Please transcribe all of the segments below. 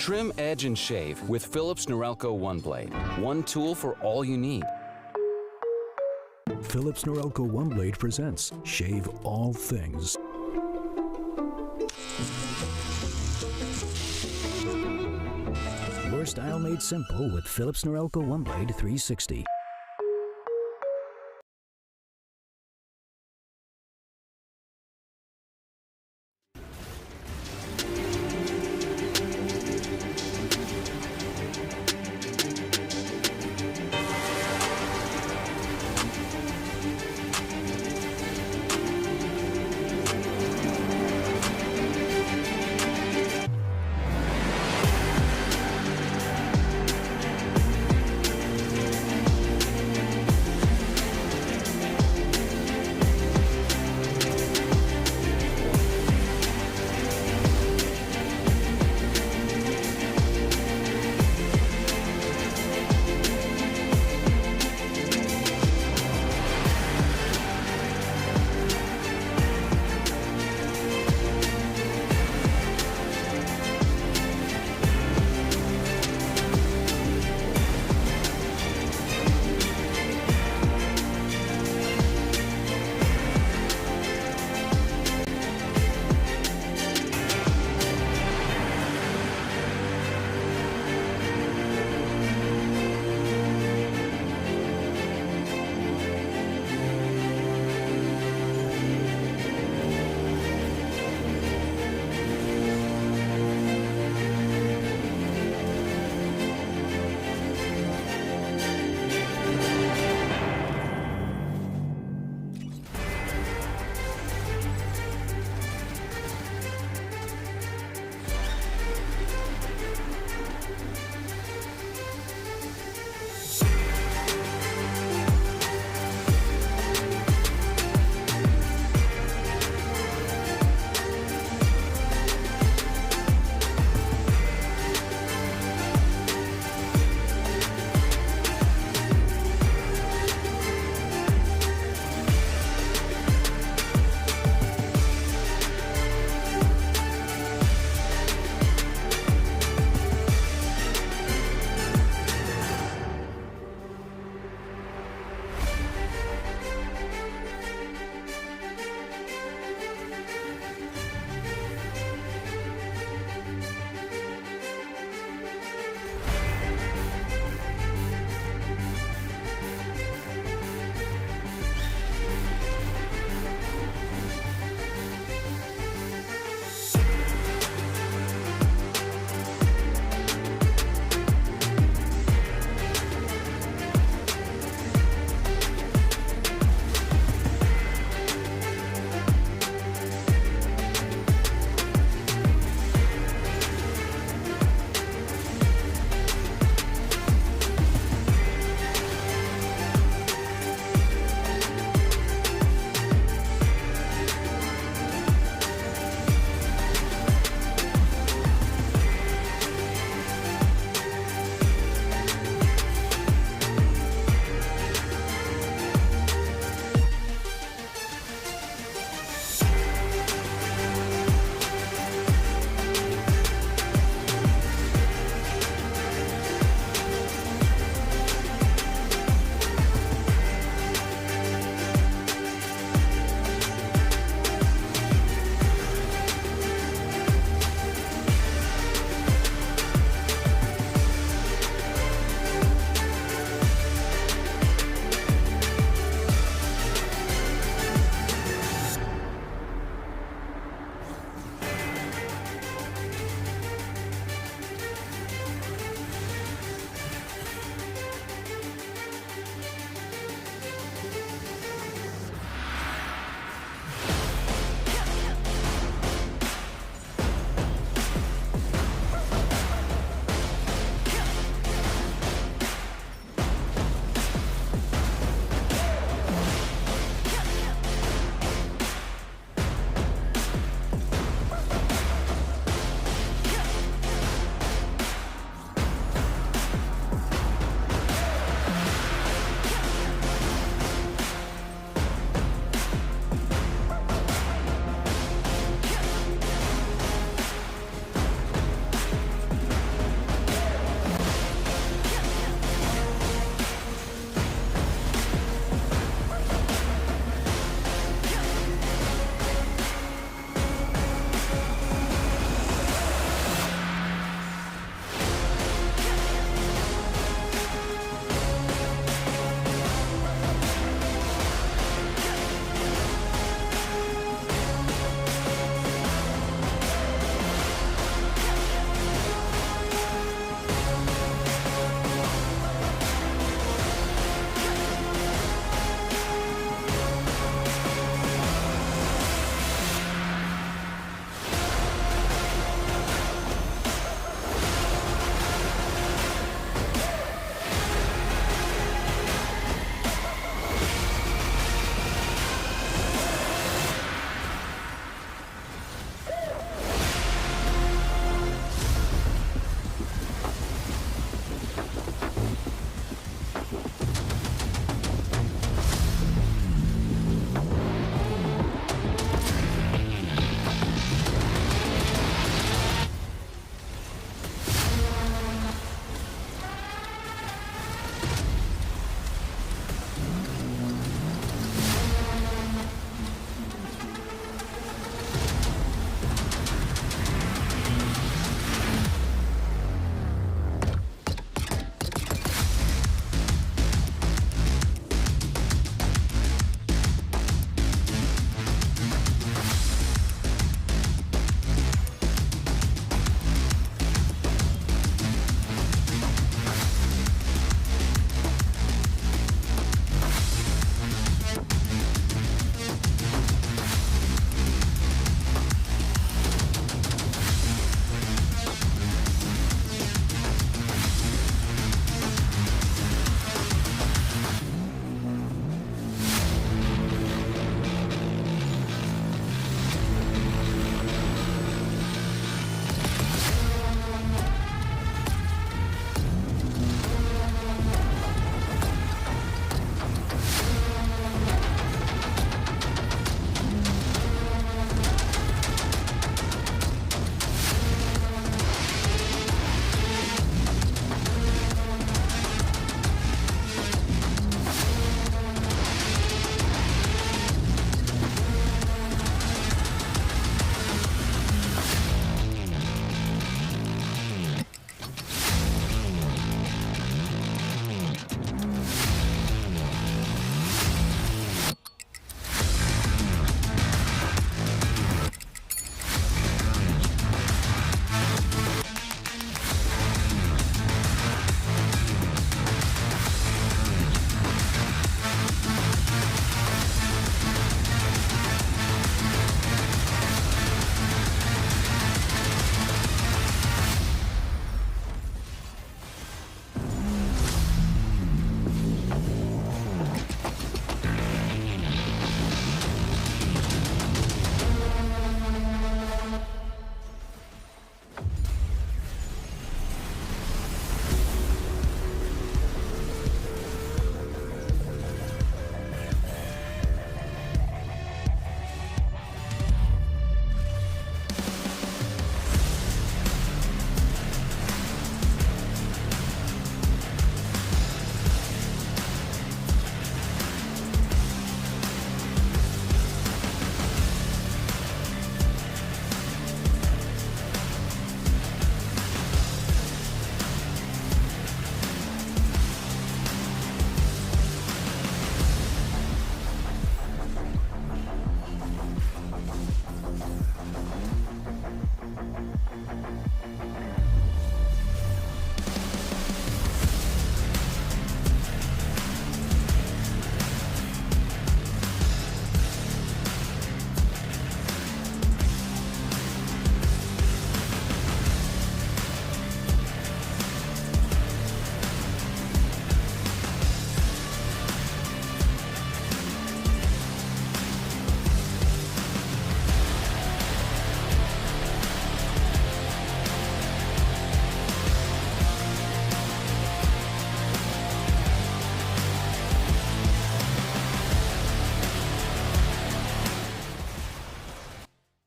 Trim, edge, and shave with Philips Norelco One Blade. One tool for all you need. Philips Norelco One Blade presents Shave All Things. Your style made simple with Philips Norelco One Blade 360.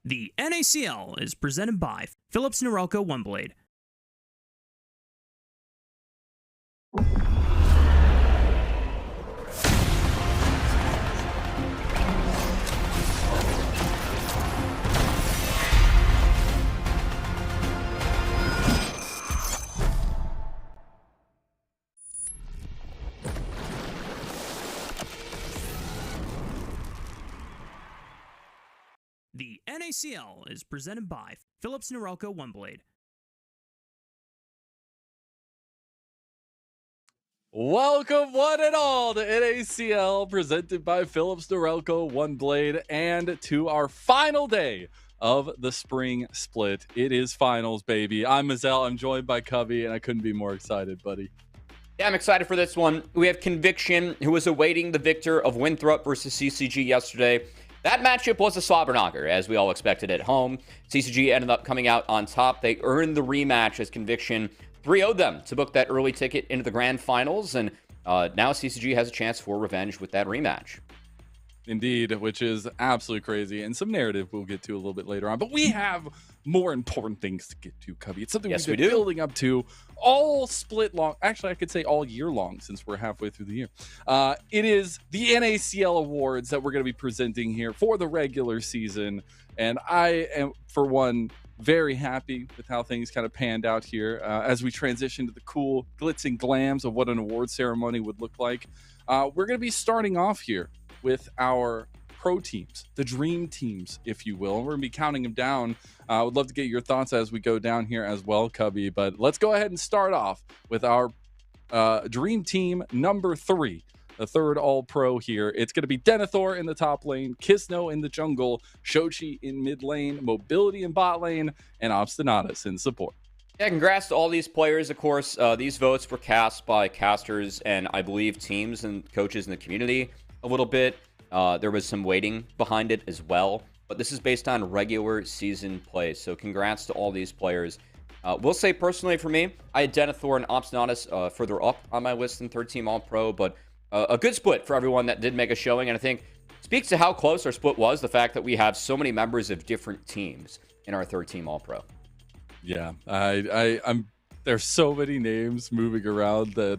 The NACL is presented by Philips Norelco One Blade. The NACL is presented by Philips Norelco One Blade. Welcome one and all to NACL, presented by Philips Norelco One Blade, and to our final day of the spring split. It is finals, baby. I'm Mazel, I'm joined by Cubby, and I couldn't be more excited, buddy. Yeah, I'm excited for this one. We have Conviction, who was awaiting the victor of Winthrop versus CCG yesterday. That matchup was a slobber knocker, as we all expected at home. CCG ended up coming out on top. They earned the rematch as Conviction 3-0'd them to book that early ticket into the grand finals, and now CCG has a chance for revenge with that rematch. Indeed, which is absolutely crazy, and some narrative we'll get to a little bit later on. But we have more important things to get to, Cubby. It's something we've been building up to all split long. Actually, I could say all year long, since we're halfway through the year. It is the NACL awards that we're going to be presenting here for the regular season, and I am, for one, very happy with how things kind of panned out here as we transition to the cool glitz and glams of what an award ceremony would look like. We're going to be starting off here with our pro teams, the dream teams, if you will. And we're going to be counting them down. I would love to get your thoughts as we go down here as well, Cubby. But let's go ahead and start off with our dream team number 3, the third all-pro here. It's going to be Denethor in the top lane, Kisno in the jungle, Shochi in mid lane, Mobility in bot lane, and Obstinatus in support. Yeah, congrats to all these players. Of course, these votes were cast by casters and I believe teams and coaches in the community a little bit. There was some weighting behind it as well, but this is based on regular season play. So congrats to all these players. We'll say personally for me, I had Denethor and Obstinatus further up on my list than third team all-pro, but a good split for everyone that did make a showing. And I think speaks to how close our split was, the fact that we have so many members of different teams in our third team all-pro. Yeah, I'm. There's so many names moving around that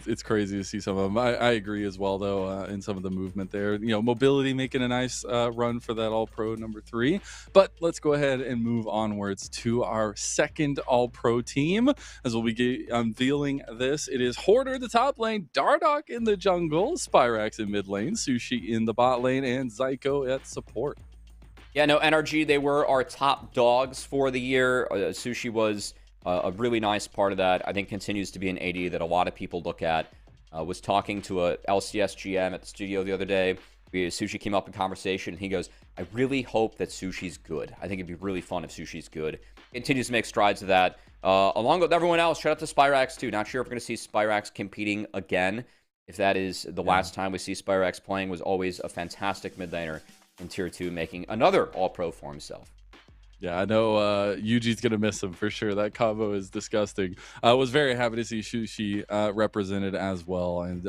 it's crazy to see some of them. I agree as well, though, in some of the movement there. You know, Mobility making a nice run for that All-Pro number 3. But let's go ahead and move onwards to our second All-Pro team. As we'll be unveiling this, it is Hoarder in the top lane, Dardoch in the jungle, Spyrax in mid lane, Sushi in the bot lane, and Zyko at support. Yeah, no, NRG, they were our top dogs for the year. Sushi was a really nice part of that. I think continues to be an AD that a lot of people look at. Was talking to a LCS GM at the studio the other day. Sushi came up in conversation. He goes, I really hope that Sushi's good. I think it'd be really fun if Sushi's good. Continues to make strides to that. Along with everyone else, shout out to Spyrax too. Not sure if we're going to see Spyrax competing again. If that is the last time we see Spyrax playing, was always a fantastic mid laner in Tier 2, making another All-Pro for himself. Yeah, I know Yuji's going to miss him for sure. That combo is disgusting. I was very happy to see Sushi represented as well, and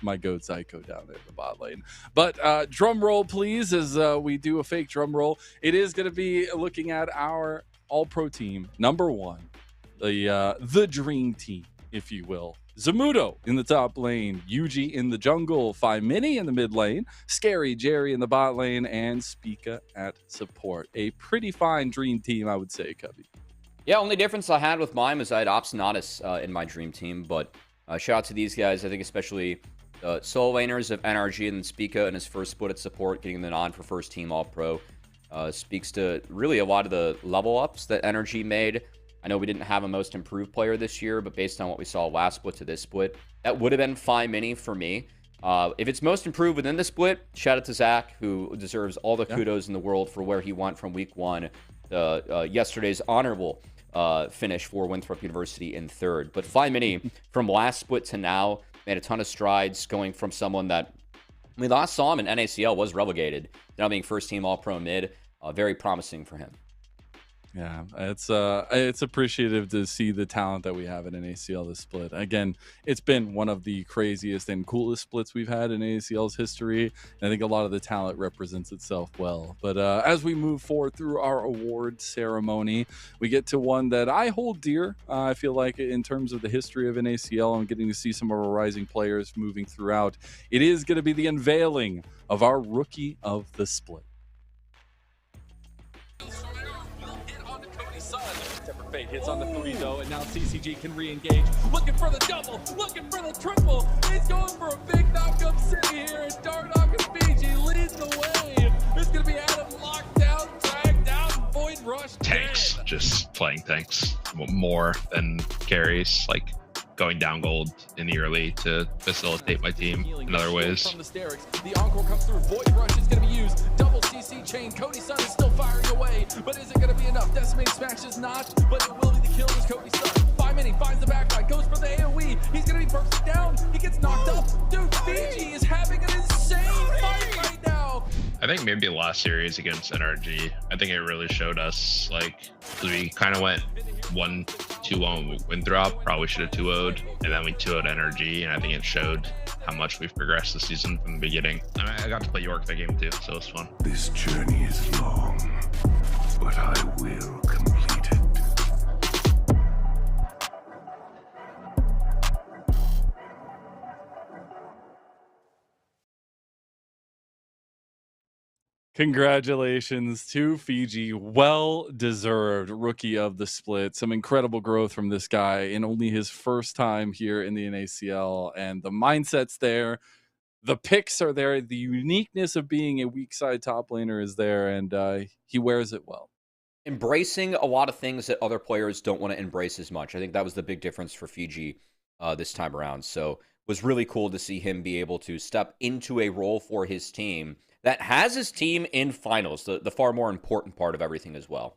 my goat Zyko down there in the bot lane. But drum roll, please, as we do a fake drum roll. It is going to be looking at our all-pro team, number 1, the dream team, if you will. Zamudo in the top lane, Yuji in the jungle, Mini in the mid lane, Scary Jerry in the bot lane, and Spica at support. A pretty fine dream team, I would say, Cubby. Yeah, only difference I had with mine was I had Obstinatus in my dream team, but shout out to these guys. I think especially solo laners of NRG and Spica in his first split at support, getting the nod for first team all-pro, speaks to really a lot of the level ups that NRG made. I know we didn't have a most improved player this year, but based on what we saw last split to this split, that would have been Mini for me. If it's most improved within the split, shout out to Zach, who deserves all the kudos in the world for where he went from week 1 to yesterday's honorable finish for Winthrop University in third. But Mini, from last split to now, made a ton of strides, going from someone that we last saw him in NACL was relegated, now being first team all-pro mid. Very promising for him. Yeah, it's appreciative to see the talent that we have in NACL this split. Again, it's been one of the craziest and coolest splits we've had in NACL's history. And I think a lot of the talent represents itself well. But as we move forward through our award ceremony, we get to one that I hold dear. I feel like in terms of the history of NACL and getting to see some of our rising players moving throughout, it is going to be the unveiling of our Rookie of the Split. Fate hits on the 3 though, and now CCG can re-engage. Looking for the double, looking for the triple. He's going for a big knock-up city here, and Darnock and Fiji leads the way. There's going to be Adam locked down, dragged down, Void Rush. Tanks, just playing tanks more than carries, like going down gold in the early to facilitate my team in other ways. From the Sterics, the encore comes through. Void Rush is going to be used. Double CC chain. Cody Sun is still firing away, but is it going to be enough? Decimating Smash is not, but it will be the kill as Cody Sun. 5 minutes, finds the backline, goes for the AoE. He's going to be bursted down. He gets knocked up. Dude, Fiji is having an insane fight right now. I think maybe last series against NRG, I think it really showed us, like, we kind of went 1-2-1 win drop, probably should have 2-0'd, and then we 2-0'd NRG, and I think it showed how much we've progressed this season from the beginning. I got to play York that game too, so it was fun. This journey is long, but I will complete it. Congratulations to Fiji. Well-deserved Rookie of the Split. Some incredible growth from this guy in only his first time here in the NACL. And the mindset's there. The picks are there. The uniqueness of being a weak side top laner is there. And he wears it well. Embracing a lot of things that other players don't want to embrace as much. I think that was the big difference for Fiji this time around. So it was really cool to see him be able to step into a role for his team that has his team in finals, the far more important part of everything as well.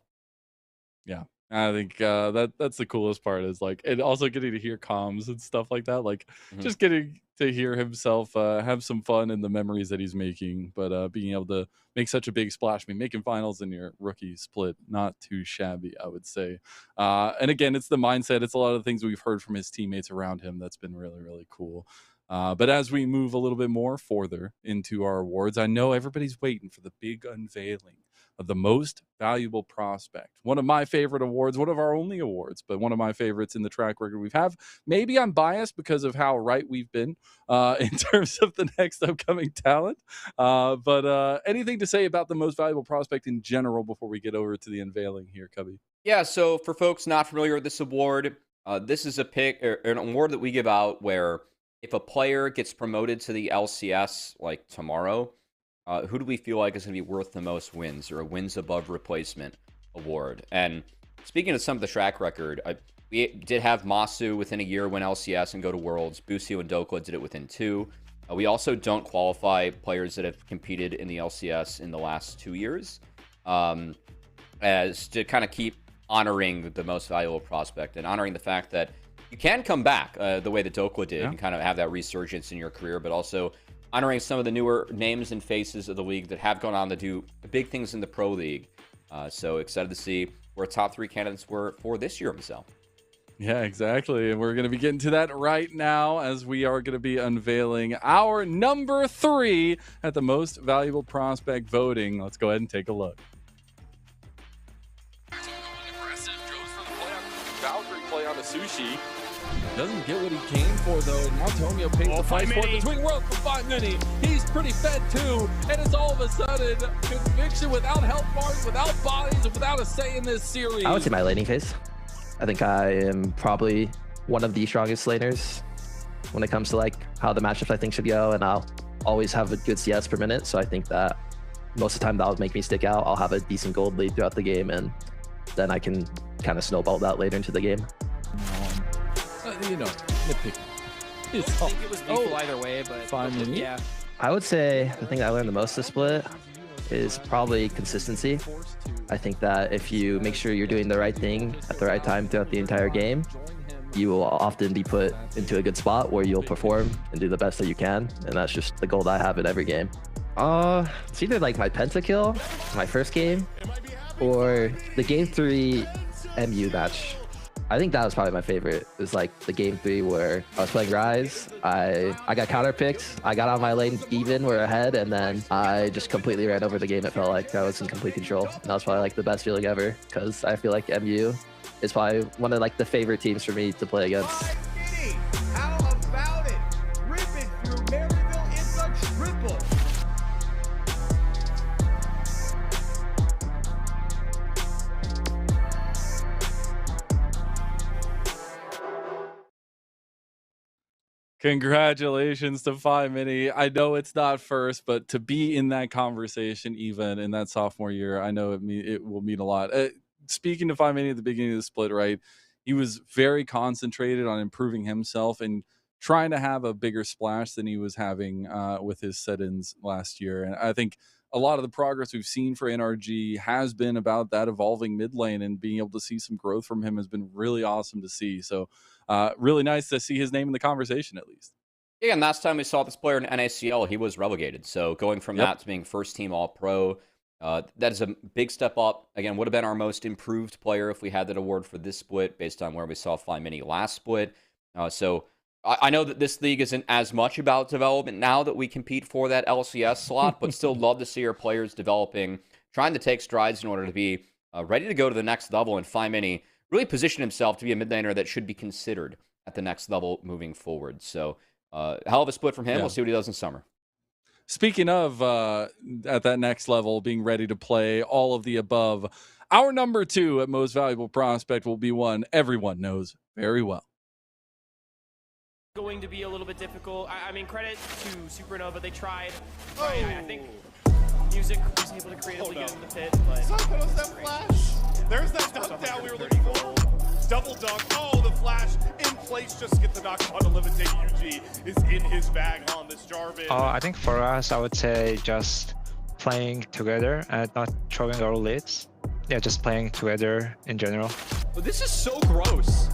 Yeah, I think that's the coolest part is like, and also getting to hear comms and stuff like that. Like just getting to hear himself have some fun in the memories that he's making, but being able to make such a big splash, I mean, making finals in your rookie split, not too shabby, I would say. And again, it's the mindset. It's a lot of the things we've heard from his teammates around him. That's been really, really cool. But as we move a little bit more further into our awards, I know everybody's waiting for the big unveiling of the most valuable prospect. One of my favorite awards, one of our only awards, but one of my favorites in the track record we've have. Maybe I'm biased because of how right we've been in terms of the next upcoming talent. But anything to say about the most valuable prospect in general before we get over to the unveiling here, Cubby? Yeah, so for folks not familiar with this award, this is a pick or an award that we give out where if a player gets promoted to the LCS like tomorrow, who do we feel like is going to be worth the most wins, or a wins above replacement award? And speaking of some of the track record, we did have Masu within a year win LCS and go to Worlds. Busio and Dokla did it within 2. We also don't qualify players that have competed in the LCS in the last 2 years, as to kind of keep honoring the most valuable prospect and honoring the fact that you can come back the way that Dokla did and kind of have that resurgence in your career, but also honoring some of the newer names and faces of the league that have gone on to do big things in the Pro League. So excited to see where top 3 candidates were for this year, Michelle. Yeah, exactly. And we're going to be getting to that right now as we are going to be unveiling our number 3 at the most valuable prospect voting. Let's go ahead and take a look. Valkyrie play on the Sushi. Doesn't get what he came for, though. Now Tomio pays the price for it. Between World for 5 minutes. He's pretty fed, too. And it's all of a sudden Conviction without health bars, without bodies, and without a say in this series. I would say my laning phase. I think I am probably one of the strongest laners when it comes to like how the matchups I think should go, and I'll always have a good CS per minute. So I think that most of the time that will make me stick out. I'll have a decent gold lead throughout the game, and then I can kind of snowball that later into the game. You know, nitpicking. I think it was equal either way, but yeah. I would say the thing that I learned the most this split is probably consistency. I think that if you make sure you're doing the right thing at the right time throughout the entire game, you will often be put into a good spot where you'll perform and do the best that you can. And that's just the goal that I have in every game. It's either like my pentakill, my first game, or the Game 3 MU match. I think that was probably my favorite. It was like the Game 3 where I was playing Rise. I got counter-picked. I got out of my lane even, we're ahead, and then I just completely ran over the game. It felt like I was in complete control. And that was probably like the best feeling ever, because I feel like MU is probably one of like the favorite teams for me to play against. How about it? Ripping through Maryville, it's a triple. Congratulations to 5 Mini. I know it's not first, but to be in that conversation, even in that sophomore year, I know it will mean a lot. Speaking to 5 Mini at the beginning of the split, right? He was very concentrated on improving himself and trying to have a bigger splash than he was having with his set-ins last year. And I think a lot of the progress we've seen for NRG has been about that evolving mid lane, and being able to see some growth from him has been really awesome to see. So really nice to see his name in the conversation, at least. Yeah, and last time we saw this player in NACL, he was relegated. So going from that to being first team All-Pro, that is a big step up. Again, would have been our most improved player if we had that award for this split based on where we saw 5 Mini last split. So I know that this league isn't as much about development now that we compete for that LCS slot, but still love to see our players developing, trying to take strides in order to be ready to go to the next level. And 5 Mini really position himself to be a mid laner that should be considered at the next level moving forward. So hell of a split from him. We'll see what he does in summer. Speaking of at that next level, being ready to play all of the above, our number 2 at most valuable prospect will be one everyone knows very well. Going to be a little bit difficult. I mean, credit to Supernova. They tried. Right? I think Music was able to creatively get in the pit. But There's that flash. There's that dunk down we were looking for. Double dunk. Oh, the flash in place just to get the knock on the Levitate. UG is in his bag on this Jarvan. I think for us, I would say just playing together and not throwing our leads. Yeah, just playing together in general. But this is so gross.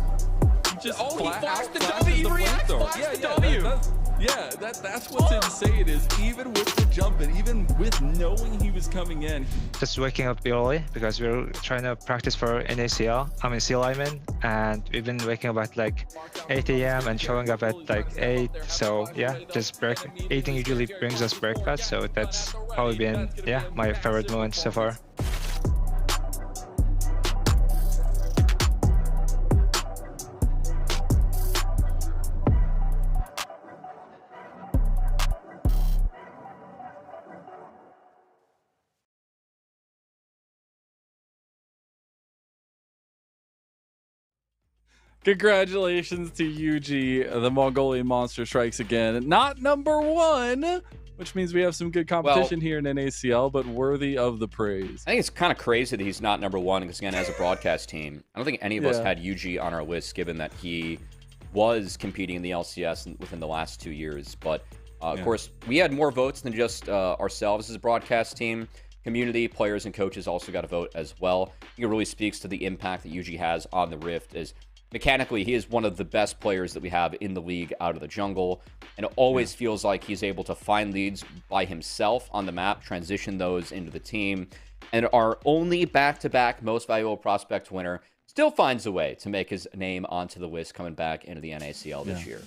He flashed the W. He reacts, flashed the W. That's what's insane is even with the jumping, even with knowing he was coming in. Just waking up early because we're trying to practice for NACL. I'm in CLIMN, and we've been waking up at like 8 a.m. and showing up at like 8. So yeah, just eating usually brings us breakfast. So that's probably been my favorite moment so far. Congratulations to UG. The Mongolian monster strikes again. Not number 1, which means we have some good competition here in NACL, but worthy of the praise. I think it's kind of crazy that he's not number 1 because, again, as a broadcast team, I don't think any of us had UG on our list, given that he was competing in the LCS within the last 2 years. But, of course, we had more votes than just ourselves as a broadcast team. Community, players, and coaches also got a vote as well. I think it really speaks to the impact that UG has on the Rift. Is mechanically, he is one of the best players that we have in the league out of the jungle, and it always feels like he's able to find leads by himself on the map, transition those into the team, and our only back-to-back most valuable prospect winner still finds a way to make his name onto the list coming back into the NACL this year.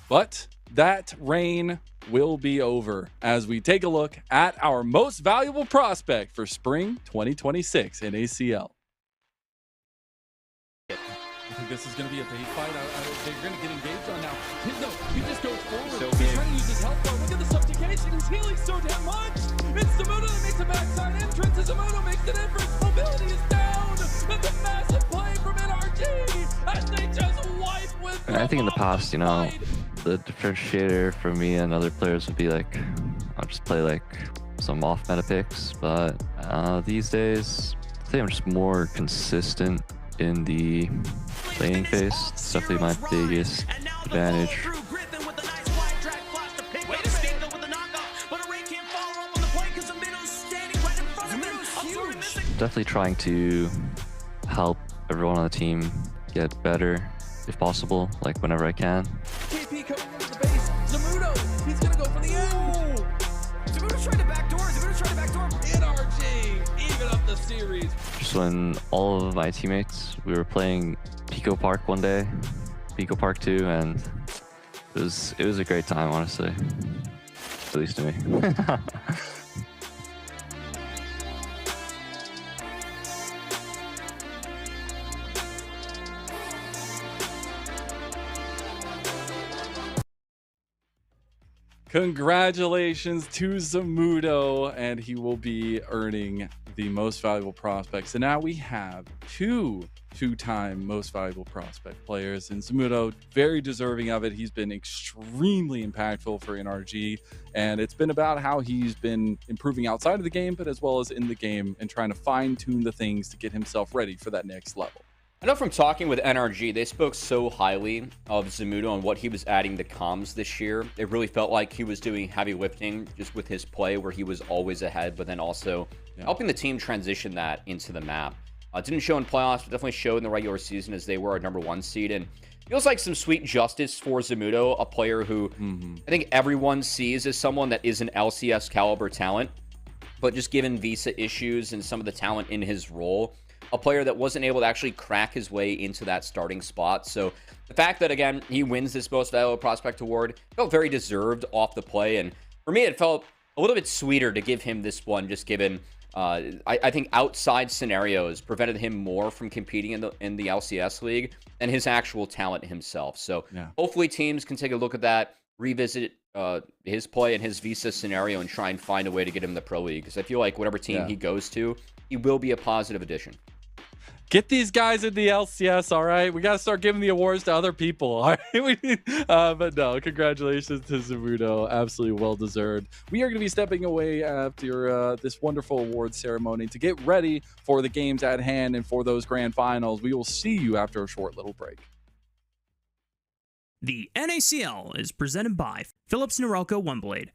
But that reign will be over as we take a look at our most valuable prospect for spring 2026 NACL. I think this is going to be a bait fight. They're going to get engaged on now. No, he just goes forward. He's trying to use his health bar. Look at the subjugation. He's healing so damn much. It's Zamudo that makes a backside entrance. As Zamudo makes the difference. Mobility is down. That's a massive play from NRG as they just wipe with. I think in the past, you know, the differentiator for me and other players would be like, I'll just play like some off meta picks. But these days, I think I'm just more consistent in the laning phase. It's definitely my biggest advantage. Definitely trying to help everyone on the team get better if possible, like whenever I can. KP coming into the base. Zamudo, he's gonna go for the end. Zamudo's trying to backdoor. NRG, even up the series. Just when all of my teammates, we were playing Pico Park one day, Pico Park 2, and it was a great time, honestly, at least to me. Congratulations to Zamudo, and he will be earning the most valuable prospect. So now we have two-time most valuable prospect players, and Zamudo very deserving of it. He's been extremely impactful for NRG, and it's been about how he's been improving outside of the game, but as well as in the game, and trying to fine-tune the things to get himself ready for that next level. I know from talking with NRG, they spoke so highly of Zamudo and what he was adding to comms this year. It really felt like he was doing heavy lifting just with his play, where he was always ahead, but then also helping the team transition that into the map. Didn't show in playoffs, but definitely showed in the regular season as they were our #1 seed. And feels like some sweet justice for Zamudo, a player who I think everyone sees as someone that is an LCS caliber talent, but just given visa issues and some of the talent in his role, a player that wasn't able to actually crack his way into that starting spot. So the fact that, again, he wins this most valuable prospect award felt very deserved off the play. And for me, it felt a little bit sweeter to give him this one, just given I think outside scenarios prevented him more from competing in the LCS league than his actual talent himself. So hopefully teams can take a look at that, revisit his play and his visa scenario, and try and find a way to get him in the pro league. Because I feel like whatever team he goes to, he will be a positive addition. Get these guys in the LCS, all right? We got to start giving the awards to other people, all right? But no, congratulations to Zamudo. Absolutely well-deserved. We are going to be stepping away after this wonderful award ceremony to get ready for the games at hand and for those grand finals. We will see you after a short little break. The NACL is presented by Philips Norelco OneBlade.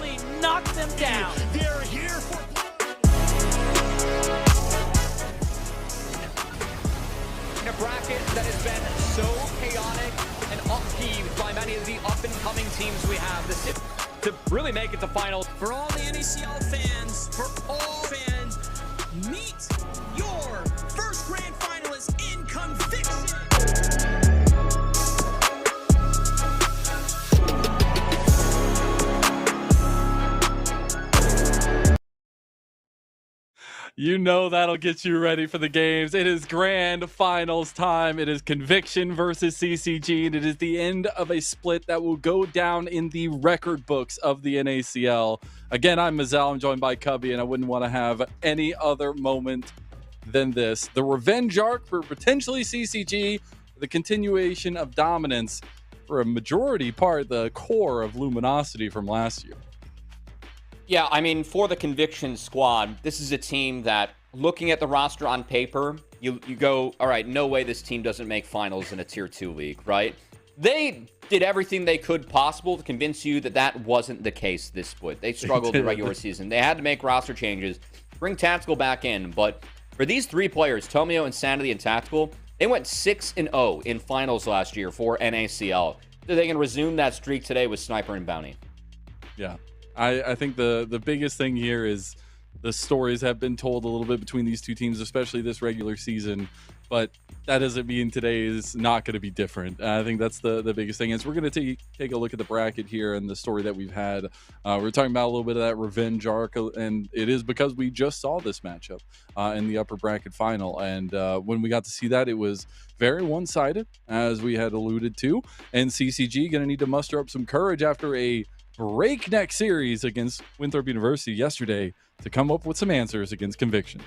really knock them down. They're here for... In a bracket that has been so chaotic and upheaved by many of the up-and-coming teams we have, to really make it to finals. For all the NACL fans, for all fans, meet your first grand finalist in Conviction. You know that'll get you ready for the games. It is grand finals time. It is Conviction versus CCG, and it is the end of a split that will go down in the record books of the NACL. Again, I'm Mazel. I'm joined by Cubby, and I wouldn't want to have any other moment than this. The revenge arc for potentially CCG, the continuation of dominance for a majority part, the core of Luminosity from last year. Yeah, I mean, for the Conviction squad, this is a team that, looking at the roster on paper, you go, all right, no way this team doesn't make finals in a Tier 2 league, right? They did everything they could possible to convince you that that wasn't the case this split. They struggled in the regular season. They had to make roster changes, bring Tactical back in, but for these three players, Tomio, Insanity, and Tactical, they went 6-0 in finals last year for NACL. So they can resume that streak today with Sniper and Bounty. Yeah. I think the biggest thing here is the stories have been told a little bit between these two teams, especially this regular season, but that doesn't mean today is not going to be different. I think that's the biggest thing. As we're going to take a look at the bracket here and the story that we've had, we're talking about a little bit of that revenge arc, and it is because we just saw this matchup in the upper bracket final, and when we got to see that, it was very one-sided, as we had alluded to, and CCG going to need to muster up some courage after a breakneck series against Winthrop University yesterday to come up with some answers against Conviction.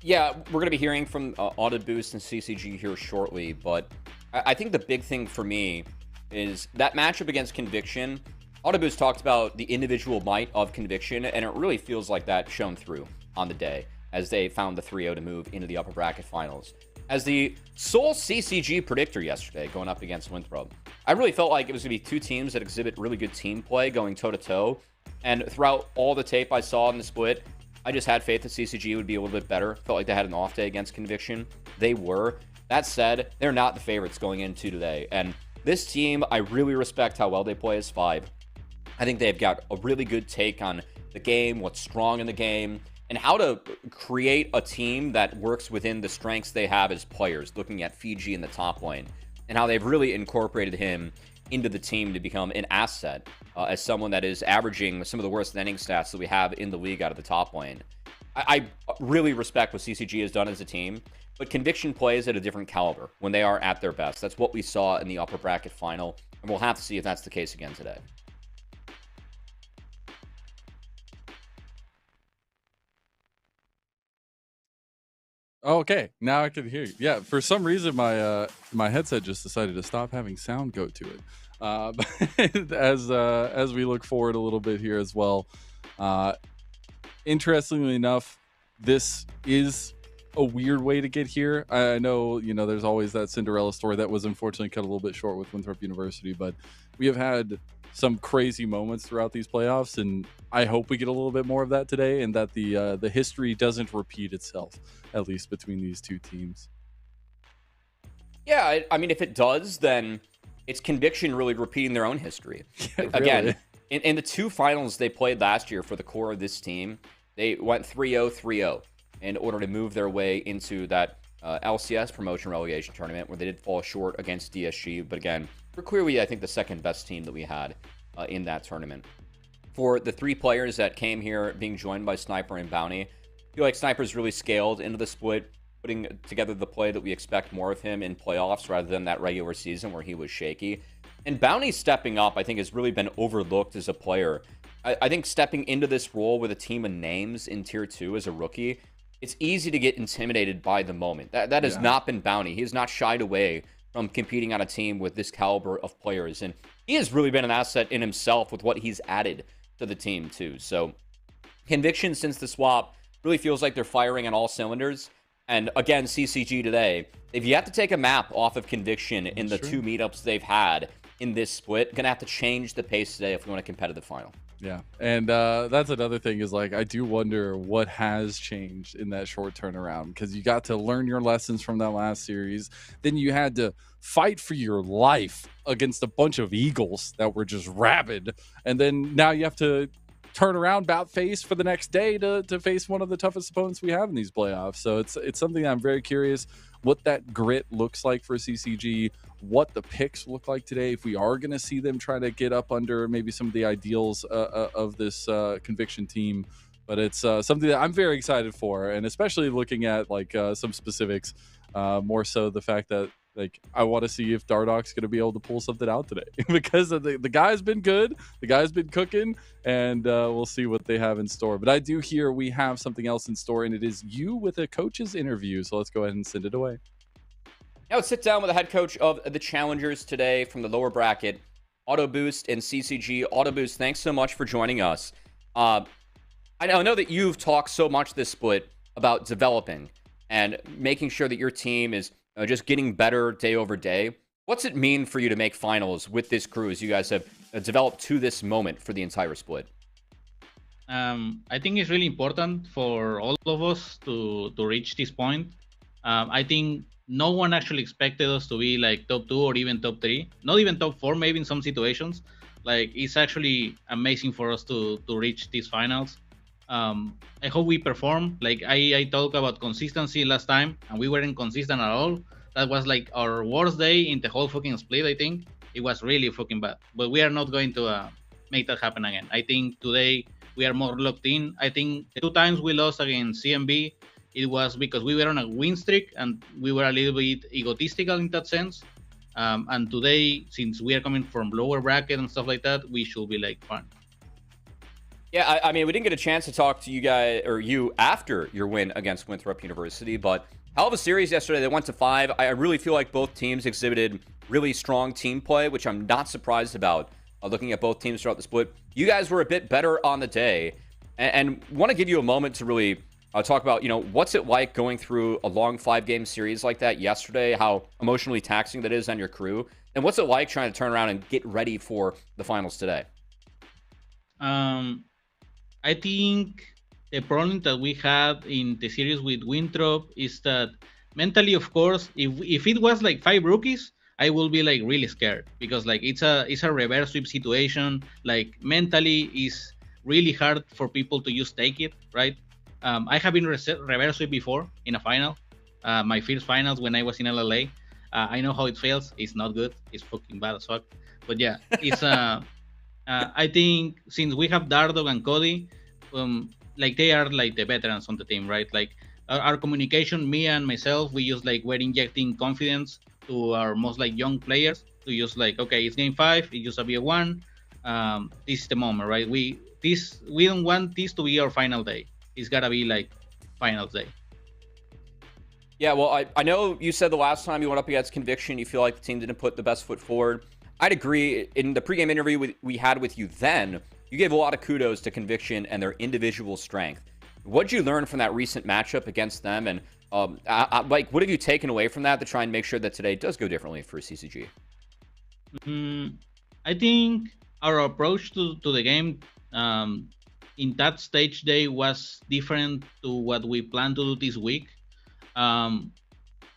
Yeah, we're going to be hearing from Audit Boost and CCG here shortly, but I think the big thing for me is that matchup against Conviction. Audit Boost talked about the individual might of Conviction, and it really feels like that shone through on the day as they found the 3-0 to move into the upper bracket finals. As the sole CCG predictor yesterday going up against Winthrop, I really felt like it was going to be two teams that exhibit really good team play going toe-to-toe. And throughout all the tape I saw in the split, I just had faith that CCG would be a little bit better. Felt like they had an off day against Conviction. They were. That said, they're not the favorites going into today. And this team, I really respect how well they play as 5. I think they've got a really good take on the game, what's strong in the game, and how to create a team that works within the strengths they have as players, looking at Fiji in the top lane, and how they've really incorporated him into the team to become an asset as someone that is averaging some of the worst ending stats that we have in the league out of the top lane. I really respect what CCG has done as a team, but Conviction plays at a different caliber when they are at their best. That's what we saw in the upper bracket final, and we'll have to see if that's the case again today. Okay, now I can hear you. Yeah, for some reason my headset just decided to stop having sound go to it. But as we look forward a little bit here as well, interestingly enough, this is a weird way to get here. I know, there's always that Cinderella story that was unfortunately cut a little bit short with Winthrop University, but we have had some crazy moments throughout these playoffs, and I hope we get a little bit more of that today, and that the history doesn't repeat itself, at least between these two teams. Yeah, I mean, if it does, then it's Conviction really repeating their own history. Yeah, again, really. In the two finals they played last year for the core of this team, they went 3-0, 3-0 in order to move their way into that LCS promotion relegation tournament, where they did fall short against DSG, but again, we're clearly, I think, the second best team that we had in that tournament. For the three players that came here being joined by Sniper and Bounty, I feel like Sniper's really scaled into the split, putting together the play that we expect more of him in playoffs rather than that regular season where he was shaky. And Bounty stepping up, I think, has really been overlooked as a player. I think stepping into this role with a team of names in Tier 2 as a rookie, it's easy to get intimidated by the moment. That has not been Bounty. He has not shied away from competing on a team with this caliber of players. And he has really been an asset in himself with what he's added to the team, too. So Conviction, since the swap, really feels like they're firing on all cylinders. And again, CCG today, they've yet to take a map off of Conviction in the two meetups they've had. in this split. Gonna have to change the pace today if we want a competitive final. Yeah, and that's another thing is like I do wonder what has changed in that short turnaround, because you got to learn your lessons from that last series. Then you had to fight for your life against a bunch of Eagles that were just rabid, and then now you have to turn around, bout face for the next day to face one of the toughest opponents we have in these playoffs. So it's something that I'm very curious what that grit looks like for CCG, what the picks look like today, if we are going to see them try to get up under maybe some of the ideals of this Conviction team. But it's something that I'm very excited for, and especially looking at like some specifics, more so the fact that like I want to see if Dardoch's going to be able to pull something out today because the guy's been good, the guy's been cooking, and we'll see what they have in store. But I do hear we have something else in store, and it is you with a coach's interview. So let's go ahead and send it away. Now let's sit down with the head coach of the Challengers today from the lower bracket, Auto Boost and CCG. Auto Boost, thanks so much for joining us. I know that you've talked so much this split about developing and making sure that your team is just getting better day over day. What's it mean for you to make finals with this crew as you guys have developed to this moment for the entire split? I think it's really important for all of us to reach this point. I think no one actually expected us to be like top 2 or even top 3, not even top 4 maybe in some situations. Like, it's actually amazing for us to reach these finals. I hope we perform. Like I talked about consistency last time, and we weren't consistent at all. That was like our worst day in the whole fucking split. I think it was really fucking bad. But we are not going to make that happen again. I think today we are more locked in. I think the 2 times we lost against CNV, it was because we were on a win streak and we were a little bit egotistical in that sense. And today, since we are coming from lower bracket and stuff like that, we should be like fun. Yeah, I mean, we didn't get a chance to talk to you guys or you after your win against Winthrop University, but hell of a series yesterday. They went to 5. I really feel like both teams exhibited really strong team play, which I'm not surprised about looking at both teams throughout the split. You guys were a bit better on the day, and want to give you a moment to really talk about, what's it like going through a long 5-game series like that yesterday, how emotionally taxing that is on your crew, and what's it like trying to turn around and get ready for the finals today? I think the problem that we had in the series with Winthrop is that mentally, of course, if it was like 5 rookies, I will be like really scared because like it's a reverse sweep situation. Like mentally is really hard for people to just take it, right? I have been reverse sweep before in a final, my first finals when I was in LLA. I know how it feels. It's not good. It's fucking bad as fuck. But yeah, it's I think since we have Dardoch and Cody, like they are like the veterans on the team, right? Like our communication, me and myself, we just like we're injecting confidence to our most like young players to just like, okay, it's game 5, it just a be a 1. This is the moment, right? We don't want this to be our final day. It's gotta be like finals day. Yeah, well, I know you said the last time you went up against Conviction, you feel like the team didn't put the best foot forward. I'd agree. In the pregame interview we had with you then, you gave a lot of kudos to Conviction and their individual strength. What'd you learn from that recent matchup against them? And like, what have you taken away from that to try and make sure that today does go differently for CCG? I think our approach to the game in that stage day was different to what we plan to do this week.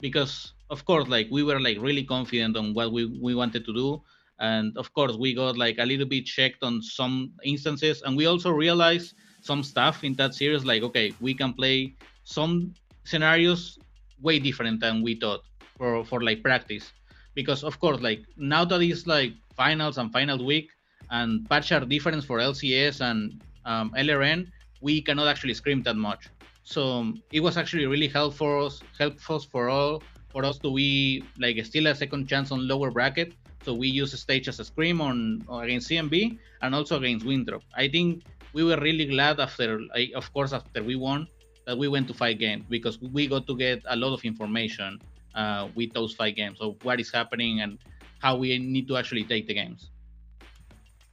Because of course, like we were like really confident on what we wanted to do. And of course, we got like a little bit checked on some instances. And we also realized some stuff in that series, like, okay, we can play some scenarios way different than we thought for like practice. Because of course, like now that it's like finals and final week and patch are different for LCS and LRN, we cannot actually scrim that much. So it was actually really helpful for us to be like still a second chance on lower bracket. So we use a stage as a scrim on against CNV and also against Winthrop. I think we were really glad after we won that we went to 5 games because we got to get a lot of information with those 5 games of what is happening and how we need to actually take the games.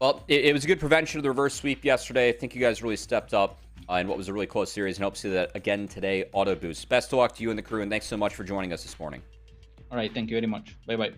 Well, it was a good prevention of the reverse sweep yesterday. I think you guys really stepped up in what was a really close series and hope to see that again today. Auto Boost. Best of luck to you and the crew, and thanks so much for joining us this morning. All right, thank you very much. Bye-bye.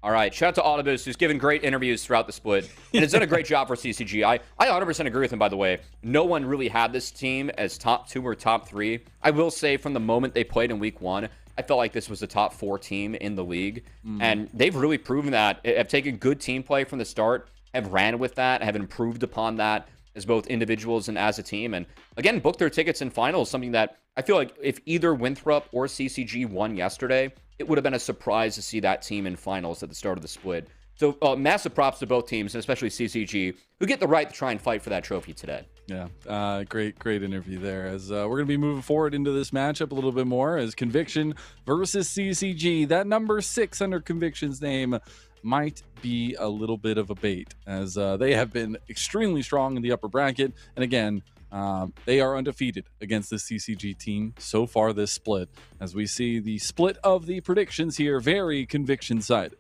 All right, shout out to Autobus, who's given great interviews throughout the split, and has done a great job for CCG. I 100% agree with him, by the way. No one really had this team as top 2 or top 3. I will say from the moment they played in week 1, I felt like this was a top 4 team in the league, and they've really proven that. Have taken good team play from the start, have ran with that, have improved upon that as both individuals and as a team, and again, booked their tickets in finals, something that I feel like if either Winthrop or CCG won yesterday, it would have been a surprise to see that team in finals at the start of the split. So massive props to both teams, and especially CCG, who get the right to try and fight for that trophy today. Yeah, great interview there. As we're going to be moving forward into this matchup a little bit more, as Conviction versus CCG. That number 6 under Conviction's name might be a little bit of a bait, as they have been extremely strong in the upper bracket. And again, they are undefeated against the CCG team so far this split. As we see the split of the predictions here, very Conviction-sided.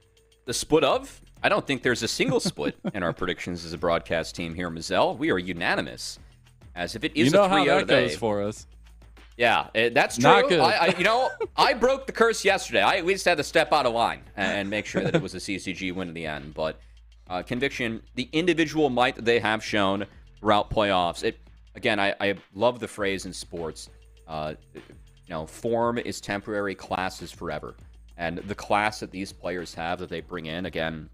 The split of? I don't think there's a single split in our predictions as a broadcast team here, Mazel. We are unanimous. As if it is a 3-0 how that today. goes for us. Yeah, that's true. Not good. I broke the curse yesterday. We just had to step out of line and make sure that it was a CCG win in the end. But Conviction, the individual might that they have shown throughout playoffs. Again, I love the phrase in sports. Form is temporary, class is forever. And the class that these players have that they bring in, again,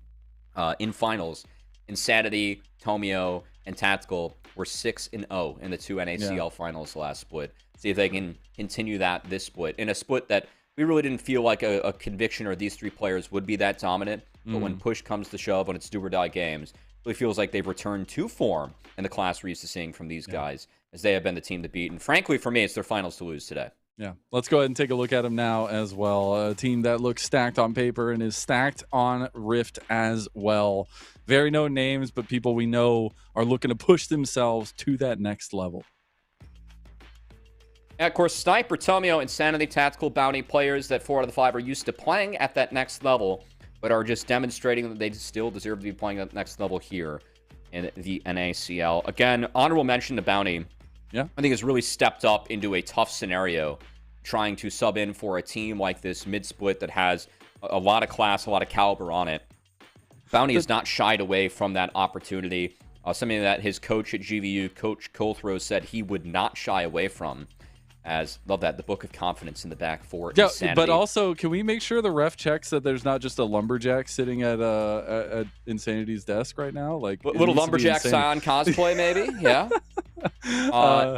in finals, Insanity, Tomio, and Tactical were 6-0 in the 2 NACL finals last split. See if they can continue that this split. In a split that we really didn't feel like a Conviction or these 3 players would be that dominant. But when push comes to shove, when it's do or die games, it really feels like they've returned to form in the class we're used to seeing from these guys, as they have been the team to beat. And frankly, for me, it's their finals to lose today. Yeah, let's go ahead and take a look at them now as well. A team that looks stacked on paper and is stacked on Rift as well. Very known names, but people we know are looking to push themselves to that next level. And of course, Sniper, Tomio, Insanity, Tactical, Bounty players that 4 out of the 5 are used to playing at that next level, but are just demonstrating that they still deserve to be playing at that next level here in the NACL. Again, honorable mention to Bounty. Yeah, I think has really stepped up into a tough scenario, trying to sub in for a team like this mid-split that has a lot of class, a lot of caliber on it. Bounty has not shied away from that opportunity. Something that his coach at GVU, Coach Colthrow, said he would not shy away from. As love that, the book of confidence in the back for Insanity. But also, can we make sure the ref checks that there's not just a lumberjack sitting at Insanity's desk right now? Like little lumberjack Scion cosplay, maybe. Yeah.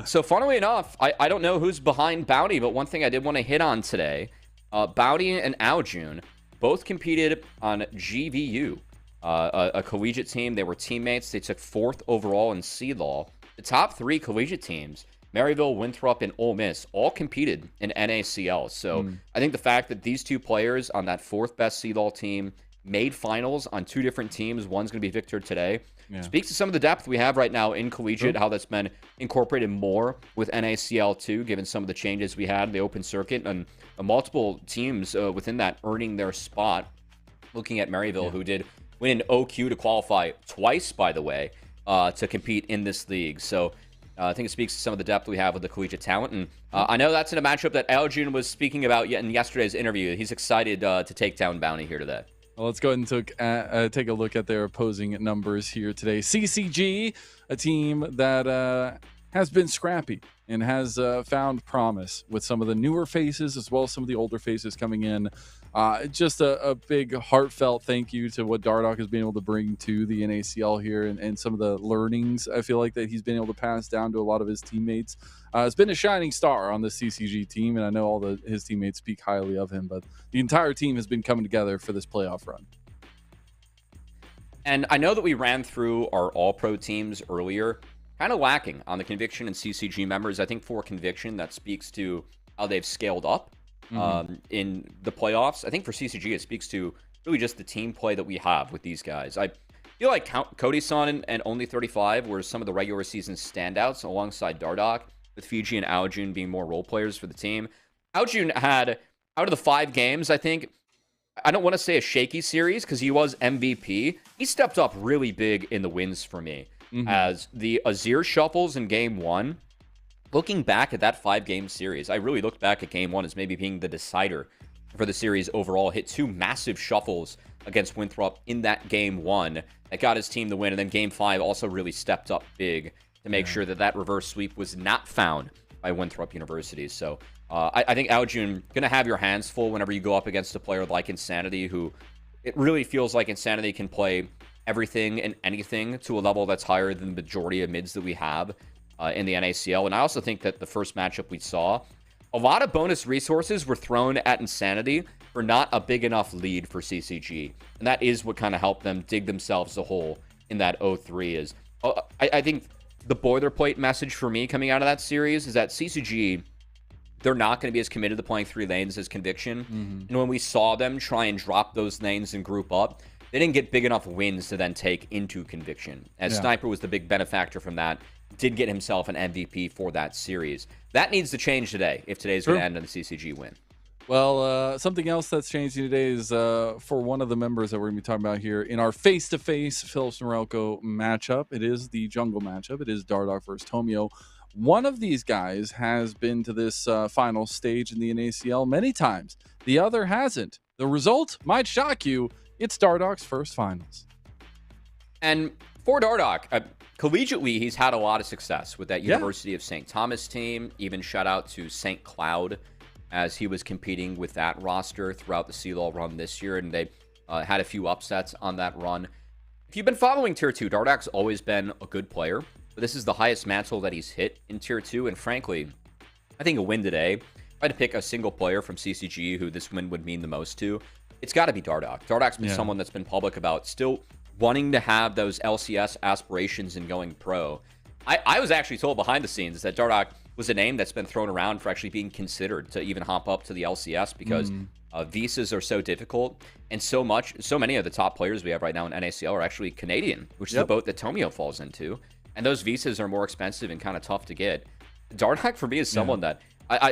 So funnily enough, I don't know who's behind Bounty, but one thing I did want to hit on today, Bounty and Aljun both competed on GVU, a collegiate team. They were teammates. They took 4th overall in CLAW. The top 3 collegiate teams, Maryville, Winthrop, and Ole Miss, all competed in NACL. So I think the fact that these 2 players on that 4th best CLAW team made finals on 2 different teams, one's going to be Victor today, speaks to some of the depth we have right now in collegiate, how that's been incorporated more with NACL too, given some of the changes we had in the open circuit, and multiple teams within that earning their spot. Looking at Maryville, who did win an OQ to qualify twice, by the way, to compete in this league. So I think it speaks to some of the depth we have with the collegiate talent. And I know that's in a matchup that Aljun was speaking about in yesterday's interview. He's excited to take down Bounty here today. Well, let's go ahead and take a look at their opposing numbers here today. CCG, a team that has been scrappy and has found promise with some of the newer faces as well as some of the older faces coming in. Just a big heartfelt thank you to what Dardoch has been able to bring to the NACL here, and some of the learnings I feel like that he's been able to pass down to a lot of his teammates. It's been a shining star on the CCG team, and I know his teammates speak highly of him, but the entire team has been coming together for this playoff run. And I know that we ran through our all-pro teams earlier, kind of lacking on the Conviction and CCG members. I think for Conviction, that speaks to how they've scaled up in the playoffs. I think for CCG, it speaks to really just the team play that we have with these guys. I feel like Cody-san and Only 35 were some of the regular season standouts alongside Dardoch, with Fiji and Aljun being more role players for the team. Aljun had, out of the 5 games, I think, I don't want to say a shaky series because he was MVP. He stepped up really big in the wins for me. As the Azir shuffles in game 1, looking back at that 5-game series, I really looked back at game 1 as maybe being the decider for the series overall. Hit 2 massive shuffles against Winthrop in that game 1 that got his team the win. And then game 5 also really stepped up big to make sure that that reverse sweep was not found by Winthrop University. So I think Aljun going to have your hands full whenever you go up against a player like Insanity, who it really feels like Insanity can play everything and anything to a level that's higher than the majority of mids that we have in the NACL. And I also think that the first matchup we saw, a lot of bonus resources were thrown at Insanity for not a big enough lead for CCG. And that is what kind of helped them dig themselves a hole in that 0-3 is. I think the boilerplate message for me coming out of that series is that CCG, they're not going to be as committed to playing 3 lanes as Conviction. And when we saw them try and drop those lanes and group up, they didn't get big enough wins to then take into Conviction. As Sniper was the big benefactor from that, did get himself an MVP for that series. That needs to change today if today's going to end on a CCG win. Well, something else that's changing today is for one of the members that we're going to be talking about here in our face-to-face Philips Norelco matchup. It is the jungle matchup. It is Dardoch versus Tomio. One of these guys has been to this final stage in the NACL many times. The other hasn't. The result might shock you. It's Dardoch's first finals. And for Dardoch, collegiately, he's had a lot of success with that University of St. Thomas team. Even shout out to St. Cloud as he was competing with that roster throughout the CLOL run this year, and they had a few upsets on that run. If you've been following Tier 2, Dardoch's always been a good player, but this is the highest mantle that he's hit in Tier 2, and frankly, I think a win today, if I had to pick a single player from CCG who this win would mean the most to, it's got to be Dardoch. Dardoch's been someone that's been public about still wanting to have those LCS aspirations and going pro. I was actually told behind the scenes that Dardoch was a name that's been thrown around for actually being considered to even hop up to the LCS because visas are so difficult, and so many of the top players we have right now in NACL are actually Canadian, which is the boat that Tomio falls into, and those visas are more expensive and kind of tough to get. Dardoch for me is someone that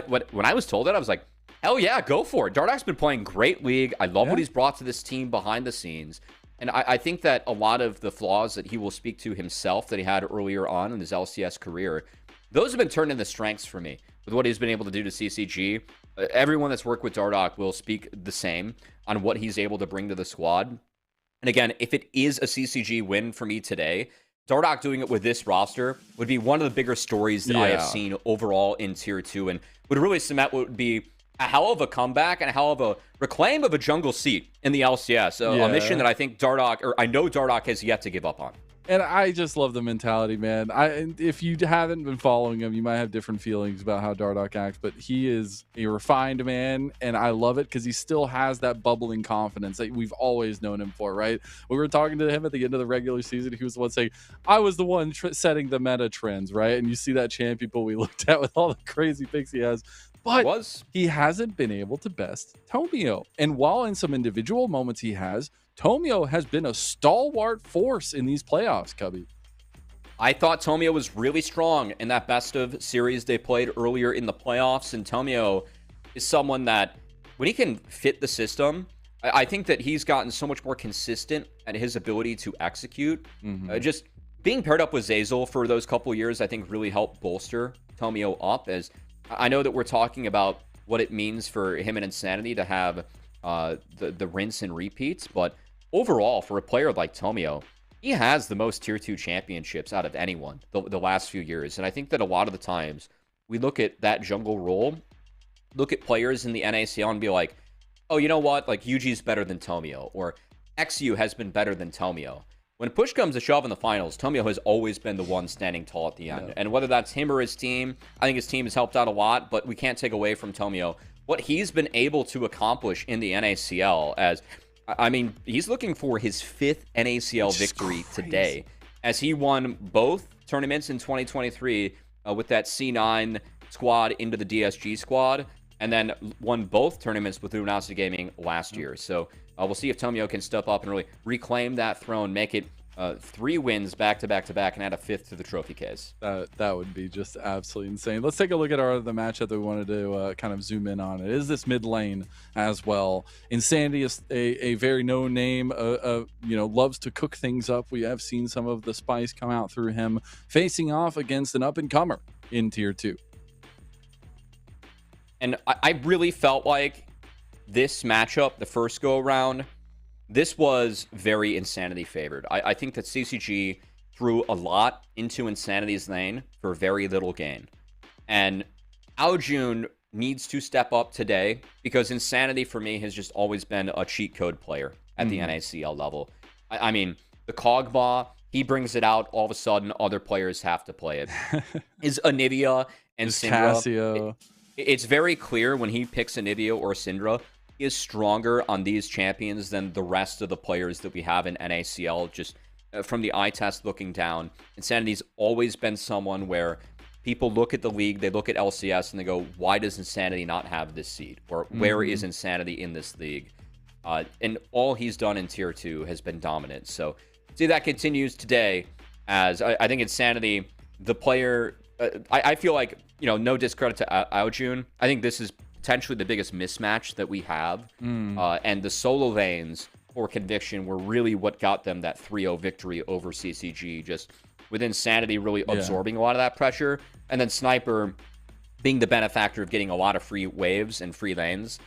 when I was told that, I was like, hell yeah, go for it. Dardoch's been playing great league. I love what he's brought to this team behind the scenes. And I think that a lot of the flaws that he will speak to himself that he had earlier on in his LCS career, those have been turned into strengths for me with what he's been able to do to CCG. Everyone that's worked with Dardoch will speak the same on what he's able to bring to the squad. And again, if it is a CCG win for me today, Dardoch doing it with this roster would be one of the bigger stories that I have seen overall in Tier 2 and would really cement what would be a hell of a comeback and a hell of a reclaim of a jungle seat in the LCS. A mission that I think I know Dardoch has yet to give up on. And I just love the mentality, man. If you haven't been following him, you might have different feelings about how Dardoch acts, but he is a refined man, and I love it because he still has that bubbling confidence that we've always known him for, right? We were talking to him at the end of the regular season. He was the one saying, I was the one setting the meta trends, right? And you see that champion pool we looked at with all the crazy picks he has. But he hasn't been able to best Tomio. And while in some individual moments he has, Tomio has been a stalwart force in these playoffs, Cubby. I thought Tomio was really strong in that best of series they played earlier in the playoffs. And Tomio is someone that, when he can fit the system, I think that he's gotten so much more consistent at his ability to execute. Just being paired up with Zazel for those couple of years, I think really helped bolster Tomio up. As I know that we're talking about what it means for him and Insanity to have the rinse and repeats, but overall, for a player like Tomio, he has the most Tier 2 championships out of anyone the last few years. And I think that a lot of the times we look at that jungle role, look at players in the NACL and be like, oh, you know what? Like, Yuji's better than Tomio, or XU has been better than Tomio. When push comes to shove in the finals, Tomio has always been the one standing tall at the end. And whether that's him or his team, I think his team has helped out a lot, but we can't take away from Tomio what he's been able to accomplish in the NACL. As I mean, he's looking for his 5th NACL victory today, as he won both tournaments in 2023 with that C9 squad into the DSG squad, and then won both tournaments with Luminosity Gaming last year. So we'll see if Tomio can step up and really reclaim that throne, make it 3 wins back to back to back, and add a 5th to the trophy case. That would be just absolutely insane. Let's take a look at our other matchup that we wanted to kind of zoom in on. It is this mid lane as well. Insanity is a very known name. Loves to cook things up. We have seen some of the spice come out through him, facing off against an up and comer in Tier 2. And I really felt like this matchup, the first go around, this was very Insanity favored. I think that CCG threw a lot into Insanity's lane for very little gain. And Aljun needs to step up today because Insanity for me has just always been a cheat code player at the NACL level. I mean, the Kog'Maw, he brings it out, all of a sudden other players have to play it. Is Anivia and Syndra, Cassio. it's very clear when he picks Anivia or Syndra, he is stronger on these champions than the rest of the players that we have in NACL. Just from the eye test looking down, Insanity's always been someone where people look at the league, they look at LCS, and they go, why does Insanity not have this seed? Or where is Insanity in this league? And all he's done in Tier 2 has been dominant. So, see, that continues today as I think Insanity, the player, I feel like, you know, no discredit to Aljun. I think this is potentially the biggest mismatch that we have. And the solo lanes for Conviction were really what got them that 3-0 victory over CCG, just with Insanity really absorbing a lot of that pressure. And then Sniper, being the benefactor of getting a lot of free waves and free lanes,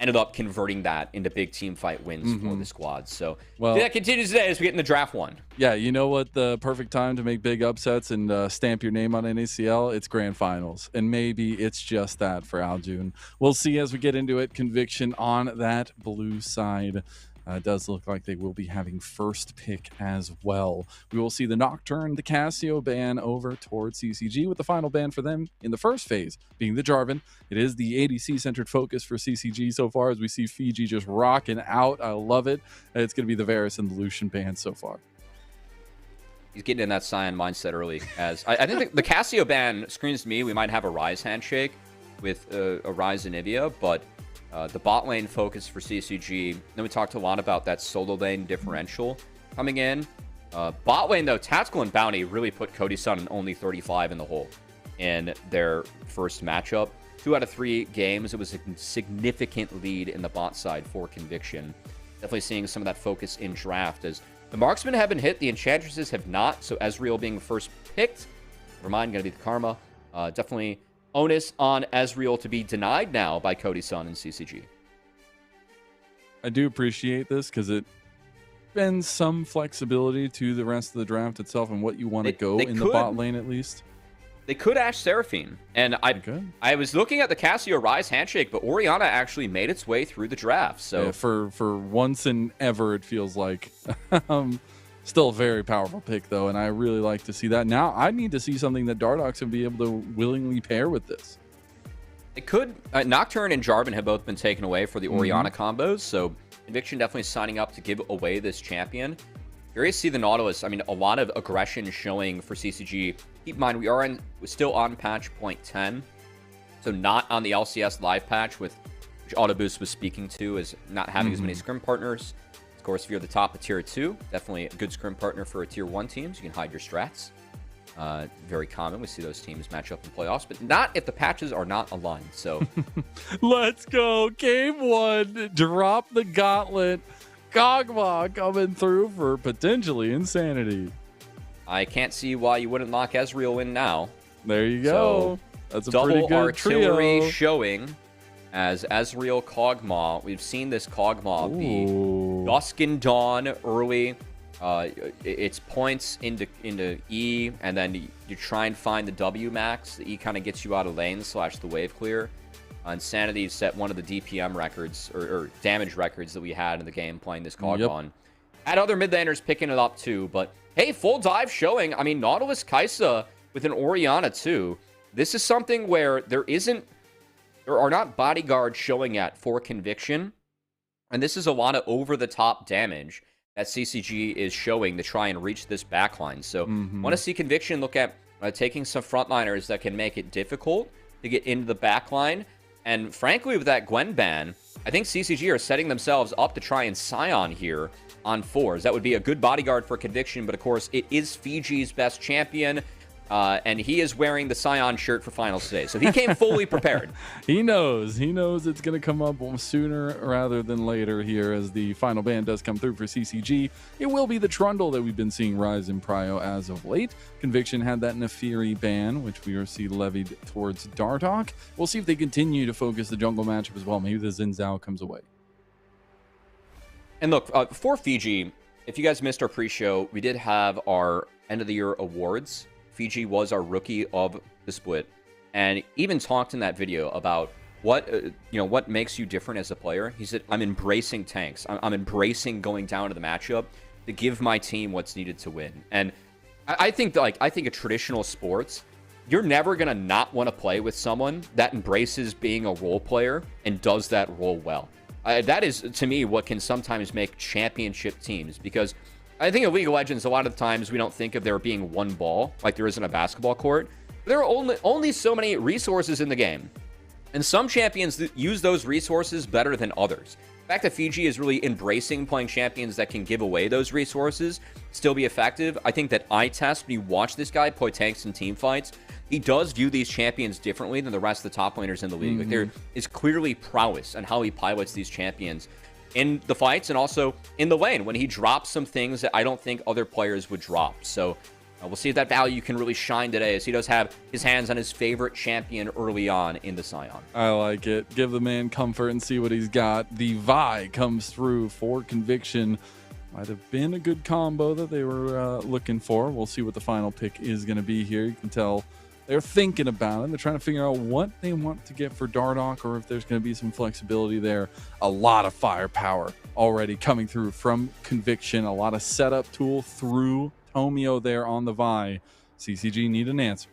ended up converting that into big team fight wins for the squad. So that continues today as we get in the draft one. Yeah, you know what? The perfect time to make big upsets and stamp your name on NACL, it's grand finals. And maybe it's just that for Aljun. We'll see as we get into it. Conviction on that blue side. It does look like they will be having first pick as well. We will see the Nocturne, the Cassio ban over towards CCG, with the final ban for them in the first phase being the Jarvan. It is the ADC-centered focus for CCG so far as we see Fiji just rocking out. I love it. It's going to be the Varus and the Lucian ban so far. He's getting in that Scion mindset early. As I think the Cassio ban screams to me we might have a Ryze handshake with a Ryze Anivia, but the bot lane focus for CCG. Then we talked a lot about that solo lane differential coming in. Bot lane, though, Tactical and Bounty really put Cody Sun and only 35 in the hole in their first matchup. 2 out of 3 games, it was a significant lead in the bot side for Conviction. Definitely seeing some of that focus in draft as the marksmen have been hit, the enchantresses have not. So Ezreal being first picked, never mind, going to be the karma. Definitely onus on Ezreal to be denied now by Cody Sun and CCG. I do appreciate this because it bends some flexibility to the rest of the draft itself and what you want to go in the bot lane at least. They could Ashe Seraphine. And I was looking at the Cassio Ryze handshake, but Orianna actually made its way through the draft. So yeah, for once and ever, it feels like still a very powerful pick, though, and I really like to see that. Now, I need to see something that Dardox can be able to willingly pair with this. It could. Nocturne and Jarvan have both been taken away for the Orianna combos, so Conviction definitely signing up to give away this champion. Curious to see the Nautilus. I mean, a lot of aggression showing for CCG. Keep in mind, we're still on patch 0.10, so not on the LCS live patch, which Autoboost was speaking to, as not having as many scrim partners. Of course, if you're at the top of Tier 2, definitely a good scrim partner for a Tier 1 team, so you can hide your strats. Very common. We see those teams match up in playoffs, but not if the patches are not aligned. So let's go. Game 1. Drop the gauntlet. Kog'Maw coming through for potentially Insanity. I can't see why you wouldn't lock Ezreal in now. There you go. That's a double pretty good artillery trio. showing as Ezreal Kog'Maw. We've seen this Kog'Maw be dusk and dawn early. It's points into E, and then you try and find the W max. The E kind of gets you out of lane / the wave clear. Insanity set one of the DPM records or damage records that we had in the game playing this Kog'Maw. Had other mid laners picking it up too, but hey, full dive showing. I mean, Nautilus Kaisa with an Orianna too. This is something where there are not bodyguards showing at for Conviction, and this is a lot of over-the-top damage that CCG is showing to try and reach this backline. So want to see Conviction look at taking some frontliners that can make it difficult to get into the backline. And frankly, with that Gwen ban, I think CCG are setting themselves up to try and Scion here on 4s. That would be a good bodyguard for Conviction, but of course, it is Fiji's best champion. And he is wearing the Scion shirt for finals today. So he came fully prepared. He knows it's going to come up sooner rather than later here as the final ban does come through for CCG. It will be the Trundle that we've been seeing rise in prio as of late. Conviction had that Nefiri ban, which we will see levied towards Dardoch. We'll see if they continue to focus the jungle matchup as well. Maybe the Xin Zhao comes away. And look, for Fiji, if you guys missed our pre-show, we did have our end-of-the-year awards. Fiji was our rookie of the split, and even talked in that video about what what makes you different as a player. He said, "I'm embracing tanks. I'm embracing going down to the matchup to give my team what's needed to win." And I think that, I think in traditional sports, you're never gonna not want to play with someone that embraces being a role player and does that role well. That is, to me, what can sometimes make championship teams, because I think in League of Legends, a lot of the times we don't think of there being one ball like there is in a basketball court. There are only so many resources in the game, and some champions use those resources better than others. The fact that Fiji is really embracing playing champions that can give away those resources, still be effective. I think that eye test, when you watch this guy play tanks in team fights, he does view these champions differently than the rest of the top laners in the league. Like, there is clearly prowess on how he pilots these champions in the fights and also in the lane when he drops some things that I don't think other players would drop. So we'll see if that value can really shine today, as he does have his hands on his favorite champion early on in the Scion. I like it. Give the man comfort and see what he's got. The Vi comes through for Conviction. Might have been a good combo that they were looking for. We'll see what the final pick is going to be here. You can tell they're thinking about it. They're trying to figure out what they want to get for Dardoch, or if there's going to be some flexibility there. A lot of firepower already coming through from Conviction. A lot of setup tool through Tomio there on the Vi. CCG need an answer.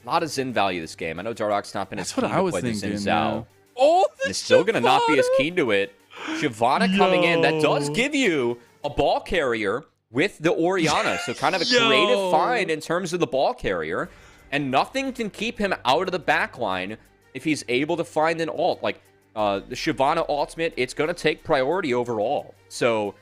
A lot of Xin value this game. I know Dardoch's not been as keen to play the Xin Zhao. Yeah. Oh, it's still going to not be as keen to it. Shyvana coming in. That does give you a ball carrier with the Orianna. So kind of a creative find in terms of the ball carrier. And nothing can keep him out of the backline if he's able to find an ult. Like the Shyvana ultimate, it's going to take priority overall. So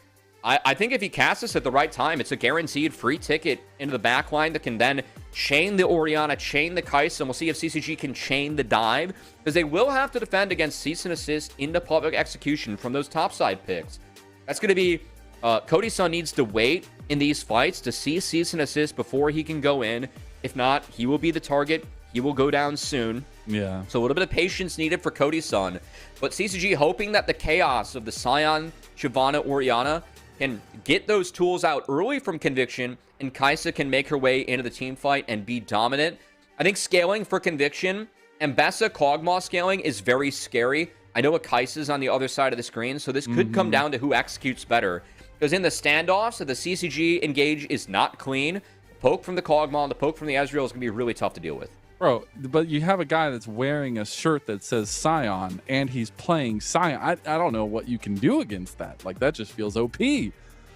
I think if he casts this at the right time, it's a guaranteed free ticket into the backline that can then chain the Orianna, chain the Kai'Sa, and we'll see if CCG can chain the dive, because they will have to defend against cease and assist into public execution from those topside picks. That's going to be Cody-san needs to wait in these fights to see cease and assist before he can go in. If not, he will be the target. He will go down soon. Yeah. So a little bit of patience needed for Cody-san. But CCG hoping that the chaos of the Scion, Shyvana, Orianna can get those tools out early from Conviction, and Kai'Sa can make her way into the team fight and be dominant. I think scaling for Conviction, Mbessa Kog'Maw scaling is very scary. I know Kai'Sa's on the other side of the screen, so this could come down to who executes better. Because in the standoffs, if the CCG engage is not clean, poke from the Kog'Maw and the poke from the Ezreal is going to be really tough to deal with. Bro, but you have a guy that's wearing a shirt that says Scion, and he's playing Scion. I don't know what you can do against that. Like, that just feels OP.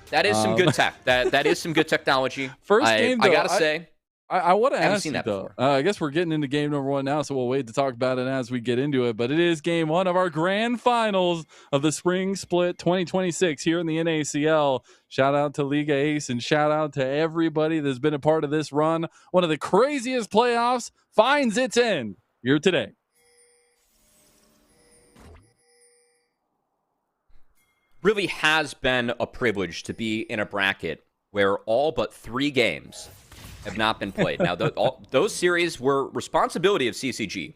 That is some good tech. That is some good technology. First game, though, I got to say. I want to ask seen you, that though. I guess we're getting into game number 1 now, so we'll wait to talk about it as we get into it. But it is game 1 of our grand finals of the Spring Split 2026 here in the NACL. Shout out to Liga Ace and shout out to everybody that's been a part of this run. One of the craziest playoffs finds its end here today. Really has been a privilege to be in a bracket where all but 3 games have not been played. Now, those series were responsibility of CCG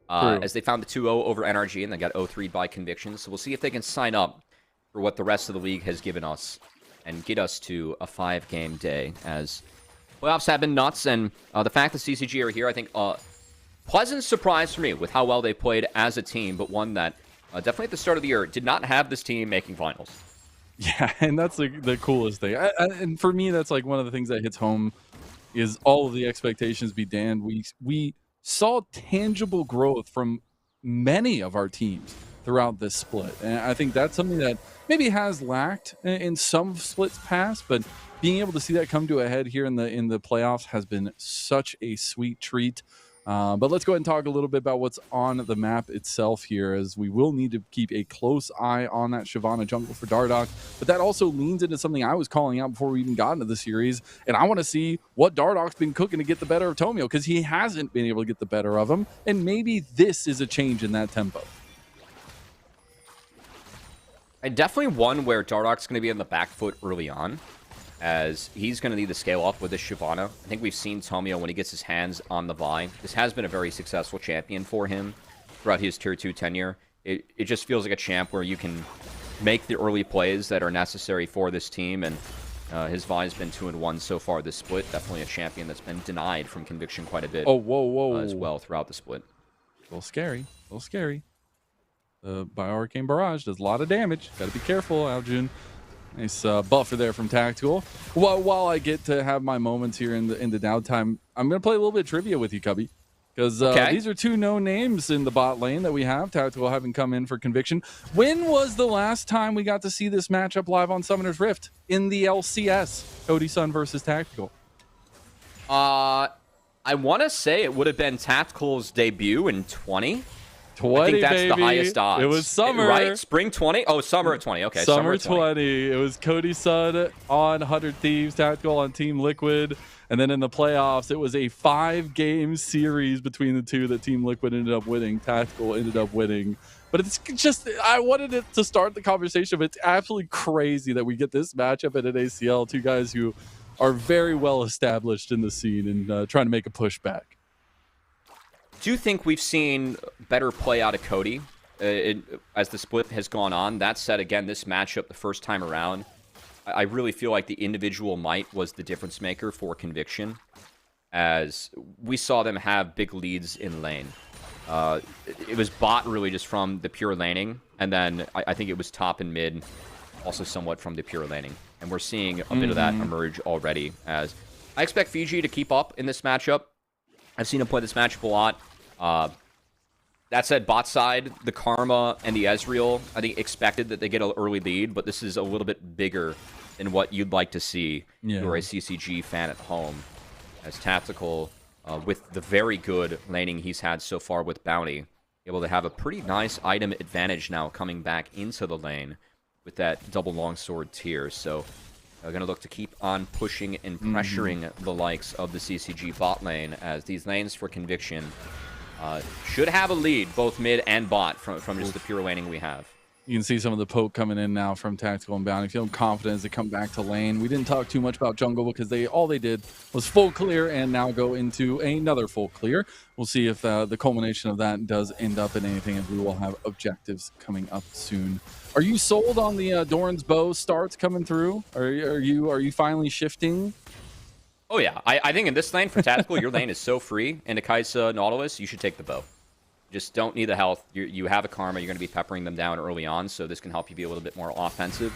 as they found the 2-0 over NRG and they got 0-3 by Conviction. So we'll see if they can sign up for what the rest of the league has given us and get us to a 5-game day, as playoffs have been nuts. And the fact that CCG are here, I think, pleasant surprise for me with how well they played as a team, but one that definitely at the start of the year did not have this team making finals. Yeah, and that's the coolest thing. And for me, that's like one of the things that hits home is all of the expectations be damned. We saw tangible growth from many of our teams throughout this split, and I think that's something that maybe has lacked in some splits past, but being able to see that come to a head here in the playoffs has been such a sweet treat. But let's go ahead and talk a little bit about what's on the map itself here, as we will need to keep a close eye on that Shyvana jungle for Dardoch. But that also leans into something I was calling out before we even got into the series, and I want to see what Dardoch's been cooking to get the better of Tomio, because he hasn't been able to get the better of him, and maybe this is a change in that tempo. And definitely one where Dardoch's going to be on the back foot early on, as he's going to need to scale up with this Shyvana. I think we've seen Tomio when he gets his hands on the Vi. This has been a very successful champion for him throughout his Tier 2 tenure. It just feels like a champ where you can make the early plays that are necessary for this team. And his Vi's been 2-1 so far this split. Definitely a champion that's been denied from Conviction quite a bit. Oh, whoa. As well throughout the split. A little scary. A little scary. The Bio-Arcane Barrage does a lot of damage. Got to be careful, Aljun. Nice buffer there from Tactical. While I get to have my moments here in the downtime, I'm going to play a little bit of trivia with you, Cubby. Because these are two known names in the bot lane that we have. Tactical having come in for Conviction. When was the last time we got to see this matchup live on Summoner's Rift in the LCS? Cody Sun versus Tactical. I want to say it would have been Tactical's debut in 20. 20, I think that's baby. the highest odds. It was summer. Right? Spring 20? Oh, summer at 20. Okay, summer 20. It was Cody Sun on 100 Thieves, Tactical on Team Liquid. And then in the playoffs, it was a 5-game series between the two that Team Liquid ended up winning. Tactical ended up winning. But it's just, I wanted it to start the conversation, but it's absolutely crazy that we get this matchup at an ACL. Two guys who are very well established in the scene and trying to make a pushback. Do you think we've seen better play out of Cody as the split has gone on? That said, again, this matchup the first time around, I really feel like the individual might was the difference maker for Conviction, as we saw them have big leads in lane. It was bot really just from the pure laning, and then I think it was top and mid also somewhat from the pure laning. And we're seeing a bit of that emerge already, as I expect Fiji to keep up in this matchup. I've seen him play this matchup a lot. That said, bot side, the Karma and the Ezreal, I think expected that they get an early lead, but this is a little bit bigger than what you'd like to see if you're a CCG fan at home. As Tactical, with the very good laning he's had so far with Bounty, able to have a pretty nice item advantage now coming back into the lane with that double longsword tier. So they're going to look to keep on pushing and pressuring the likes of the CCG bot lane, as these lanes for Conviction should have a lead, both mid and bot, from just the pure laning we have. You can see some of the poke coming in now from Tactical and Bounty. Feeling confident as they come back to lane. We didn't talk too much about jungle because all they did was full clear and now go into another full clear. We'll see if the culmination of that does end up in anything, and we will have objectives coming up soon. Are you sold on the Doran's bow starts coming through? Are you finally shifting? Oh yeah, I think in this lane for Tactical, your lane is so free. In Kaisa Nautilus, you should take the bow. Just don't need the health. You have a Karma. You're going to be peppering them down early on, so this can help you be a little bit more offensive.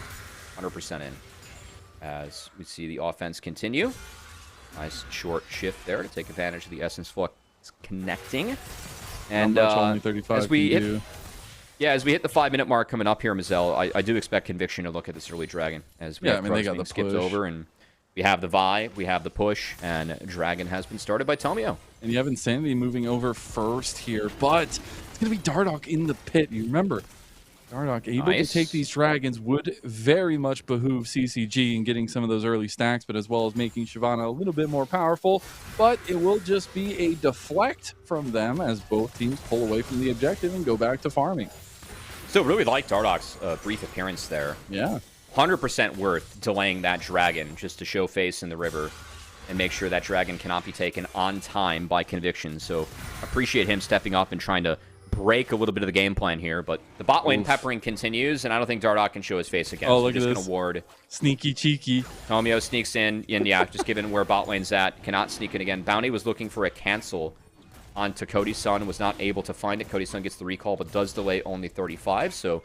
100% in. As we see the offense continue. Nice short shift there to take advantage of the Essence Flux connecting. And only 35 as we hit, as we hit the 5-minute mark coming up here, Mazel, I do expect Conviction to look at this early Dragon. As we have they got the skipped push over, and we have the Vi, we have the push, and Dragon has been started by Tomio. And you have Insanity moving over first here, but it's going to be Dardoch in the pit. You remember, Dardoch able to take these dragons would very much behoove CCG in getting some of those early stacks, but as well as making Shyvana a little bit more powerful. But it will just be a deflect from them as both teams pull away from the objective and go back to farming. Still really like Dardoch's brief appearance there. Yeah. 100% worth delaying that dragon just to show face in the river and make sure that dragon cannot be taken on time by Conviction. So appreciate him stepping up and trying to break a little bit of the game plan here. But the bot lane peppering continues, and I don't think Dardoch can show his face again. Oh, so look at this. Gonna ward. Sneaky cheeky. Tomio sneaks in, and yeah, just given where bot lane's at, cannot sneak in again. Bounty was looking for a cancel onto Cody Sun, was not able to find it. Cody Sun gets the recall, but does delay only 35. So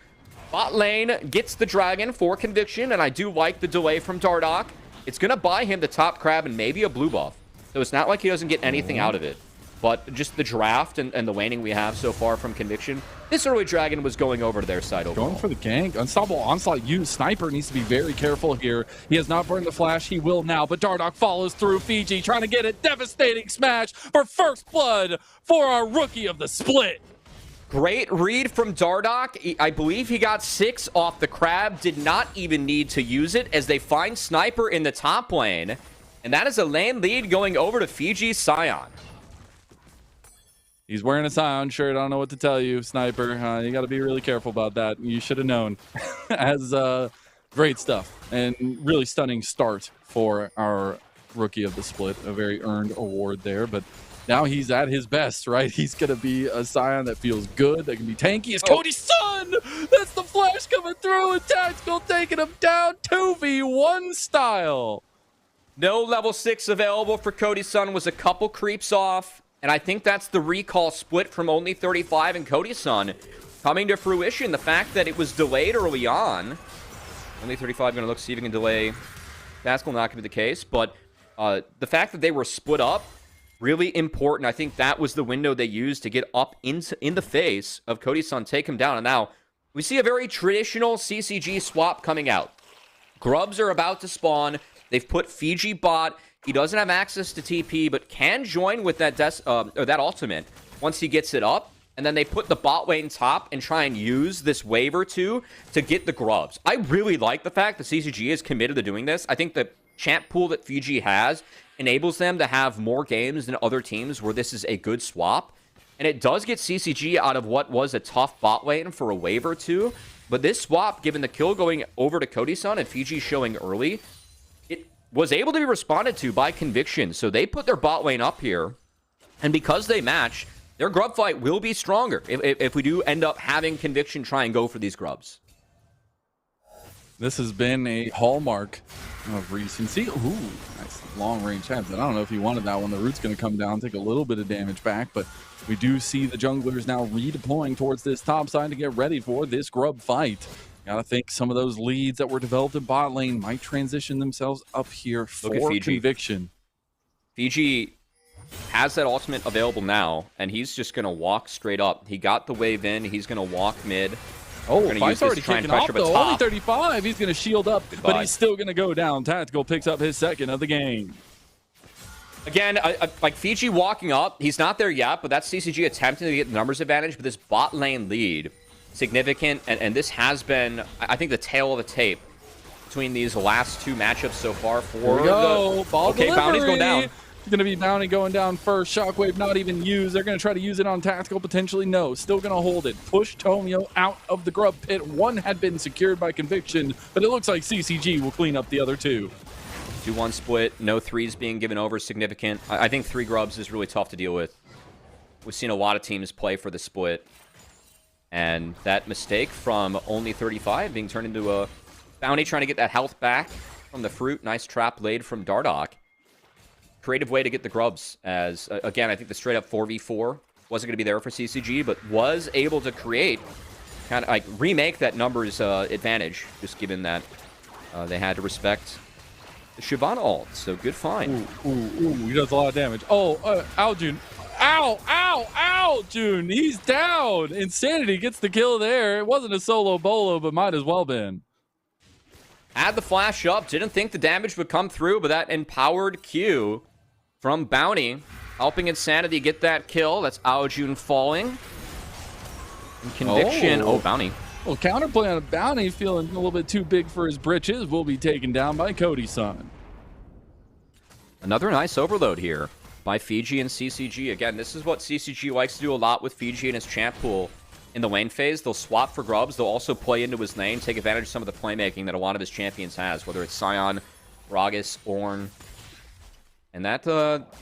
bot lane gets the dragon for Conviction, and I do like the delay from Dardoch. It's going to buy him the top crab and maybe a blue buff. So it's not like he doesn't get anything out of it. But just the draft and the laning we have so far from Conviction, this early dragon was going over to their side overall. Going for the gank. Unstoppable Onslaught used. Sniper needs to be very careful here. He has not burned the flash. He will now, but Dardoch follows through. Fiji trying to get a devastating smash for first blood for our rookie of the split. Great read from Dardoch. I believe he got 6 off the crab. Did not even need to use it as they find Sniper in the top lane. And that is a lane lead going over to Fiji Scion. He's wearing a Scion shirt. I don't know what to tell you, Sniper. You got to be really careful about that. You should have known. As great stuff. And really stunning start for our rookie of the split. A very earned award there. But now he's at his best, right? He's going to be a Scion that feels good, that can be tanky. It's Cody's son! That's the flash coming through, and Tactical taking him down 2v1 style. No level 6 available for Cody's son, was a couple creeps off, and I think that's the recall split from only 35 and Cody's son coming to fruition. The fact that it was delayed early on. Only 35 going to look, see if he can delay. Tactical not going to be the case, but the fact that they were split up, really important. I think that was the window they used to get up in the face of Cody's son, take him down. And now we see a very traditional CCG swap coming out. Grubs are about to spawn. They've put Fiji bot. He doesn't have access to TP, but can join with that that ultimate once he gets it up. And then they put the bot lane top and try and use this wave or two to get the grubs. I really like the fact that CCG is committed to doing this. I think the champ pool that Fiji has enables them to have more games than other teams where this is a good swap. And it does get CCG out of what was a tough bot lane for a wave or two. But this swap, given the kill going over to Cody's son and Fiji showing early, it was able to be responded to by Conviction. So they put their bot lane up here. And because they match, their grub fight will be stronger if we do end up having Conviction try and go for these grubs. This has been a hallmark of recency. Ooh, nice long-range heads. I don't know if he wanted that one. The root's going to come down, take a little bit of damage back, but we do see the junglers now redeploying towards this top side to get ready for this grub fight. Gotta think some of those leads that were developed in bot lane might transition themselves up here for Conviction. Fiji has that ultimate available now, and he's just going to walk straight up. He got the wave in. He's going to walk mid. Oh, Fight's already kicking off, though. Only 35. He's going to shield up, but he's still going to go down. Tactical picks up his second of the game. Again, like Fiji walking up, he's not there yet, but that's CCG attempting to get the numbers advantage, but this bot lane lead, significant, and this has been, I think, the tail of the tape between these last two matchups so far for Here we go. Ball okay, delivery. Bounty's going down. Going to be Bounty going down first. Shockwave not even used. They're going to try to use it on Tactical. Potentially no. Still going to hold it. Push Tomio out of the grub pit. One had been secured by Conviction, but it looks like CCG will clean up the other two. 2-1 split. No threes being given over. Significant. I think 3 grubs is really tough to deal with. We've seen a lot of teams play for the split. And that mistake from only 35 being turned into a Bounty trying to get that health back from the fruit. Nice trap laid from Dardoch. Creative way to get the grubs, as again, I think the straight up 4v4 wasn't going to be there for CCG, but was able to create, kind of like remake that numbers advantage, just given that they had to respect the Shyvana ult. So good find. Ooh, he does a lot of damage. Oh, Aljun. Ow, June. He's down. Insanity gets the kill there. It wasn't a solo bolo, but might as well been. Had the flash up. Didn't think the damage would come through, but that empowered Q from Bounty, helping Insanity get that kill. That's Aojun falling. And Conviction. Oh, Bounty. Well, counterplay on a Bounty, feeling a little bit too big for his britches, will be taken down by Cody's son. Another nice overload here by Fiji and CCG. Again, this is what CCG likes to do a lot with Fiji and his champ pool. In the lane phase, they'll swap for grubs. They'll also play into his lane, take advantage of some of the playmaking that a lot of his champions has, whether it's Sion, Ragus, Ornn. And that,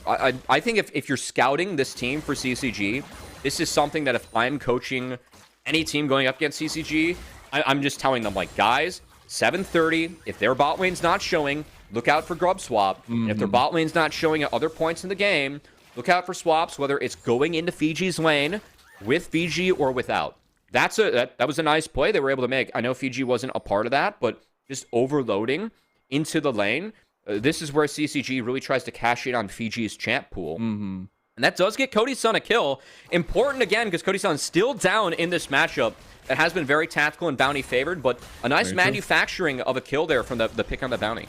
I think if you're scouting this team for CCG, this is something that if I'm coaching any team going up against CCG, I'm just telling them, like, guys, 7:30, if their bot lane's not showing, look out for grub swap. And if their bot lane's not showing at other points in the game, look out for swaps, whether it's going into Fiji's lane with Fiji or without. That was a nice play they were able to make. I know Fiji wasn't a part of that, but just overloading into the lane. This is where CCG really tries to cash in on Fiji's champ pool. And that does get Cody's son a kill. Important again, because Cody's son's still down in this matchup. That has been very tactical and Bounty favored, but a nice manufacturing of a kill there from the pick on the Bounty.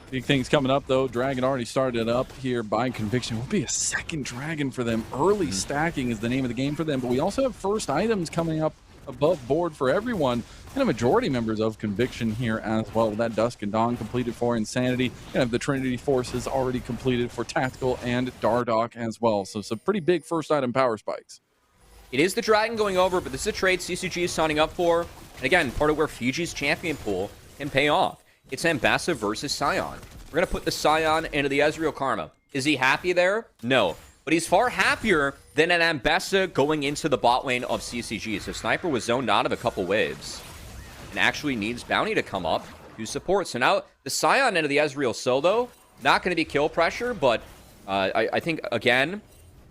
Big things coming up, though. Dragon already started up here by Conviction. Will be a second Dragon for them. Early stacking is the name of the game for them, but we also have first items coming up above board for everyone, and a majority members of Conviction here as well. That Dusk and Dawn completed for Insanity, and the Trinity Forces already completed for Tactical and Dardoch as well. So some pretty big first item power spikes. It is the Dragon going over, but this is a trade CCG is signing up for. And again, part of where Fiji's champion pool can pay off. It's Ambassa versus Sion. We're going to put the Sion into the Ezreal Karma. Is he happy there? No. but he's far happier than an Ambessa going into the bot lane of CCG. So Sniper was zoned out of a couple waves and actually needs Bounty to come up to support. So now the Scion into the Ezreal solo, not going to be kill pressure, but I think, again,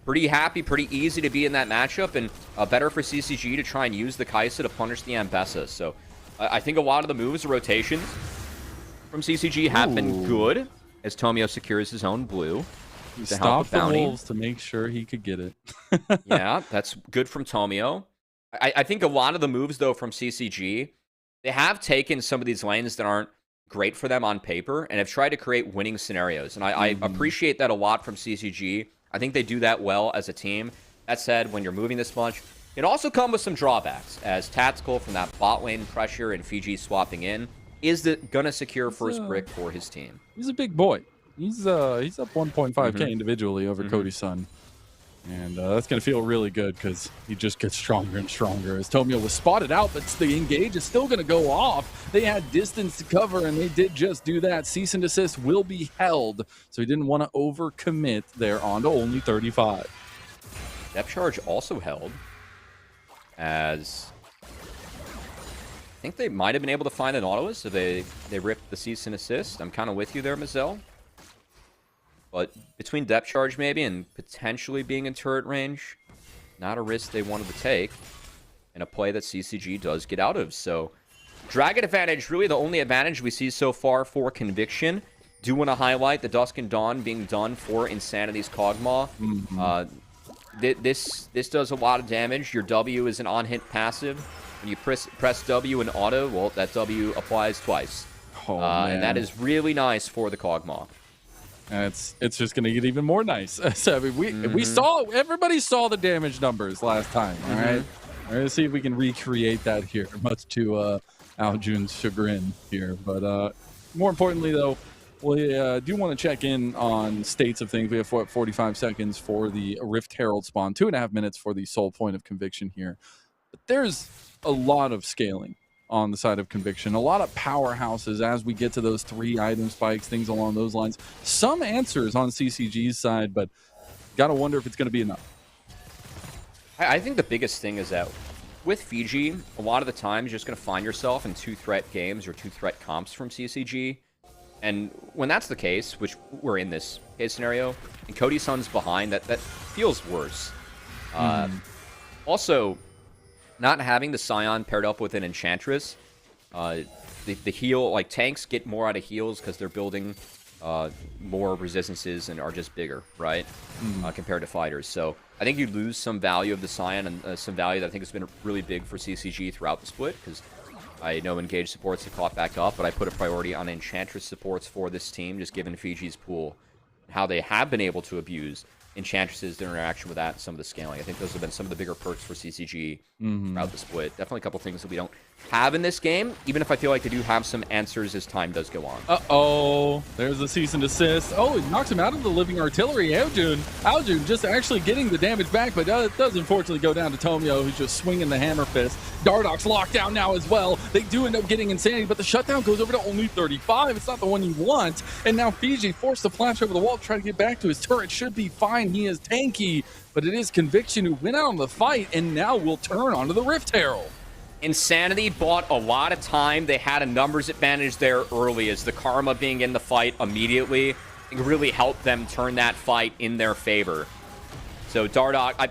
pretty happy, pretty easy to be in that matchup, and better for CCG to try and use the Kai'Sa to punish the Ambessa. So I think a lot of the moves, the rotations from CCG have been good as Tomio secures his own blue. Stop the wolves to make sure he could get it. Yeah, that's good from Tomio. I think a lot of the moves, though, from CCG, they have taken some of these lanes that aren't great for them on paper and have tried to create winning scenarios. And I appreciate that a lot from CCG. I think they do that well as a team. That said, when you're moving this much, it also comes with some drawbacks, as Tactical from that bot lane pressure and Fiji swapping in is going to secure first brick for his team. He's a big boy. He's up 1.5k individually over Cody's son. And that's going to feel really good because he just gets stronger and stronger. As Tomio was spotted out, but the engage is still going to go off. They had distance to cover, and they did just do that. Cease and desist will be held, so he didn't want to overcommit there on to only 35. Depth charge also held, as I think they might have been able to find the Nautilus, so they ripped the cease and assist. I'm kind of with you there, Mazel. But between depth charge maybe and potentially being in turret range, not a risk they wanted to take, and a play that CCG does get out of. So Dragon advantage, really the only advantage we see so far for Conviction. Do want to highlight the Dusk and Dawn being done for Insanity's Kog'Maw. This does a lot of damage. Your W is an on-hit passive. When you press W and auto, well, that W applies twice. And that is really nice for the Kog'Maw. And it's just going to get even more nice. So I mean, everybody saw the damage numbers last time. All right, we're going to see if we can recreate that here, much to Aljun's chagrin here. But more importantly, though, we do want to check in on states of things. We have 45 seconds for the Rift Herald spawn, 2.5 minutes for the Soul Point of Conviction here. But there's a lot of scaling on the side of Conviction, a lot of powerhouses as we get to those 3 item spikes, things along those lines. Some answers on CCG's side, but gotta wonder if it's going to be enough. I think the biggest thing is that with Fiji, a lot of the time you're just going to find yourself in 2-threat games or 2-threat comps from CCG. And when that's the case, which we're in this case scenario, and Cody's son's behind, that feels worse. Also, not having the Scion paired up with an Enchantress, the heal, like tanks get more out of heals because they're building more resistances and are just bigger, right? Compared to fighters. So I think you lose some value of the Scion and some value that I think has been really big for CCG throughout the split, because I know Engage supports have caught back up, but I put a priority on Enchantress supports for this team, just given Fiji's pool, how they have been able to abuse Enchantresses, their interaction with that, and some of the scaling. I think those have been some of the bigger perks for CCG throughout the split. Definitely a couple things that we don't have in this game, even if I feel like they do have some answers as time does go on. Uh-oh, there's the cease and desist. Oh, it knocks him out of the living artillery. Aljun just actually getting the damage back, but it does unfortunately go down to Tomio, who's just swinging the hammer fist. Dardoch's locked down now as well. They do end up getting Insanity, but the shutdown goes over to only 35. It's not the one you want. And now Fiji forced to flash over the wall to try to get back to his turret. Should be fine. He is tanky, but it is Conviction who went out on the fight and now will turn onto the Rift Herald. Insanity bought a lot of time. They had a numbers advantage there early, as the Karma being in the fight immediately really helped them turn that fight in their favor. So Dardoch,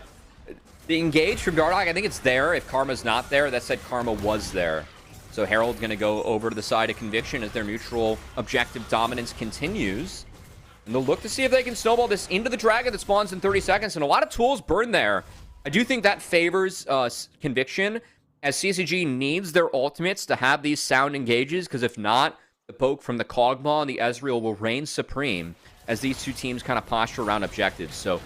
the engage from Dardoch, I think it's there. If Karma's not there, that said Karma was there. So Herald's going to go over to the side of Conviction as their mutual objective dominance continues. And they'll look to see if they can snowball this into the Dragon that spawns in 30 seconds. And a lot of tools burn there. I do think that favors Conviction, as CCG needs their ultimates to have these sound engages, because if not, the poke from the Kog'Maw and the Ezreal will reign supreme as these two teams kind of posture around objectives. So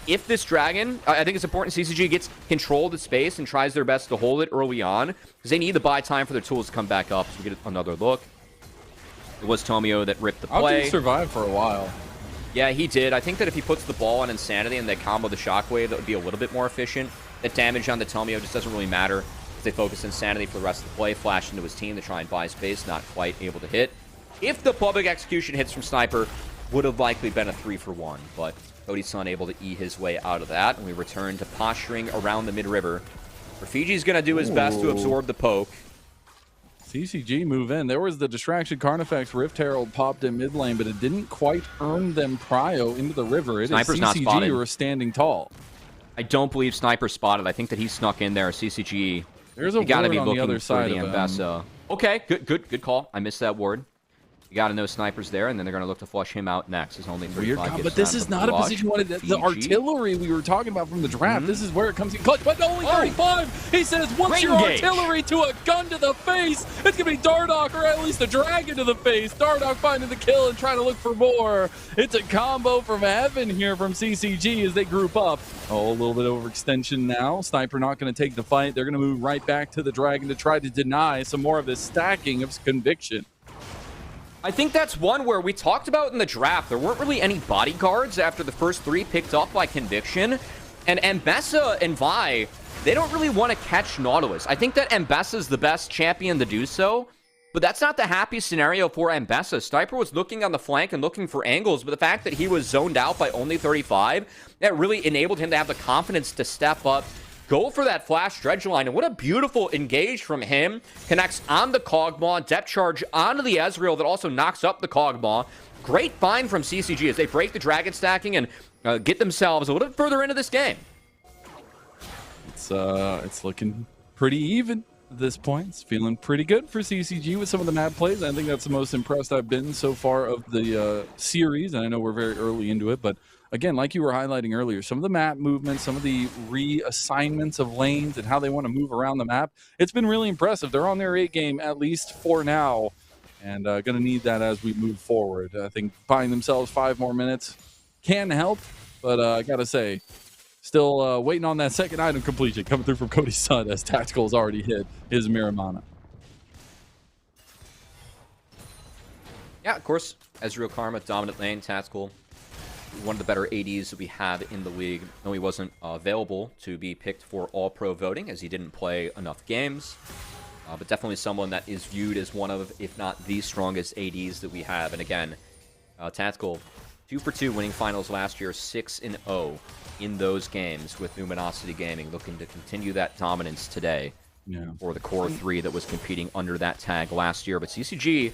if this Dragon, I think it's important CCG gets control of the space and tries their best to hold it early on, because they need to buy time for their tools to come back up. So we get another look. It was Tomio that ripped the play. Aljun survived for a while. Yeah, he did. I think that if he puts the ball on Insanity and they combo the Shockwave, that would be a little bit more efficient. That damage on the Tomio just doesn't really matter, if they focus Insanity for the rest of the play, flash into his team to try and buy space, not quite able to hit. If the public execution hits from Sniper, would have likely been a 3-for-1, but Cody's unable to eat his way out of that, and we return to posturing around the mid-river. Fiji's going to do his best to absorb the poke. CCG move in. There was the distraction. Carnifex Rift Herald popped in mid lane, but it didn't quite earn them prio into the river. It Sniper's is not CCG spotted. who are standing tall. I don't believe Sniper spotted. I think that he snuck in there. CCG. There's a you gotta ward be on looking the other side for the of Ambessa. Okay, good call. I missed that word. You got to know Sniper's there, and then they're going to look to flush him out next. Is only 35 Weird, gets but this down is to not a flush. position wanted. The Fiji. artillery we were talking about from the draft. This is where it comes in clutch, but only 35. He says, once Great your engage. artillery to a gun to the face, it's going to be Dardoch or at least a dragon to the face. Dardoch finding the kill and trying to look for more. It's a combo from heaven here from CCG as they group up. Oh, a little bit overextension now. Sniper not going to take the fight. They're going to move right back to the dragon to try to deny some more of this stacking of conviction. I think that's one where we talked about in the draft. There weren't really any bodyguards after the first 3 picked up by Conviction. And Ambessa and Vi, they don't really want to catch Nautilus. I think that Ambessa's the best champion to do so. But that's not the happiest scenario for Ambessa. Sniper was looking on the flank and looking for angles, but the fact that he was zoned out by only 35, that really enabled him to have the confidence to step up, go for that flash dredge line, and what a beautiful engage from him. Connects on the Kog'Maw, depth charge onto the Ezreal that also knocks up the Kog'Maw. Great find from CCG as they break the dragon stacking and get themselves a little bit further into this game. It's looking pretty even at this point. It's feeling pretty good for CCG with some of the map plays. I think that's the most impressed I've been so far of the series, and I know we're very early into it, but again, like you were highlighting earlier, some of the map movements, some of the reassignments of lanes and how they want to move around the map, it's been really impressive. They're on their 8 game, at least for now, and going to need that as we move forward. I think buying themselves 5 more minutes can help, but I got to say, still waiting on that second item completion coming through from Cody's son as Tactical has already hit his Miramana. Yeah, of course, Ezreal Karma, dominant lane, Tactical. One of the better ADs that we have in the league. No, he wasn't available to be picked for All-Pro voting as he didn't play enough games. But definitely someone that is viewed as one of, if not the strongest ADs that we have. And again, Tactical, 2 for 2 winning finals last year, 6-0 in those games with Luminosity Gaming, looking to continue that dominance today for the core 3 that was competing under that tag last year. But CCG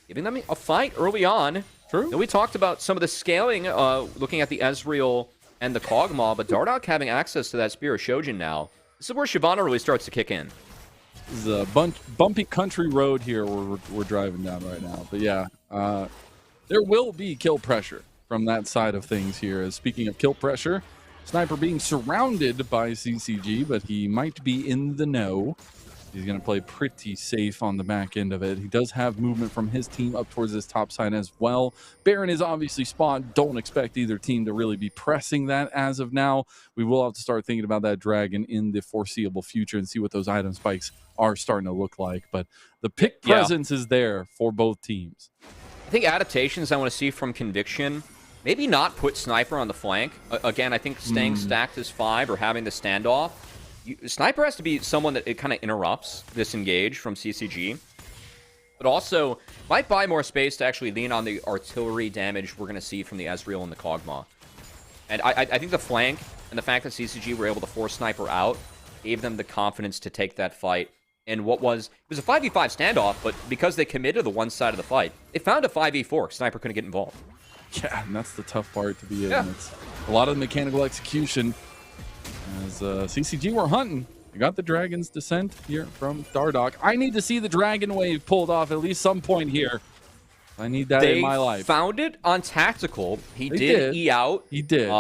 giving them a fight early on. True. And we talked about some of the scaling, looking at the Ezreal and the Kog'Maw, but Dardoch having access to that Spear of Shojin now. This is where Shyvana really starts to kick in. This is a bumpy country road here we're driving down right now. But yeah, there will be kill pressure from that side of things here. Speaking of kill pressure, Sniper being surrounded by CCG, but he might be in the know. He's going to play pretty safe on the back end of it. He does have movement from his team up towards this top side as well. Baron is obviously spawned. Don't expect either team to really be pressing that as of now. We will have to start thinking about that dragon in the foreseeable future and see what those item spikes are starting to look like. But the pick presence is there for both teams. I think adaptations I want to see from Conviction, maybe not put Sniper on the flank. Again, I think staying stacked as 5 or having the standoff. Sniper has to be someone that it kind of interrupts this engage from CCG, but also might buy more space to actually lean on the artillery damage we're going to see from the Ezreal and the Kog'Maw. And I think the flank and the fact that CCG were able to force Sniper out gave them the confidence to take that fight. And it was a 5v5 standoff, but because they committed to the one side of the fight, they found a 5v4. Sniper couldn't get involved. Yeah, and that's the tough part to be in. Yeah. It's a lot of mechanical execution. As CCG were hunting, they got the Dragon's Descent here from Dardoch. I need to see the Dragon Wave pulled off at least some point here. I need that in my life. They found it on Tactical. He did E out. He did.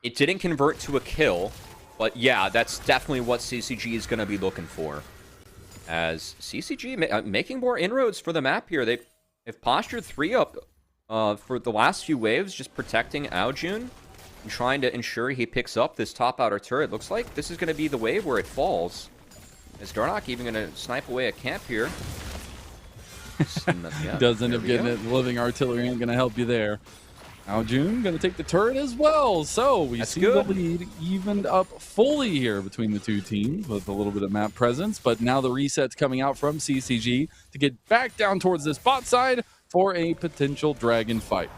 It didn't convert to a kill, but yeah, that's definitely what CCG is going to be looking for. As CCG making more inroads for the map here. They've postured 3 up for the last few waves, just protecting Aojun. And trying to ensure he picks up this top outer turret. Looks like this is going to be the wave where it falls. Is Dardoch even going to snipe away a camp here? Does end up getting it. Living artillery ain't going to help you there. Aojun going to take the turret as well. So we see the lead evened up fully here between the two teams with a little bit of map presence. But now the reset's coming out from CCG to get back down towards this bot side for a potential dragon fight.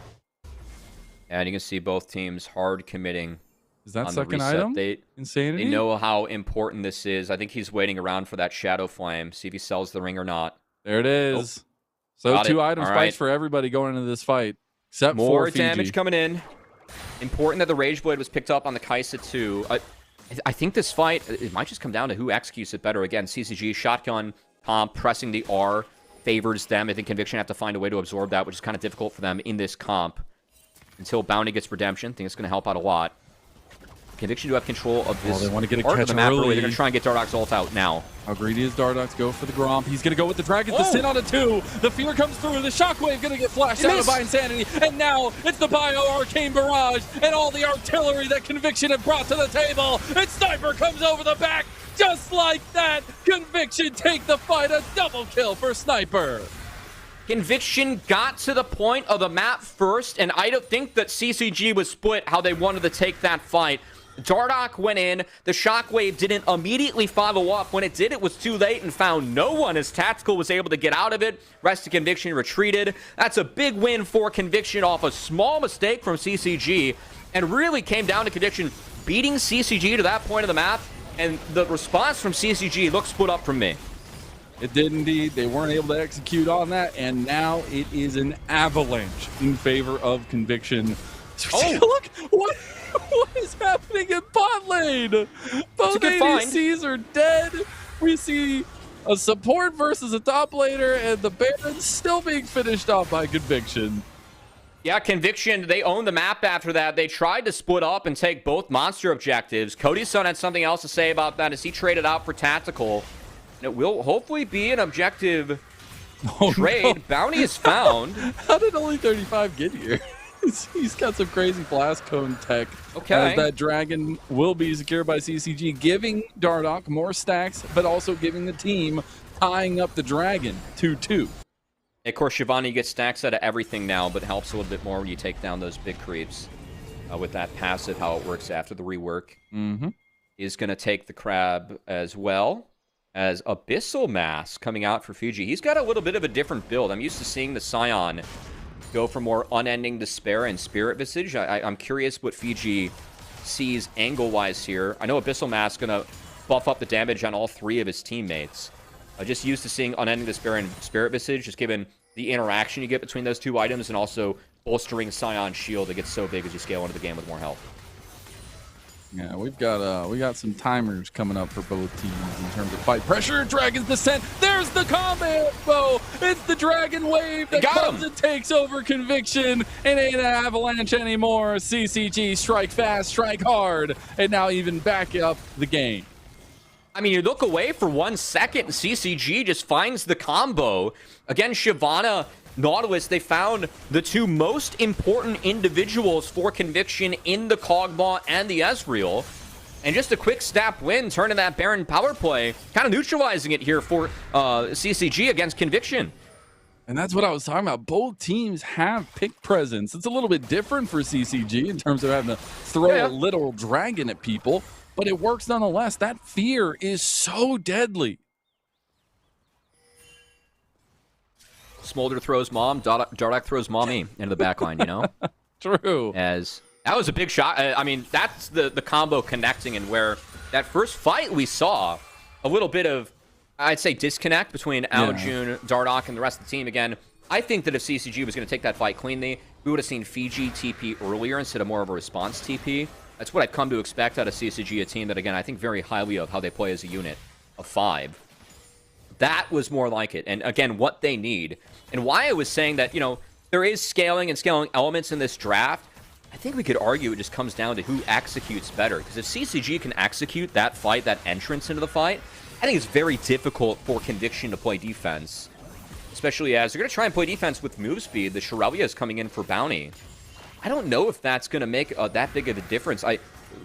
And you can see both teams hard committing. Is that on the second reset. item? Insanity? They know how important this is. I think he's waiting around for that Shadow Flame, see if he sells the ring or not. There it is. Nope. So Got 2 it. item All spikes right. for everybody going into this fight. Except More for damage Fiji. coming in. Important that the Rage Blade was picked up on the Kaisa too. I think this fight, it might just come down to who executes it better. Again, CCG, shotgun, comp, pressing the R favors them. I think Conviction have to find a way to absorb that, which is kind of difficult for them in this comp. Until Bounty gets redemption, I think it's going to help out a lot. Conviction do have control of this they want to get a part of catch the map early. early. They're going to try and get Dardock's ult out now. How greedy is Dardox? Go for the Gromp. He's going to go with the Dragon. The sit on a 2. The fear comes through. The Shockwave going to get flashed out by Insanity. And now it's the Bio Arcane Barrage and all the artillery that Conviction have brought to the table. And Sniper comes over the back. Just like that, Conviction take the fight. A double kill for Sniper. Conviction got to the point of the map first, and I don't think that CCG was split how they wanted to take that fight. Dardock went in. The Shockwave didn't immediately follow up. When it did, it was too late and found no one as Tactical was able to get out of it. Rest of Conviction retreated. That's a big win for Conviction off a small mistake from CCG, and really came down to Conviction beating CCG to that point of the map, and the response from CCG looks split up from me. It did indeed. They weren't able to execute on that, and now it is an avalanche in favor of Conviction. Oh, look! What is happening in bot lane? Both ADCs are dead. We see a support versus a top laner, and the Baron's still being finished off by Conviction. Yeah, Conviction, they own the map after that. They tried to split up and take both monster objectives. Cody's son had something else to say about that as he traded out for Tactical. And it will hopefully be an objective trade. No. Bounty is found. How did only 35 get here? He's got some crazy blast cone tech. Okay. As that dragon will be secured by CCG, giving Dardock more stacks, but also giving the team tying up the dragon 2-2. Of course, Shivani gets stacks out of everything now, but helps a little bit more when you take down those big creeps. With that passive, how it works after the rework. Is going to take the crab as well as Abyssal Mask coming out for Fiji. He's got a little bit of a different build. I'm used to seeing the Scion go for more Unending Despair and Spirit Visage. I'm curious what Fiji sees angle-wise here. I know Abyssal Mask going to buff up the damage on all 3 of his teammates. Just used to seeing Unending Despair and Spirit Visage, just given the interaction you get between those 2 items, and also bolstering Scion's shield that gets so big as you scale into the game with more health. Yeah, we got some timers coming up for both teams in terms of fight pressure. Dragon's Descent. There's the combo. It's the Dragon Wave that comes and takes over Conviction. It ain't an avalanche anymore. CCG strike fast, strike hard, and now even back up the game. I mean, you look away for 1 second, and CCG just finds the combo. Again, Shyvana, Nautilus, they found the 2 most important individuals for Conviction in the Kog'Maw and the Ezreal. And just a quick snap win, turning that Baron power play, kind of neutralizing it here for CCG against Conviction. And that's what I was talking about. Both teams have pick presence. It's a little bit different for CCG in terms of having to throw a literal dragon at people, but it works nonetheless. That fear is so deadly. Smolder throws mom, Dardock throws mommy into the backline, you know? True. As that was a big shot. I mean, that's the combo connecting, and where that first fight we saw a little bit of, I'd say, disconnect between Aljun, Dardock, and the rest of the team. Again, I think that if CCG was going to take that fight cleanly, we would have seen Fiji TP earlier instead of more of a response TP. That's what I've come to expect out of CCG, a team that, again, I think very highly of how they play as a unit of 5. That was more like it. And again, what they need. And why I was saying that, you know, there is scaling and scaling elements in this draft, I think we could argue it just comes down to who executes better. Because if CCG can execute that fight, that entrance into the fight, I think it's very difficult for Conviction to play defense. Especially as they're going to try and play defense with move speed. The Shirellia is coming in for Bounty. I don't know if that's going to make that big of a difference. I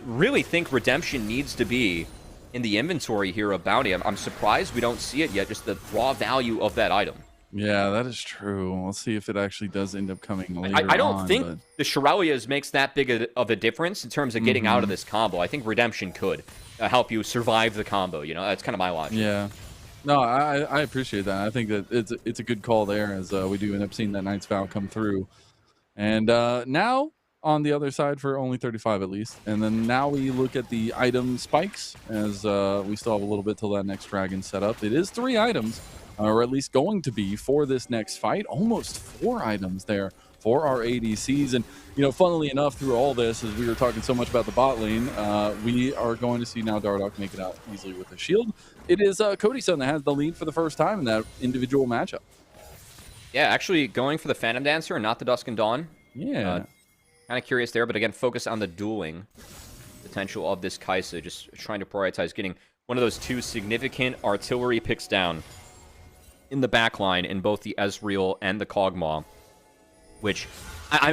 really think Redemption needs to be in the inventory here of Bounty. I'm surprised we don't see it yet, just the raw value of that item. Yeah, that is true. We'll see if it actually does end up coming later I don't think the Shirelias makes that big of a difference in terms of getting out of this combo. I think Redemption could help you survive the combo. You know, that's kind of my logic. Yeah. No, I appreciate that. I think that it's a good call there, as we do end up seeing that Knight's Vow come through. And now on the other side for only 35 at least. And then now we look at the item spikes, as we still have a little bit till that next dragon set up. It is 3 items, or at least going to be for this next fight. Almost 4 items there for our ADCs. And, you know, funnily enough, through all this, as we were talking so much about the bot lane, we are going to see now Dardoch make it out easily with a shield. It is Codyson that has the lead for the first time in that individual matchup. Yeah, actually going for the Phantom Dancer and not the Dusk and Dawn. Yeah. Kind of curious there, but again, focus on the dueling potential of this Kai'Sa, just trying to prioritize getting one of those 2 significant artillery picks down in the back line in both the Ezreal and the Kog'Maw, which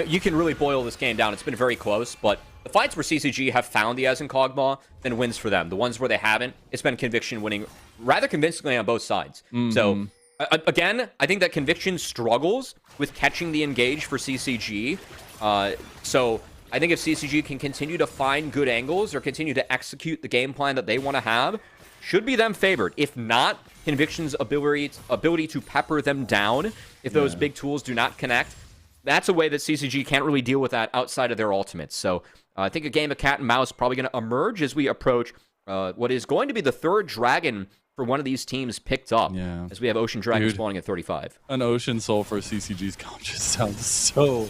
you can really boil this game down. It's been very close, but the fights where CCG have found the Ez and Kog'Maw, then wins for them. The ones where they haven't, it's been Conviction winning rather convincingly on both sides. So again, I think that Conviction struggles with catching the engage for CCG. So I think if CCG can continue to find good angles or continue to execute the game plan that they want to have, should be them favored. If not, Conviction's ability to pepper them down if those big tools do not connect, that's a way that CCG can't really deal with that outside of their ultimates. So I think a game of cat and mouse is probably going to emerge as we approach what is going to be the 3rd dragon for one of these teams picked up, as we have Ocean Dragon spawning at 35. An Ocean Soul for CCG's comp just sounds so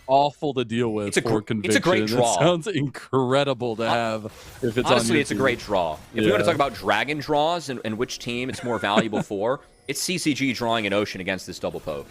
awful to deal with for Conviction. It's a great draw. It sounds incredible to have if it's honestly, on it's a great draw. If we want to talk about dragon draws and which team it's more valuable for, it's CCG drawing an Ocean against this double poke.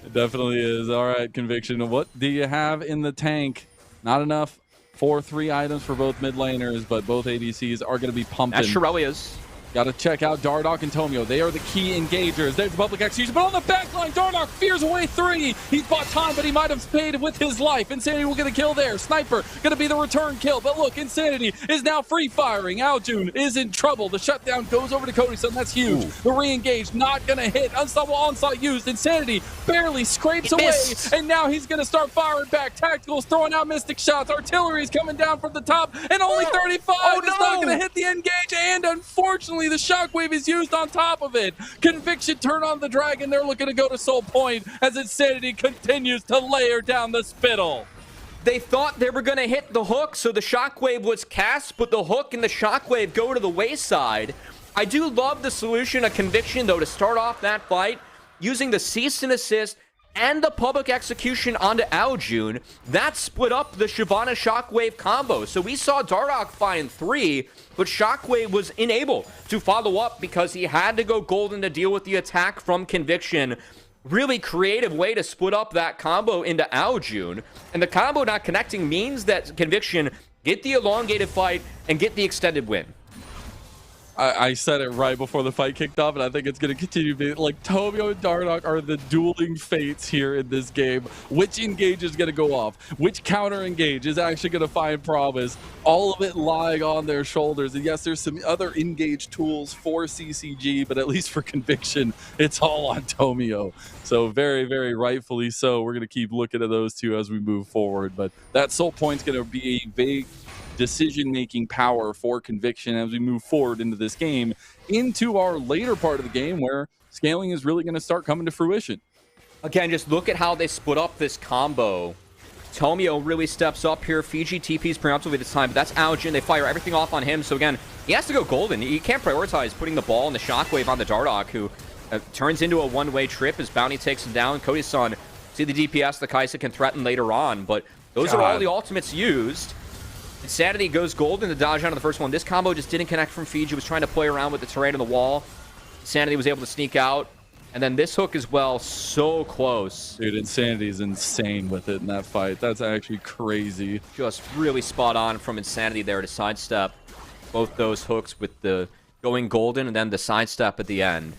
It definitely is. All right, Conviction. What do you have in the tank? Not enough for 3 items for both mid laners, but both ADCs are going to be pumping. That's Shirelia's. Got to check out Dardoch and Tomio. They are the key engagers. There's the public execution, but on the back line, Dardoch fears away 3. He's bought time, but he might have paid with his life. Insanity will get a kill there. Sniper going to be the return kill, but look, Insanity is now free firing. Aljun is in trouble. The shutdown goes over to Codyson. That's huge. The re-engage not going to hit. Unstoppable onslaught used. Insanity barely scrapes away, and now he's going to start firing back. Tactical's throwing out mystic shots. Artillery's coming down from the top, and only 35 is not going to hit the engage, and unfortunately, the shockwave is used on top of it. Conviction turn on the dragon. They're looking to go to Soul Point as Insanity continues to layer down the spittle. They thought they were going to hit the hook, so the shockwave was cast, but the hook and the shockwave go to the wayside. I do love the solution of Conviction, though, to start off that fight using the cease and assist and the public execution onto Aljun. That split up the Shyvana Shockwave combo. So we saw Dardoch find 3, but Shockwave was unable to follow up because he had to go golden to deal with the attack from Conviction. Really creative way to split up that combo into Aljun. And the combo not connecting means that Conviction get the elongated fight and get the extended win. I said it right before the fight kicked off, and I think it's going to continue to be like Tomio and Dardoch are the dueling fates here in this game. Which engage is going to go off? Which counter engage is actually going to find promise? All of it lying on their shoulders. And yes, there's some other engage tools for CCG, but at least for Conviction, it's all on Tomio. So very, very rightfully so. We're going to keep looking at those two as we move forward. But that Soul Point's going to be a big decision-making power for Conviction as we move forward into this game, into our later part of the game where scaling is really going to start coming to fruition. Again, just look at how they split up this combo. Tomio really steps up here. Fiji TP's preemptively this time, but that's Aljun. They fire everything off on him, so again, he has to go golden. He can't prioritize putting the ball and the shockwave on the Dardoch, who turns into a one-way trip as Bounty takes him down. Codyson, see the DPS the Kai'Sa can threaten later on, but those are all the ultimates used. Insanity goes golden to dodge out of the first one. This combo just didn't connect from Fiji. Was trying to play around with the terrain on the wall. Insanity was able to sneak out. And then this hook as well, so close. Dude, Insanity is insane with it in that fight. That's actually crazy. Just really spot on from Insanity there to sidestep both those hooks with the going golden and then the sidestep at the end.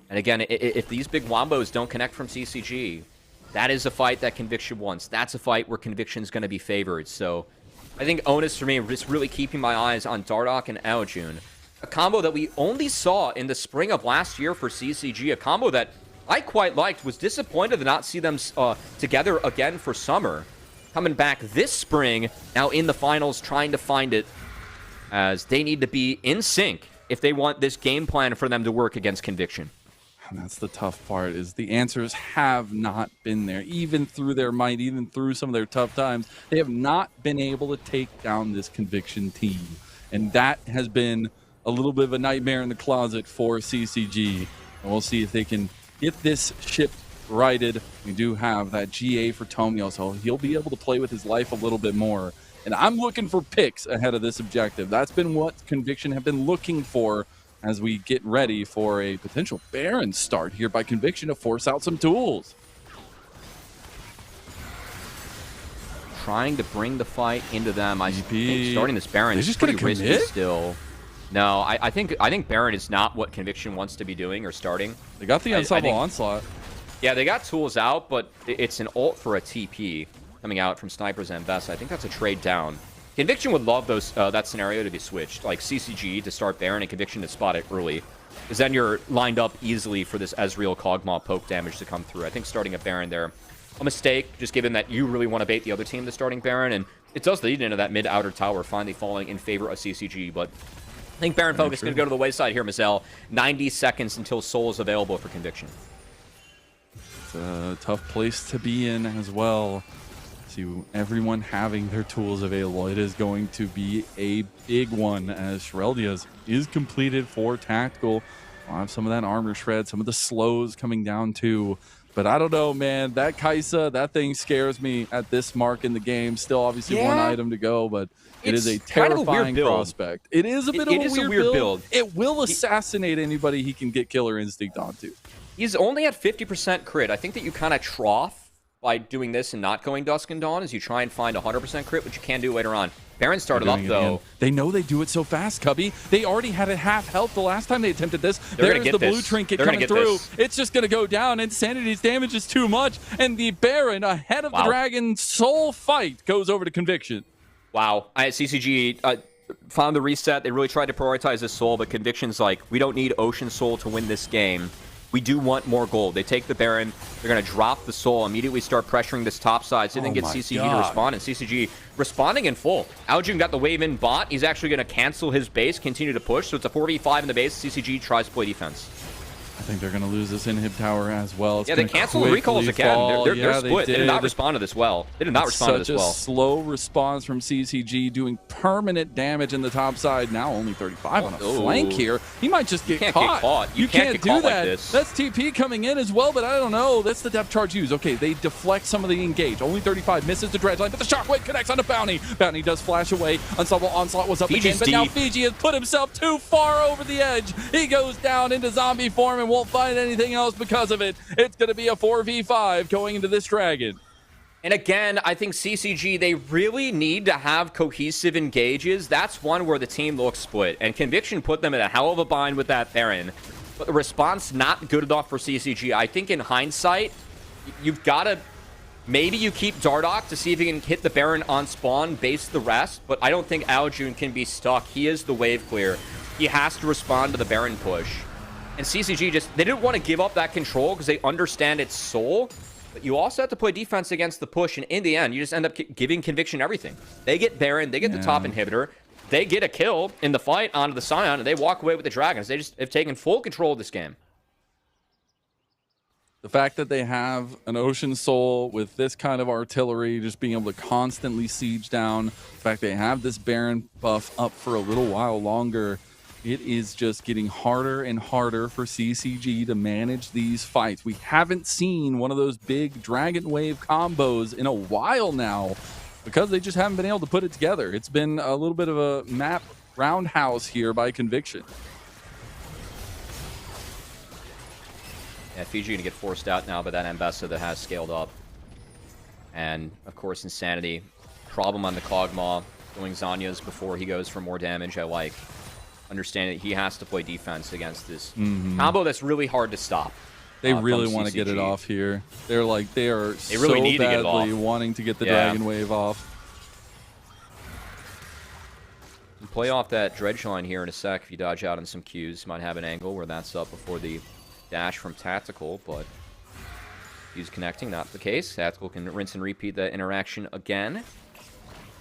And again, if these big wombos don't connect from CCG, that is a fight that Conviction wants. That's a fight where Conviction's going to be favored. So I think onus for me, just really keeping my eyes on Dardoch and Aljun. A combo that we only saw in the spring of last year for CCG. A combo that I quite liked. Was disappointed to not see them together again for summer. Coming back this spring, now in the finals, trying to find it, as they need to be in sync if they want this game plan for them to work against Conviction. And that's the tough part, is the answers have not been there. Even through their might, even through some of their tough times, they have not been able to take down this Conviction team. And that has been a little bit of a nightmare in the closet for CCG. And we'll see if they can get this ship righted. We do have that GA for Tomio, so he'll be able to play with his life a little bit more. And I'm looking for picks ahead of this objective. That's been what Conviction have been looking for as we get ready for a potential Baron start here by Conviction to force out some tools. Trying to bring the fight into them. I think starting this Baron is pretty risky still. No, I think Baron is not what Conviction wants to be doing or starting. They got the Ensemble Onslaught. Yeah, they got tools out, but it's an ult for a TP coming out from Snipers and Best. I think that's a trade down. Conviction would love that scenario to be switched, like CCG to start Baron and Conviction to spot it early, because then you're lined up easily for this Ezreal Kog'Maw poke damage to come through. I think starting a Baron there, a mistake, just given that you really want to bait the other team to starting Baron, and it does lead into that mid-outer tower finally falling in favor of CCG, but I think Baron focus is going to go to the wayside here, Mazel. 90 seconds until Soul is available for Conviction. It's a tough place to be in as well. To everyone having their tools available, it is going to be a big one, as Shereldia's is completed for Tactical. I'll have some of that armor shred, some of the slows coming down too. But I don't know, man. That Kaisa, that thing scares me at this mark in the game. Still, obviously, one item to go, but it is a terrifying prospect. It is a bit of a weird build. It will assassinate anybody he can get Killer Instinct onto. He's only at 50% crit. I think that you kind of trough by doing this and not going Dusk and Dawn, as you try and find 100% crit, which you can do later on. Baron started up, though. They know they do it so fast, Cubby. They already had it half health the last time they attempted this. There's the blue trinket coming through. It's just going to go down. Insanity's damage is too much. And the Baron, ahead of the Dragon Soul fight, goes over to Conviction. Wow. CCG found the reset. They really tried to prioritize this Soul, but Conviction's like, we don't need Ocean Soul to win this game. We do want more gold. They take the Baron. They're going to drop the Soul, immediately start pressuring this top side, so they then get CCG to respond, and CCG responding in full. Aljun got the wave in bot. He's actually going to cancel his base, continue to push, so it's a 4v5 in the base. CCG tries to play defense. I think they're going to lose this inhib tower as well. It's they cancel the recalls again. They're split. They did not respond to this well. They did not respond to this well. Such a slow response from CCG, doing permanent damage in the top side. Now only 35 on a flank here. He might just get caught. You can't do that. Like that's TP coming in as well, but I don't know. That's the depth charge used. Okay, they deflect some of the engage. Only 35 misses the dredge line, but the shockwave connects on the Bounty. Bounty does flash away. Unstoppable Onslaught was up again, but now Fiji has put himself too far over the edge. He goes down into zombie form and won't find anything else because of it. It's going to be a 4v5 going into this Dragon. And again, I think CCG, they really need to have cohesive engages. That's one where the team looks split. And Conviction put them in a hell of a bind with that Baron. But the response not good enough for CCG. I think in hindsight, you've got to... Maybe you keep Dardoch to see if you can hit the Baron on spawn, base the rest. But I don't think Aljun can be stuck. He is the wave clear. He has to respond to the Baron push. And CCG they didn't want to give up that control because they understand its Soul. But you also have to play defense against the push. And in the end, you just end up giving Conviction everything. They get Baron, they get the top inhibitor. They get a kill in the fight onto the Scion, and they walk away with the Dragons. They just have taken full control of this game. The fact that they have an Ocean Soul with this kind of artillery, just being able to constantly siege down. The fact they have this Baron buff up for a little while longer. It is just getting harder and harder for CCG to manage these fights. We haven't seen one of those big Dragon Wave combos in a while now because they just haven't been able to put it together. It's been a little bit of a map roundhouse here by Conviction. Yeah, Fiji going to get forced out now by that Ambessa that has scaled up. And, of course, Insanity. Problem on the Kog'Maw. Going Zanya's before he goes for more damage. I like. Understand that he has to play defense against this combo that's really hard to stop. They really want to get it off here. They're like, they really so need to get it off. wanting to get the Dragon Wave off. You play off that dredge line here in a sec. If you dodge out on some Qs, might have an angle where that's up before the dash from Tactical, but he's connecting, not the case. Tactical can rinse and repeat that interaction again.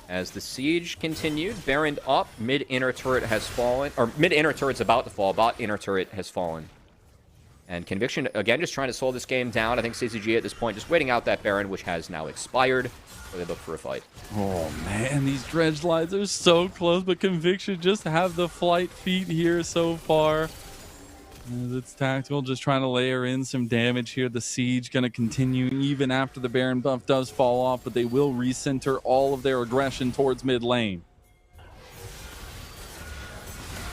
As the siege continued, Baron up, mid-inner turret has fallen, or mid-inner turret's about to fall, bot inner turret has fallen. And Conviction, again, just trying to slow this game down. I think CCG at this point just waiting out that Baron, which has now expired. So they look for a fight. Oh, man, these dredge lines are so close, but Conviction just have the flight feet here so far. As it's Tactical just trying to layer in some damage here. The siege going to continue even after the Baron buff does fall off, but they will recenter all of their aggression towards mid lane.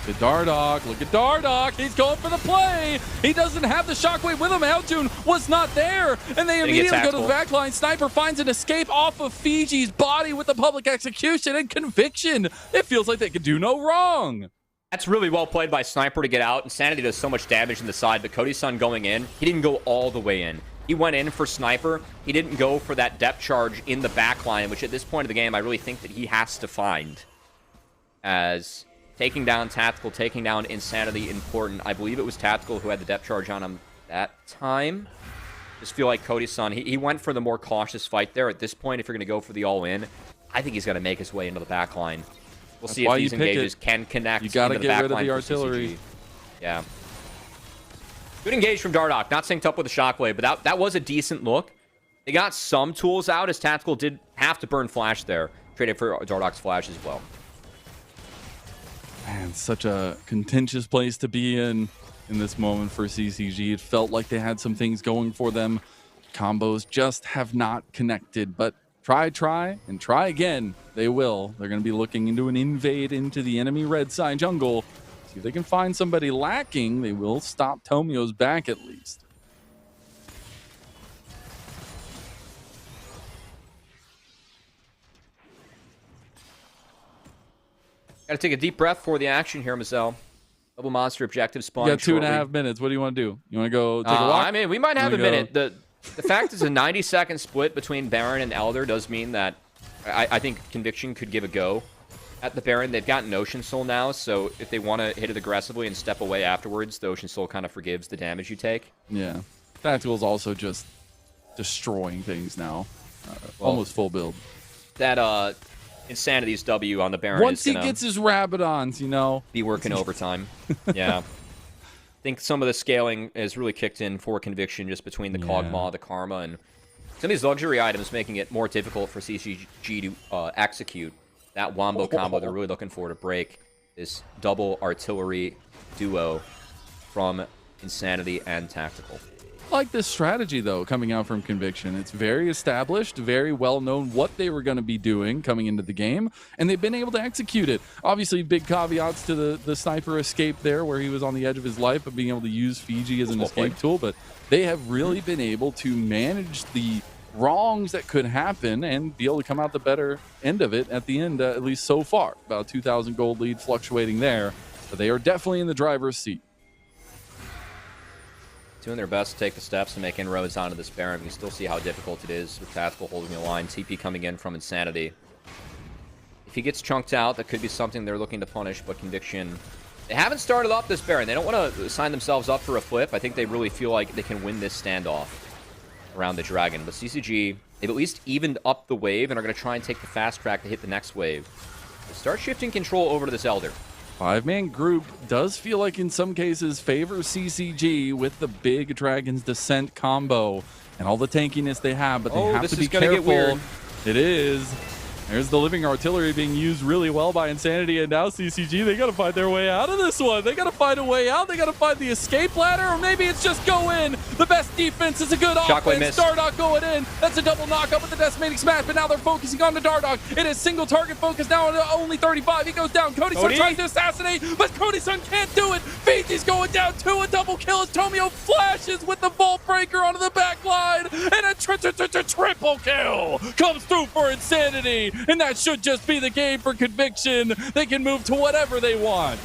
Look at Dardoch. Look at Dardoch. He's going for the play. He doesn't have the shockwave with him. Aljun was not there. And they immediately go to the backline. Sniper finds an escape off of Fiji's body with the public execution and Conviction. It feels like they could do no wrong. That's really well played by Sniper to get out. Insanity does so much damage in the side, but Cody's son going in, he didn't go all the way in. He went in for Sniper. He didn't go for that depth charge in the backline, which at this point of the game, I really think that he has to find. As taking down Tactical, taking down Insanity, important. I believe it was Tactical who had the depth charge on him that time. Just feel like Cody's son, he went for the more cautious fight there. At this point, if you're going to go for the all-in, I think he's going to make his way into the backline. We'll see if these engages can connect. You got to get rid of the artillery. Yeah. Good engage from Dardoch. Not synced up with the shockwave, but that was a decent look. They got some tools out as Tactical did have to burn flash there. Traded for Dardoch's flash as well. Man, such a contentious place to be in this moment for CCG. It felt like they had some things going for them. Combos just have not connected, but try, and try again. They will. They're going to be looking into an invade into the enemy red side jungle. See if they can find somebody lacking. They will stop Tomio's back at least. Got to take a deep breath for the action here, Mazel. Double monster objective spawn. You got 2.5 minutes. What do you want to do? You want to go take a walk? I mean, we might have a minute. The fact it's a 90-second split between Baron and Elder does mean that I think Conviction could give a go at the Baron. They've got an Ocean Soul now, so if they want to hit it aggressively and step away afterwards, the Ocean Soul kind of forgives the damage you take. Yeah. Tactical's also just destroying things now. Almost full build. That Insanity's W on the Baron once he gets his Rabadons, you know. Be working overtime. Yeah. I think some of the scaling has really kicked in for Conviction just between the Kog'Maw, the Karma, and some of these luxury items making it more difficult for CCG to execute that Wombo combo. They're really looking for to break this double artillery duo from Insanity and Tactical. I like this strategy, though, coming out from Conviction. It's very established, very well known what they were going to be doing coming into the game, and they've been able to execute it. Obviously, big caveats to the Sniper escape there, where he was on the edge of his life, but being able to use Fiji as an escape tool. But they have really been able to manage the wrongs that could happen and be able to come out the better end of it at the end, at least so far. About 2,000 gold lead fluctuating there, but they are definitely in the driver's seat. Doing their best to take the steps and make inroads onto this Baron. We can still see how difficult it is with Tactical holding the line. TP coming in from Insanity. If he gets chunked out, that could be something they're looking to punish, but Conviction, they haven't started off this Baron. They don't want to sign themselves up for a flip. I think they really feel like they can win this standoff around the Dragon. But CCG, they've at least evened up the wave and are going to try and take the fast track to hit the next wave. So start shifting control over to this Elder. 5-man group does feel like in some cases favors CCG with the big Dragon's Descent combo and all the tankiness they have, but they have to be careful. Get weird. It is. There's the living artillery being used really well by Insanity, and now CCG, they got to find their way out of this one. They got to find a way out. They got to find the escape ladder, or maybe it's just go in. The best defense is a good offense. Dardoch going in. That's a double knockup with the decimating smash, but now they're focusing on the Dardoch. It is single target focus now on only 35. He goes down. Cody-san tries to assassinate, but Cody-san can't do it. Fiji's going down to a double kill as Tomio flashes with the Vault Breaker onto the back line, and a triple kill comes through for Insanity. And that should just be the game for Conviction. They can move to whatever they want.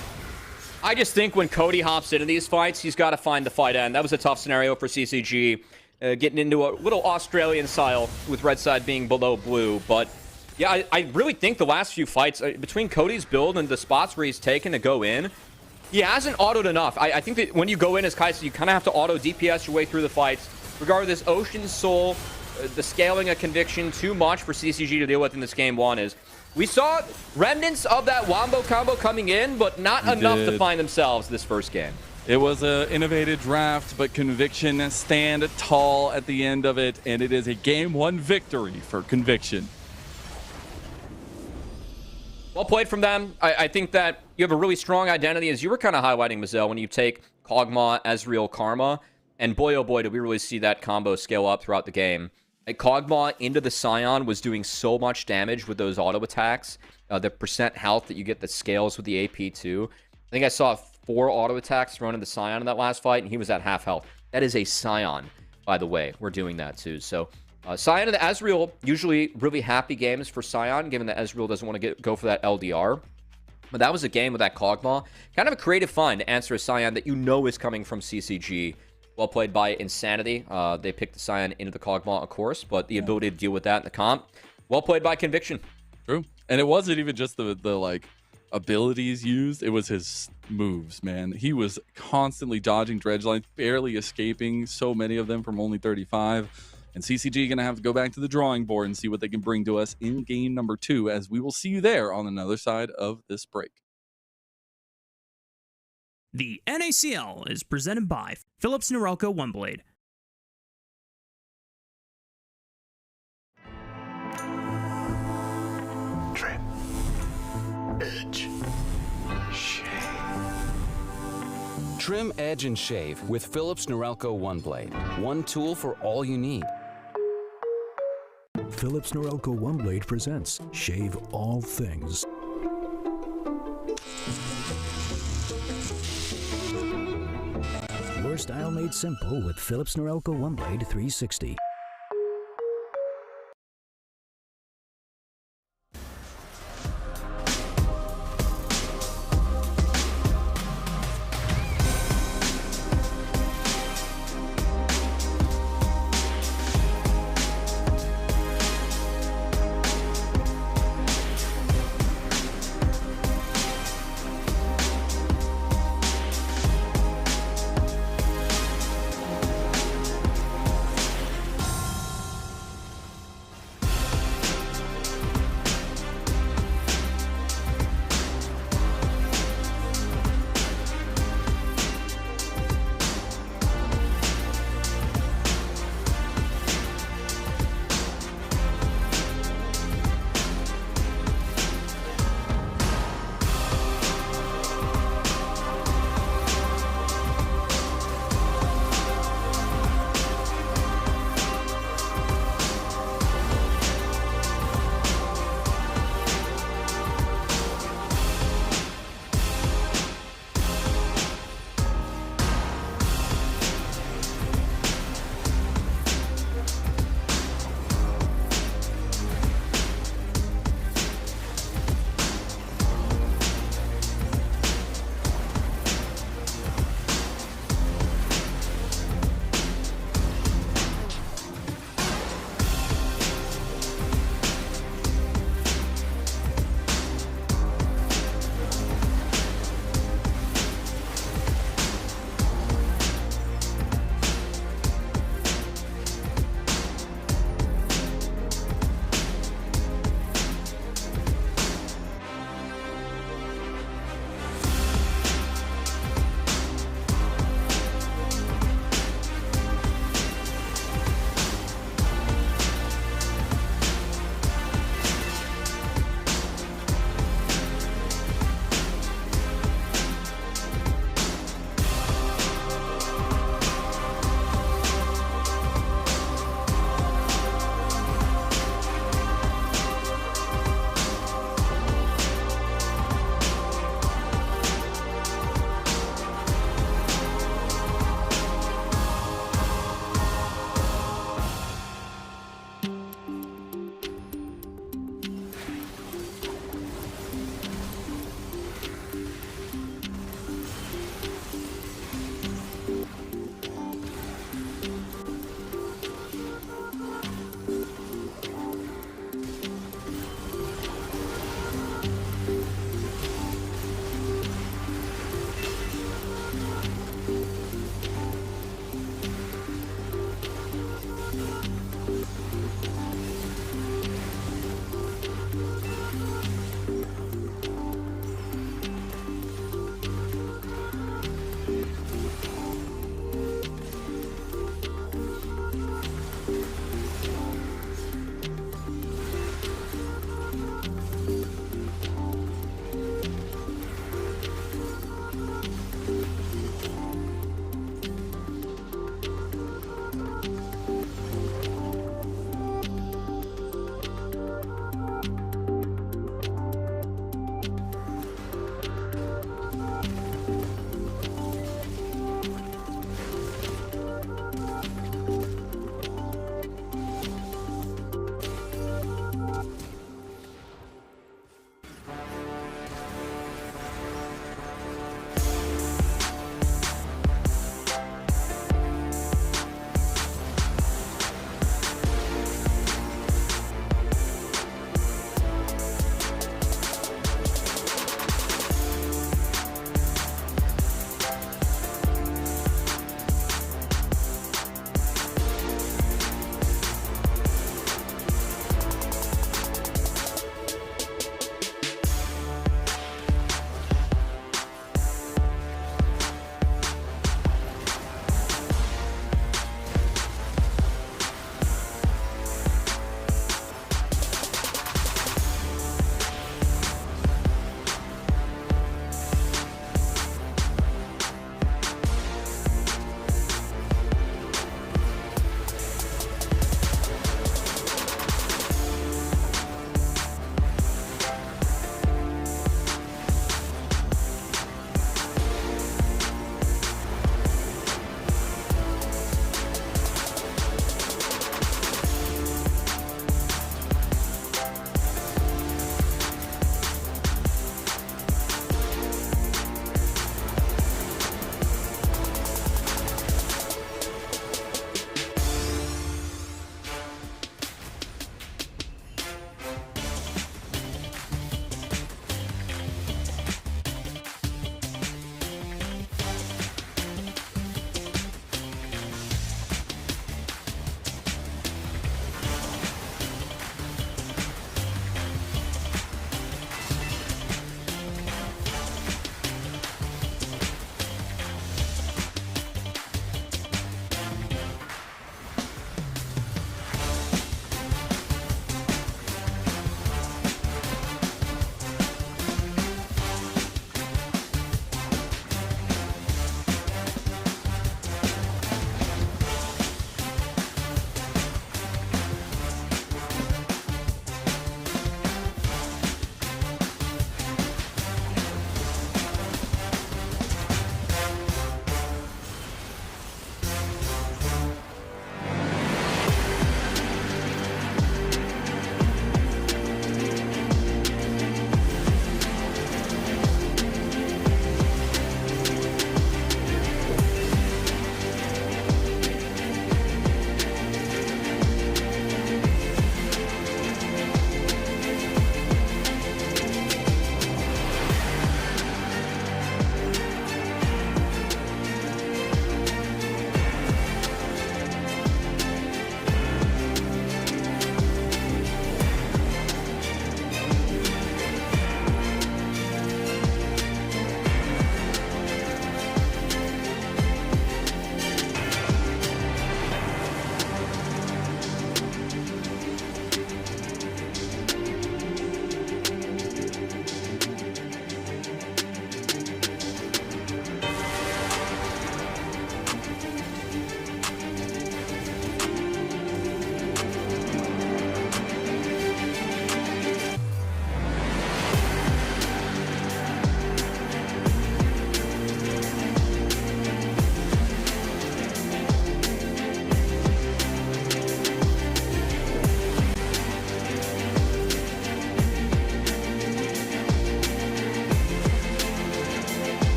I just think when Cody hops into these fights, he's got to find the fight end. That was a tough scenario for CCG, getting into a little Australian style with red side being below blue. But yeah, I really think the last few fights, between Cody's build and the spots where he's taken to go in, he hasn't autoed enough. I think that when you go in as Kai'Sa, you kind of have to auto DPS your way through the fights. Regardless, Ocean Soul, the scaling of Conviction, too much for CCG to deal with in this game one is. We saw remnants of that Wombo combo coming in, but not enough to find themselves this first game. It was an innovative draft, but Conviction stand tall at the end of it, and it is a Game 1 victory for Conviction. Well played from them. I think that you have a really strong identity, as you were kind of highlighting, Mazel, when you take Kog'Maw, Ezreal, Karma, and boy, oh boy, did we really see that combo scale up throughout the game. Kog'Maw into the Scion was doing so much damage with those auto attacks. The percent health that you get that scales with the AP too. I think I saw 4 auto attacks thrown into Scion in that last fight, and he was at half health. That is a Scion, by the way. We're doing that too. So Scion and the Ezreal, usually really happy games for Scion, given that Ezreal doesn't want to go for that LDR. But that was a game with that Kog'Maw. Kind of a creative find to answer a Scion that you know is coming from CCG. Well played by Insanity. They picked the Scion into the Kog'Maw, of course, but the ability to deal with that in the comp. Well played by Conviction. True. And it wasn't even just the like abilities used, it was his moves, man. He was constantly dodging dredge lines, barely escaping so many of them from only 35. And CCG gonna have to go back to the drawing board and see what they can bring to us in game number 2, as we will see you there on another side of this break. The NACL is presented by Philips Norelco OneBlade. Trim, edge, shave. Trim, edge, and shave with Philips Norelco OneBlade. One tool for all you need. Philips Norelco OneBlade presents Shave All Things. Your style made simple with Philips Norelco OneBlade 360.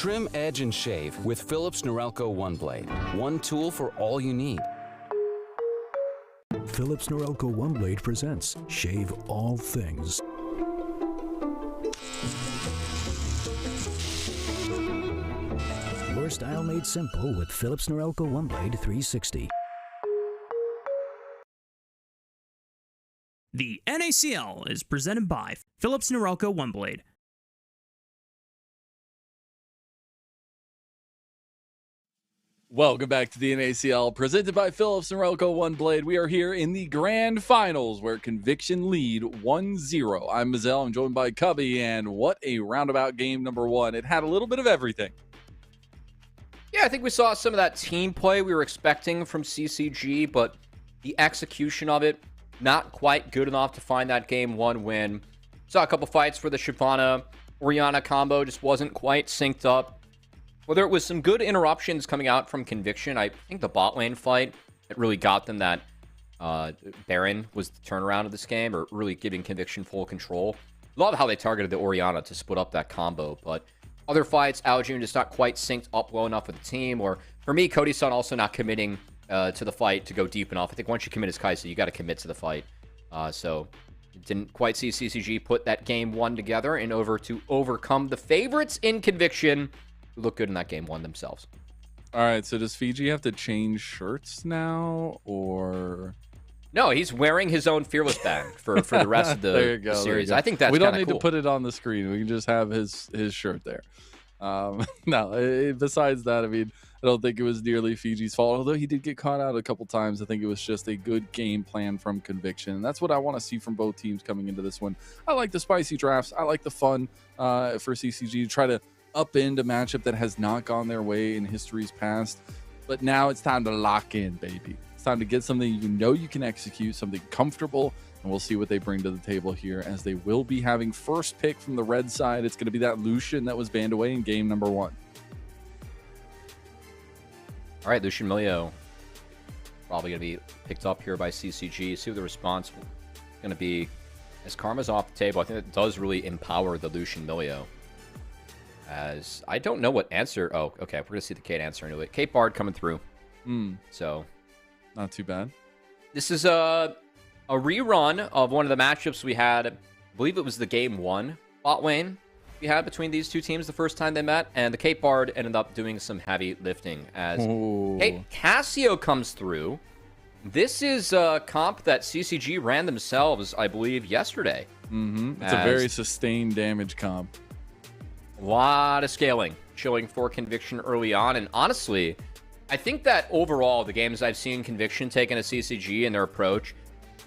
Trim, edge, and shave with Philips Norelco One Blade. One tool for all you need. Philips Norelco One Blade presents Shave All Things. Your style made simple with Philips Norelco One Blade 360. The NACL is presented by Philips Norelco One Blade. Welcome back to the NACL, presented by Philips Norelco One Blade. We are here in the grand finals where Conviction lead 1-0. I'm Mazel, I'm joined by Cubby, and what a roundabout game number one. It had a little bit of everything. Yeah, I think we saw some of that team play we were expecting from CCG, but the execution of it, not quite good enough to find that game one win. Saw a couple fights where the Shyvana-Orianna combo just wasn't quite synced up. Whether it was some good interruptions coming out from Conviction, I think the bot lane fight that really got them that Baron was the turnaround of this game, or really giving Conviction full control. Love how they targeted the Orianna to split up that combo, but other fights, Aljun just not quite synced up well enough with the team, or for me, Cody-san also not committing to the fight to go deep enough. I think once you commit as Kai'Sa, you got to commit to the fight. So didn't quite see CCG put that game one together in over to overcome the favorites in Conviction, who look good in that game one themselves. All right, so does Fiji have to change shirts now, or... No, he's wearing his own Fearless bag for the rest of the series. I think that's we don't need to put it on the screen. We can just have his shirt there. Besides that, I mean, I don't think it was nearly Fiji's fault, although he did get caught out a couple times. I think it was just a good game plan from Conviction, and that's what I want to see from both teams coming into this one. I like the spicy drafts. I like the fun for CCG to try to upend a matchup that has not gone their way in history's past. But now it's time to lock in, baby. It's time to get something you know you can execute, something comfortable, and we'll see what they bring to the table here, as they will be having first pick from the red side. It's going to be that Lucian that was banned away in game number one. All right, Lucian Milio probably going to be picked up here by CCG. See what the response is going to be. As Karma's off the table, I think it does really empower the Lucian Milio. As I don't know what answer. Oh, okay. We're going to see the Kate answer into it. Kate Bard coming through. So, not too bad. This is a rerun of one of the matchups we had. I believe it was the game one bot lane we had between these two teams the first time they met. And the Kate Bard ended up doing some heavy lifting as Kate Cassio comes through. This is a comp that CCG ran themselves, I believe, yesterday. It's a very sustained damage comp. A lot of scaling showing for Conviction early on. And honestly, I think that overall, the games I've seen Conviction taking a CCG and their approach,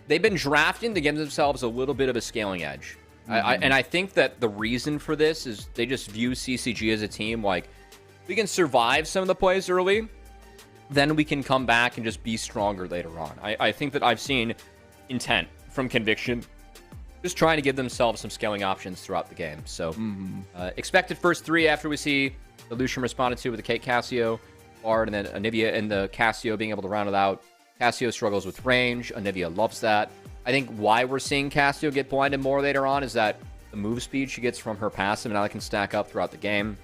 they've been drafting to give themselves a little bit of a scaling edge. And I think that the reason for this is they just view CCG as a team like, we can survive some of the plays early, then we can come back and just be stronger later on. I think that I've seen intent from Conviction, just trying to give themselves some scaling options throughout the game. So expected first three after we see the Lucian responded to with the Kate Cassio Bard, and then Anivia and the Cassio being able to round it out. Cassio struggles with range. Anivia loves that. I think why we're seeing Cassio get blinded more later on is that the move speed she gets from her passive now can stack up throughout the game.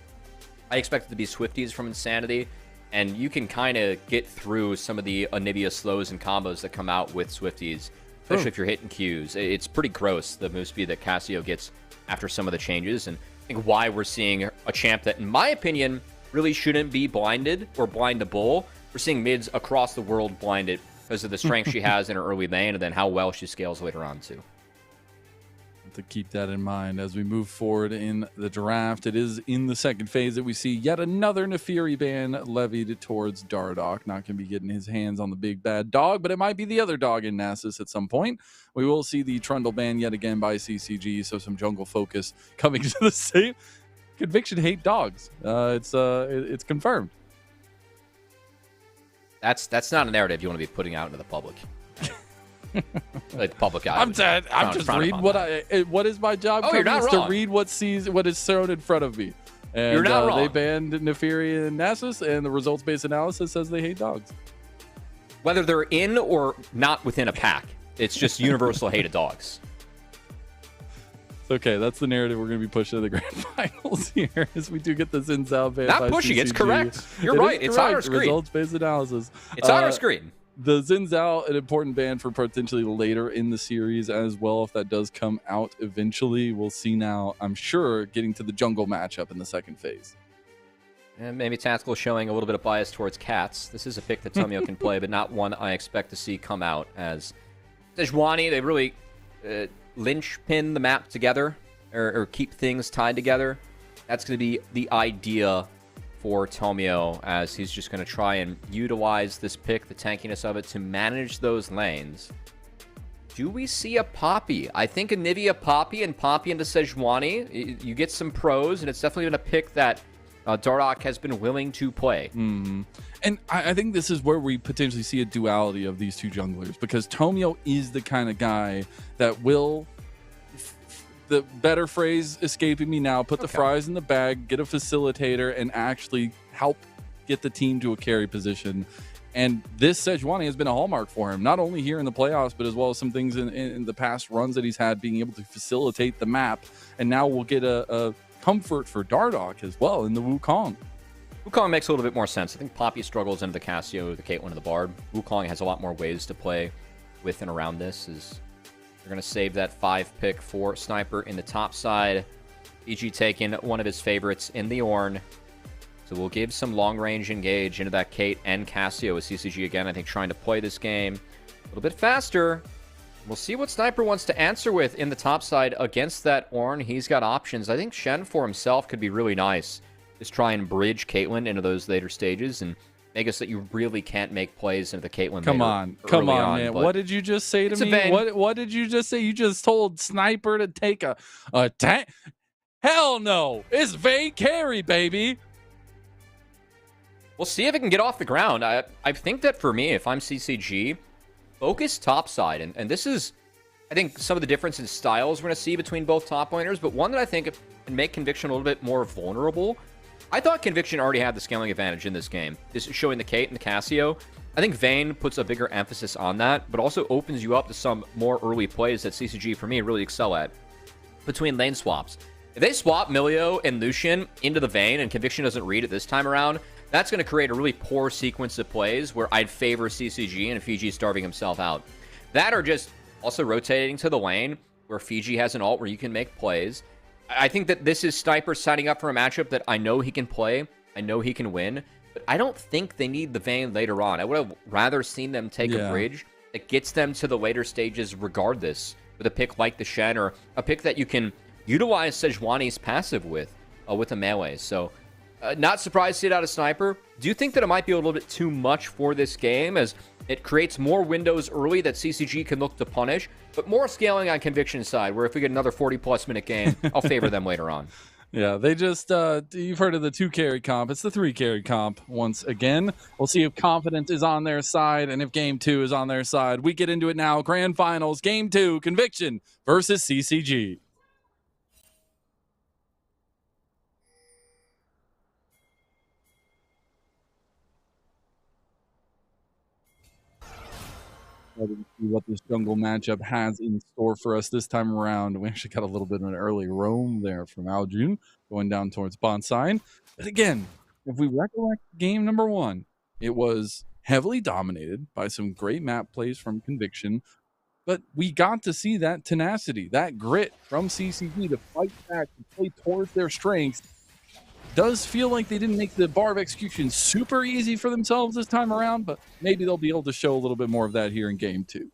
I expect it to be Swifties from Insanity, and you can kind of get through some of the Anivia slows and combos that come out with Swifties, especially if you're hitting Qs. It's pretty gross, the move speed that Cassio gets after some of the changes, and I think why we're seeing a champ that, in my opinion, really shouldn't be blinded or blindable. We're seeing mids across the world blinded because of the strength she has in her early lane, and then how well she scales later on too. To keep that in mind as we move forward in the draft. It is in the second phase that we see yet another Nefiri ban levied towards Dardoch. Not going to be getting his hands on the big bad dog, but it might be the other dog in Nasus at some point. We will see the Trundle ban yet again by CCG, so some jungle focus coming to the same. Conviction hate dogs. It's confirmed. That's not a narrative you want to be putting out into the public. Like the public eye. I'm just reading what is my job? Oh, you're not wrong. To read what is thrown in front of me. And you're not wrong. They banned Nefiri and Nasus, and the results-based analysis says they hate dogs. Whether they're in or not within a pack, it's just universal hate of dogs. Okay, that's the narrative we're going to be pushing to the grand finals here as we do get this in Zao ban. Not pushing, it's correct. You're right. It's on our screen. Results-based analysis. It's on our screen. The Xin Zhao, an important ban for potentially later in the series as well. If that does come out eventually, we'll see now, I'm sure, getting to the jungle matchup in the second phase. And maybe Tactical showing a little bit of bias towards Cats. This is a pick that Tomio can play, but not one I expect to see come out as Sejuani. They really linchpin the map together or keep things tied together. That's going to be the idea for Tomio, as he's just going to try and utilize this pick, the tankiness of it, to manage those lanes. Do we see a Poppy? I think a Nivea Poppy and Poppy into Sejuani. You get some pros, and it's definitely been a pick that Dardoch has been willing to play. Mm-hmm. And I think this is where we potentially see a duality of these two junglers, because Tomio is the kind of guy that will, the better phrase escaping me now, put the fries in the bag, get a facilitator, and actually help get the team to a carry position. And this Sejuani has been a hallmark for him, not only here in the playoffs, but as well as some things in the past runs that he's had, being able to facilitate the map. And now we'll get a comfort for Dardoch as well in the Wukong. Wukong makes a little bit more sense. I think Poppy struggles into the Cassio, the Caitlyn, and the Bard. Wukong has a lot more ways to play with and around this. They're going to save that 5 pick for Sniper in the top side. EG taking one of his favorites in the Ornn. So we'll give some long-range engage into that Kate and Cassio with CCG again, I think, trying to play this game a little bit faster. We'll see what Sniper wants to answer with in the top side against that Ornn. He's got options. I think Shen for himself could be really nice. Just try and bridge Caitlyn into those later stages and make us that you really can't make plays into the Caitlyn. Come on, man. What did you just say to me? What did you just say? You just told Sniper to take a tank? Hell no. It's Vayne carry, baby. We'll see if it can get off the ground. I think that for me, if I'm CCG, focus top side. And this is, I think, some of the difference in styles we're going to see between both top laners, but one that I think can make Conviction a little bit more vulnerable. I thought Conviction already had the scaling advantage in this game. This is showing the Kate and the Cassio. I think Vayne puts a bigger emphasis on that, but also opens you up to some more early plays that CCG, for me, really excel at between lane swaps. If they swap Milio and Lucian into the Vayne and Conviction doesn't read it this time around, that's going to create a really poor sequence of plays where I'd favor CCG and Fiji starving himself out. That or just also rotating to the lane where Fiji has an ult where you can make plays. I think that this is Sniper signing up for a matchup that I know he can play. I know he can win. But I don't think they need the Vayne later on. I would have rather seen them take a bridge that gets them to the later stages regardless, with a pick like the Shen or a pick that you can utilize Sejuani's passive with a melee. So not surprised to see it out of Sniper. Do you think that it might be a little bit too much for this game, as it creates more windows early that CCG can look to punish, but more scaling on Conviction side, where if we get another 40-plus minute game, I'll favor them later on? Yeah, they just, you've heard of the 2-carry comp. It's the 3-carry comp once again. We'll see if Confident is on their side and if Game 2 is on their side. We get into it now. Grand Finals, Game 2, Conviction versus CCG. To see what this jungle matchup has in store for us this time around. We actually got a little bit of an early roam there from Aljun going down towards Bonsai. But again, if we recollect game number 1, it was heavily dominated by some great map plays from Conviction, but we got to see that tenacity, that grit from CCG to fight back, to play towards their strengths. Does feel like they didn't make the bar of execution super easy for themselves this time around, but maybe they'll be able to show a little bit more of that here in game 2.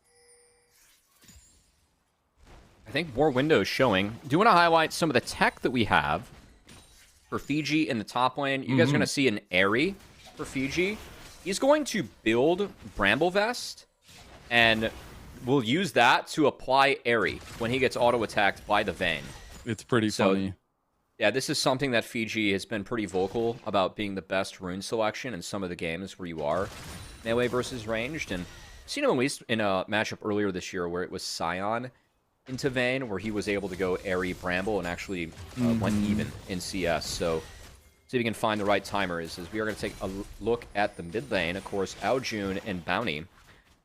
I think more windows showing. Do you want to highlight some of the tech that we have for Fiji in the top lane? You guys are going to see an Airy for Fiji. He's going to build Bramble Vest, and we'll use that to apply Airy when he gets auto-attacked by the Vayne. It's pretty funny. Yeah, this is something that Fiji has been pretty vocal about, being the best rune selection in some of the games where you are melee versus ranged. And I've seen him at least in a matchup earlier this year where it was Scion into Vayne, where he was able to go Airy Bramble and actually went even in CS. So see if we can find the right timer. As we are going to take a look at the mid lane. Of course, Aljun and Bounty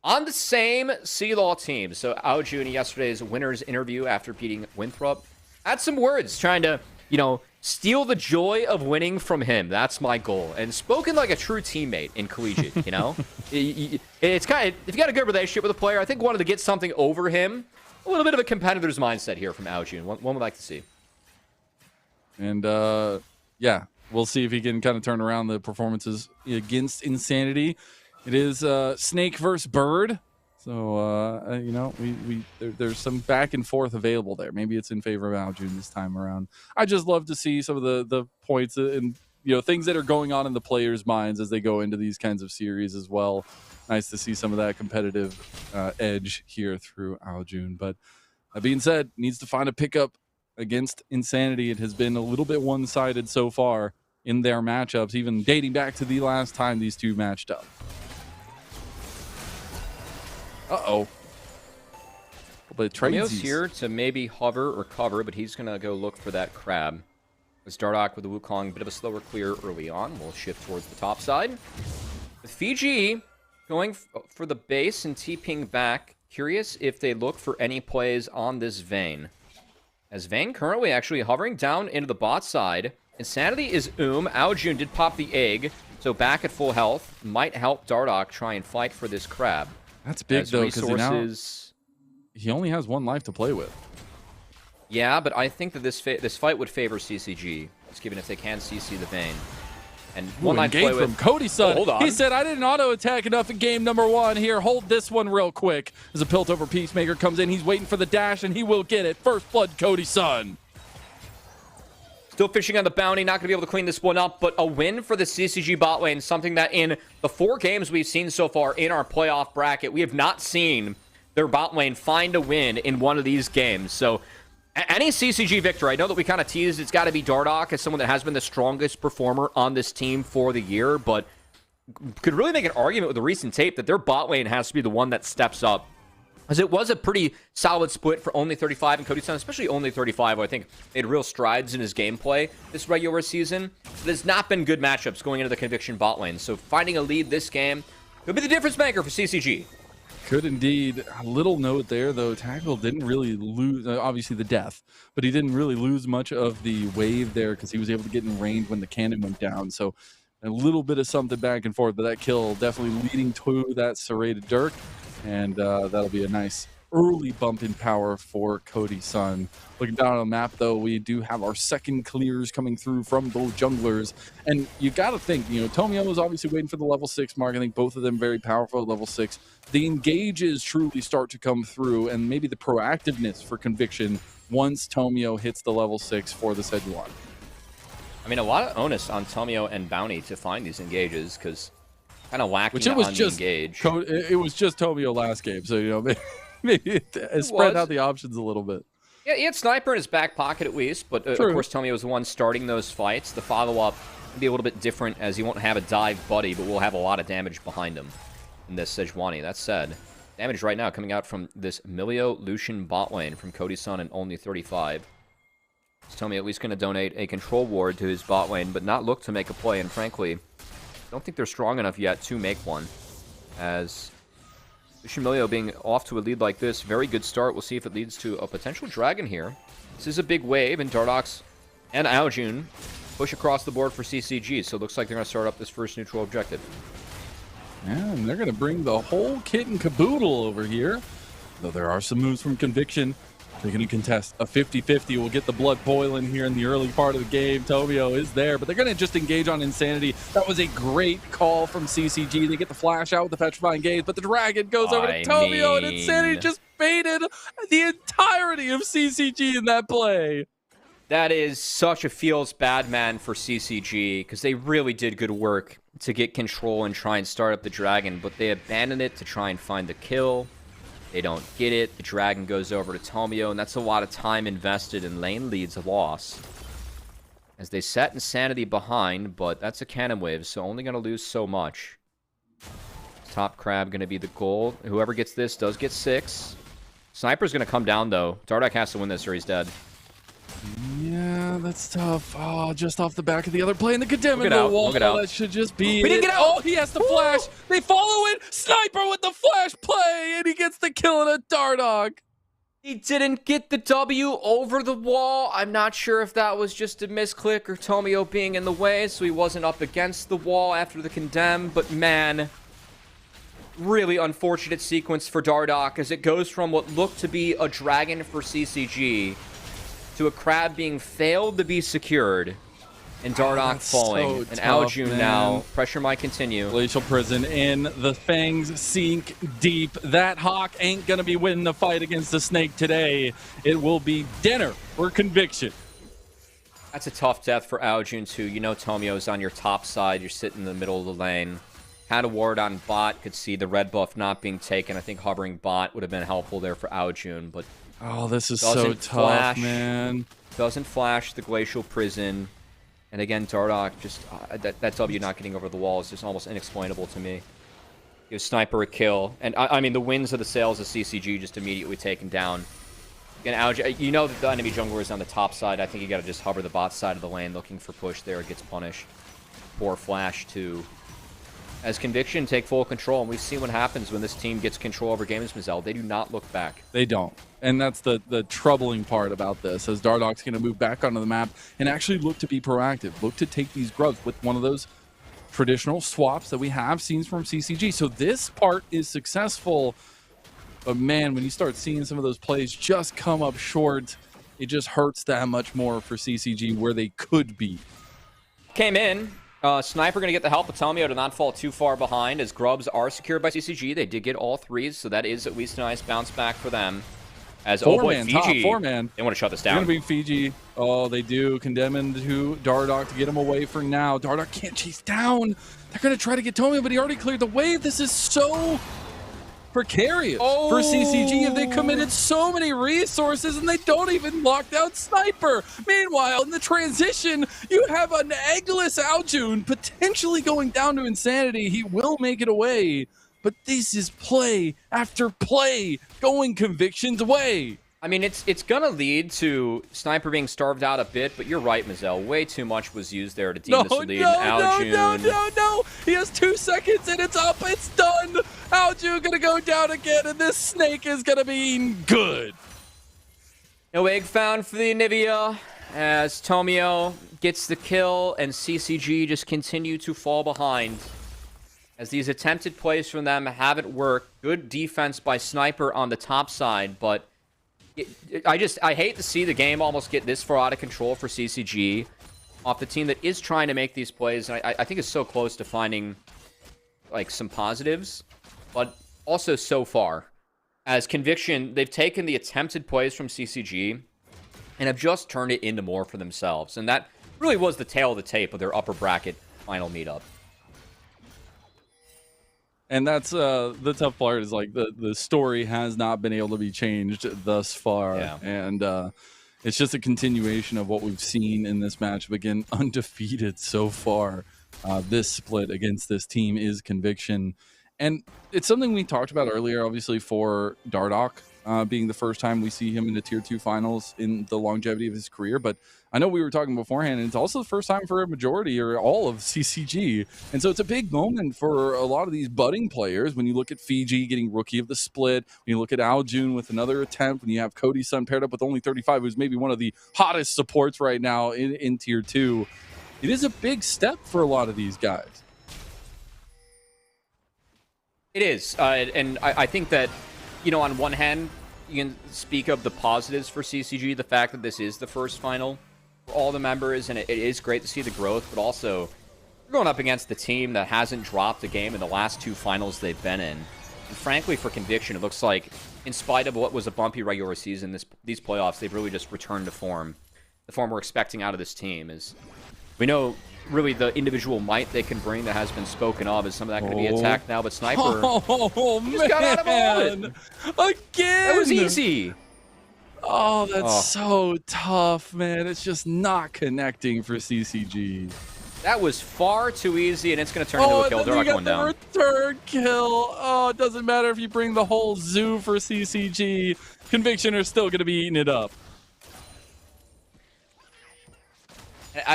on the same C-Law team. So Aljun, yesterday's winner's interview after beating Winthrop, add some words, trying to, you know, steal the joy of winning from him. That's my goal. And spoken like a true teammate in collegiate, you know? It's kind of, if you got a good relationship with a player, I think wanted to get something over him. A little bit of a competitor's mindset here from Aojun. One would like to see. And, yeah, we'll see if he can kind of turn around the performances against Insanity. It is Snake versus Bird. So, you know, there's some back and forth available there. Maybe it's in favor of Aojun this time around. I just love to see some of the points and, you know, things that are going on in the players' minds as they go into these kinds of series as well. Nice to see some of that competitive edge here through Aojun. But that being said, needs to find a pickup against Insanity. It has been a little bit one-sided so far in their matchups, even dating back to the last time these two matched up. Uh-oh. But Tomio's here to maybe hover or cover, but he's going to go look for that crab. With Dardoch with the Wukong, bit of a slower clear early on. We'll shift towards the top side. With Fiji going for the base and TPing back. Curious if they look for any plays on this Vayne. As Vayne currently actually hovering down into the bot side. Insanity is Aojun did pop the egg, so back at full health. Might help Dardoch try and fight for this crab. That's big, though, because he only has one life to play with. Yeah, but I think that this fight would favor CCG, just given if they can CC the Vayne. And one life to play with. From Cody-san. Hold on. He said, I didn't auto-attack enough in game number 1. Here, hold this one real quick. As a Piltover Peacemaker comes in, he's waiting for the dash, and he will get it. First blood, Cody-san. Still fishing on the bounty, not going to be able to clean this one up, but a win for the CCG bot lane, something that in the 4 games we've seen so far in our playoff bracket, we have not seen their bot lane find a win in one of these games. So any CCG victory, I know that we kind of teased it's got to be Dardoch as someone that has been the strongest performer on this team for the year, but could really make an argument with the recent tape that their bot lane has to be the one that steps up. As it was a pretty solid split for only 35 and Cody-san, especially only 35, who I think made real strides in his gameplay this regular season. There's not been good matchups going into the Conviction bot lane, so finding a lead this game could be the difference maker for CCG. Could indeed. A little note there, though. Tackle didn't really lose, obviously the death, but he didn't really lose much of the wave there because he was able to get in range when the cannon went down. So a little bit of something back and forth, but that kill definitely leading to that serrated Dirk. And that'll be a nice early bump in power for Cody-san. Looking down on the map, though, we do have our second clears coming through from those junglers. And you got to think, you know, Tomio was obviously waiting for the level 6 mark. I think both of them very powerful at level 6. The engages truly start to come through, and maybe the proactiveness for Conviction once Tomio hits the level 6 for the Sejuani. I mean, a lot of onus on Tomio and Bounty to find these engages, because kind of lacking Which it was on just the engage. It was just Tomio last game, so, you know, maybe it spread out the options a little bit. Yeah, he had Sniper in his back pocket at least, but of course Tomio was the one starting those fights. The follow-up will be a little bit different as he won't have a dive buddy, but will have a lot of damage behind him in this Sejuani. That said, damage right now coming out from this Milio Lucian bot lane from Cody-san and only 35. Is Tomio at least going to donate a control ward to his bot lane, but not look to make a play, and frankly, don't think they're strong enough yet to make one. As Lucian Milio being off to a lead like this, very good start. We'll see if it leads to a potential dragon here. This is a big wave, and Dardoch and Aojun push across the board for CCG, so it looks like they're going to start up this first neutral objective. Yeah, and they're going to bring the whole kit and caboodle over here. Though there are some moves from Conviction. They're going to contest a 50-50. We'll get the blood boiling here in the early part of the game. Tomio is there, but they're going to just engage on Insanity. That was a great call from CCG. They get the flash out with the Petrifying Gaze, but the Dragon goes over to Tomio, and Insanity just baited the entirety of CCG in that play. That is such a feels bad man for CCG, because they really did good work to get control and try and start up the Dragon, but they abandoned it to try and find the kill. They don't get it. The Dragon goes over to Tomio, and that's a lot of time invested in lane leads lost. As they set Insanity behind, but that's a cannon wave, so only going to lose so much. Top crab going to be the goal. Whoever gets this does get 6. Sniper's going to come down, though. Dardoch has to win this or he's dead. Yeah, that's tough. Oh, just off the back of the other play, and the condemn into the wall. That should just be We didn't get out. Oh, he has to flash. They follow it. Sniper with the flash play, and he gets the kill in a Dardoch. He didn't get the W over the wall. I'm not sure if that was just a misclick or Tomio being in the way, so he wasn't up against the wall after the condemn. But man, really unfortunate sequence for Dardoch as it goes from what looked to be a dragon for CCG to a crab being failed to be secured. And Dardoch falling. And Aljun now. Pressure might continue. Glacial Prison in. The fangs sink deep. That hawk ain't going to be winning the fight against the snake today. It will be dinner for Conviction. That's a tough death for Aljun too. You know Tomio's on your top side. You're sitting in the middle of the lane. Had a ward on bot. Could see the red buff not being taken. I think hovering bot would have been helpful there for Aljun. But oh, this is so tough, man. Doesn't flash the Glacial Prison. And again, Dardoch just, that W not getting over the wall is just almost inexplainable to me. Gives Sniper a kill. And I mean, the wins of the sales of CCG just immediately taken down. Again, you know that the enemy jungler is on the top side. I think you got to just hover the bot side of the lane looking for push there. It gets punished. Poor flash too. As Conviction take full control, and we've seen what happens when this team gets control over games, Mazel. They do not look back. They don't. And that's the troubling part about this, as Dardoch's going to move back onto the map and actually look to be proactive, look to take these grubs with one of those traditional swaps that we have seen from CCG. So this part is successful, but man, when you start seeing some of those plays just come up short, it just hurts that much more for CCG where they could be. Came in. Sniper going to get the help of Tomio to not fall too far behind, as grubs are secured by CCG. They did get all threes, so that is at least a nice bounce back for them. As oh boy, Fiji, four-man. They want to shut this down. It's going to be Fiji. Oh, they do. Condemning to Dardoch to get him away for now. Dardoch can't chase down. They're going to try to get Tomio, but he already cleared the wave. This is so precarious for CCG. If they committed so many resources and they don't even lock down Sniper. Meanwhile, in the transition, you have an eggless Aljun potentially going down to insanity. He will make it away, but this is play after play going Conviction's way. I mean, it's going to lead to Sniper being starved out a bit, but you're right, Mazel. Way too much was used there to deem this a lead. No. He has 2 seconds and it's up. It's done. Aljun going to go down again, and this snake is going to be eaten good. No egg found for the Anivia as Tomio gets the kill, and CCG just continue to fall behind. As these attempted plays from them haven't worked. Good defense by Sniper on the top side, but I hate to see the game almost get this far out of control for CCG off the team that is trying to make these plays. And I think it's so close to finding like some positives, but also so far. As Conviction, they've taken the attempted plays from CCG and have just turned it into more for themselves. And that really was the tail of the tape of their upper bracket final meetup. And that's the tough part is like the story has not been able to be changed thus far. Yeah. And it's just a continuation of what we've seen in this matchup. Again, undefeated so far. This split against this team is Conviction. And it's something we talked about earlier, obviously, for Dardoch being the first time we see him in the Tier 2 finals in the longevity of his career. But I know we were talking beforehand, and it's also the first time for a majority or all of CCG. And so it's a big moment for a lot of these budding players. When you look at Fiji getting Rookie of the Split, when you look at Aljun with another attempt, when you have Cody's son paired up with Only 35, who's maybe one of the hottest supports right now in Tier 2. It is a big step for a lot of these guys. It is. And I think that, you know, on one hand, you can speak of the positives for CCG, the fact that this is the first final for all the members, and it is great to see the growth, but also you're going up against the team that hasn't dropped a game in the last 2 finals they've been in. And frankly, for Conviction, it looks like, in spite of what was a bumpy regular season, these playoffs, they've really just returned to form. The form we're expecting out of this team is, we know really the individual might they can bring that has been spoken of. Is some of that going to be attacked now? But Sniper just got out of it. Again! That was easy. Oh, that's so tough, man. It's just not connecting for CCG. That was far too easy, and it's going to turn into a kill. They're not going down. Return kill. Oh, it doesn't matter if you bring the whole zoo for CCG. Conviction are still going to be eating it up.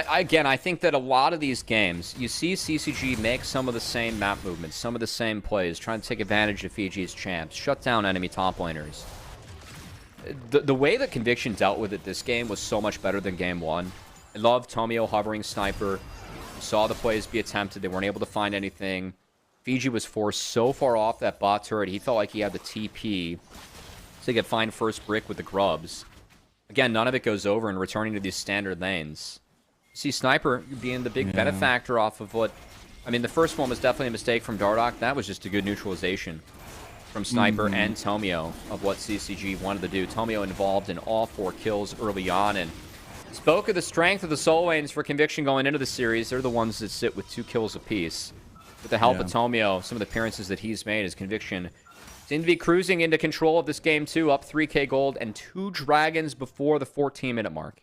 Again, I think that a lot of these games, you see CCG make some of the same map movements, some of the same plays, trying to take advantage of Fiji's champs, shut down enemy top laners. the way that Conviction dealt with it this game was so much better than game 1. I love Tomio hovering sniper. You saw the plays be attempted. They weren't able to find anything. Fiji was forced so far off that bot turret, he felt like he had the TP so he could find first brick with the grubs. Again, none of it goes over and returning to these standard lanes. You see Sniper being the big benefactor off of what... I mean, the first one was definitely a mistake from Dardoch. That was just a good neutralization from Sniper and Tomio of what CCG wanted to do. Tomio involved in all 4 kills early on, and spoke of the strength of the soul lanes for Conviction going into the series. They're the ones that sit with 2 kills apiece. With the help of Tomio, some of the appearances that he's made as Conviction seem to be cruising into control of this game too, up 3k gold and 2 dragons before the 14-minute mark.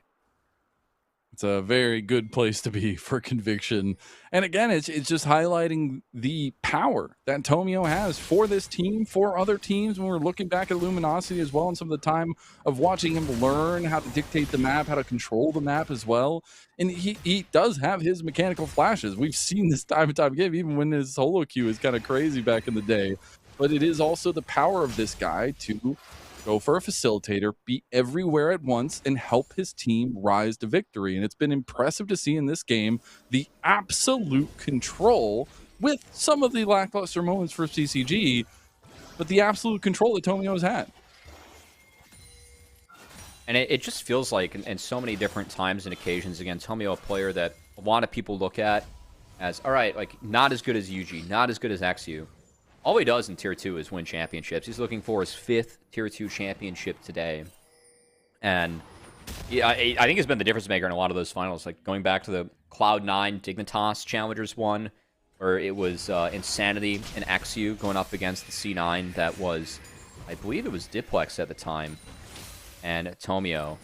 It's a very good place to be for Conviction. And again, it's just highlighting the power that Tomio has for this team, for other teams. When we're looking back at Luminosity as well, and some of the time of watching him learn how to dictate the map, how to control the map as well. And he does have his mechanical flashes. We've seen this time and time again, even when his solo queue is kind of crazy back in the day. But it is also the power of this guy to go for a facilitator, be everywhere at once, and help his team rise to victory. And it's been impressive to see in this game the absolute control, with some of the lackluster moments for CCG, but the absolute control that Tomio has had. And it just feels like, in so many different times and occasions, again, Tomio, a player that a lot of people look at as, all right, like, not as good as UG, not as good as XU. All he does in Tier 2 is win championships. He's looking for his 5th Tier 2 championship today. And yeah, I think he's been the difference maker in a lot of those finals. Like, going back to the Cloud9 Dignitas Challengers one, where it was Insanity and XU going up against the C9. That was, I believe it was Diplex at the time. And Tomio.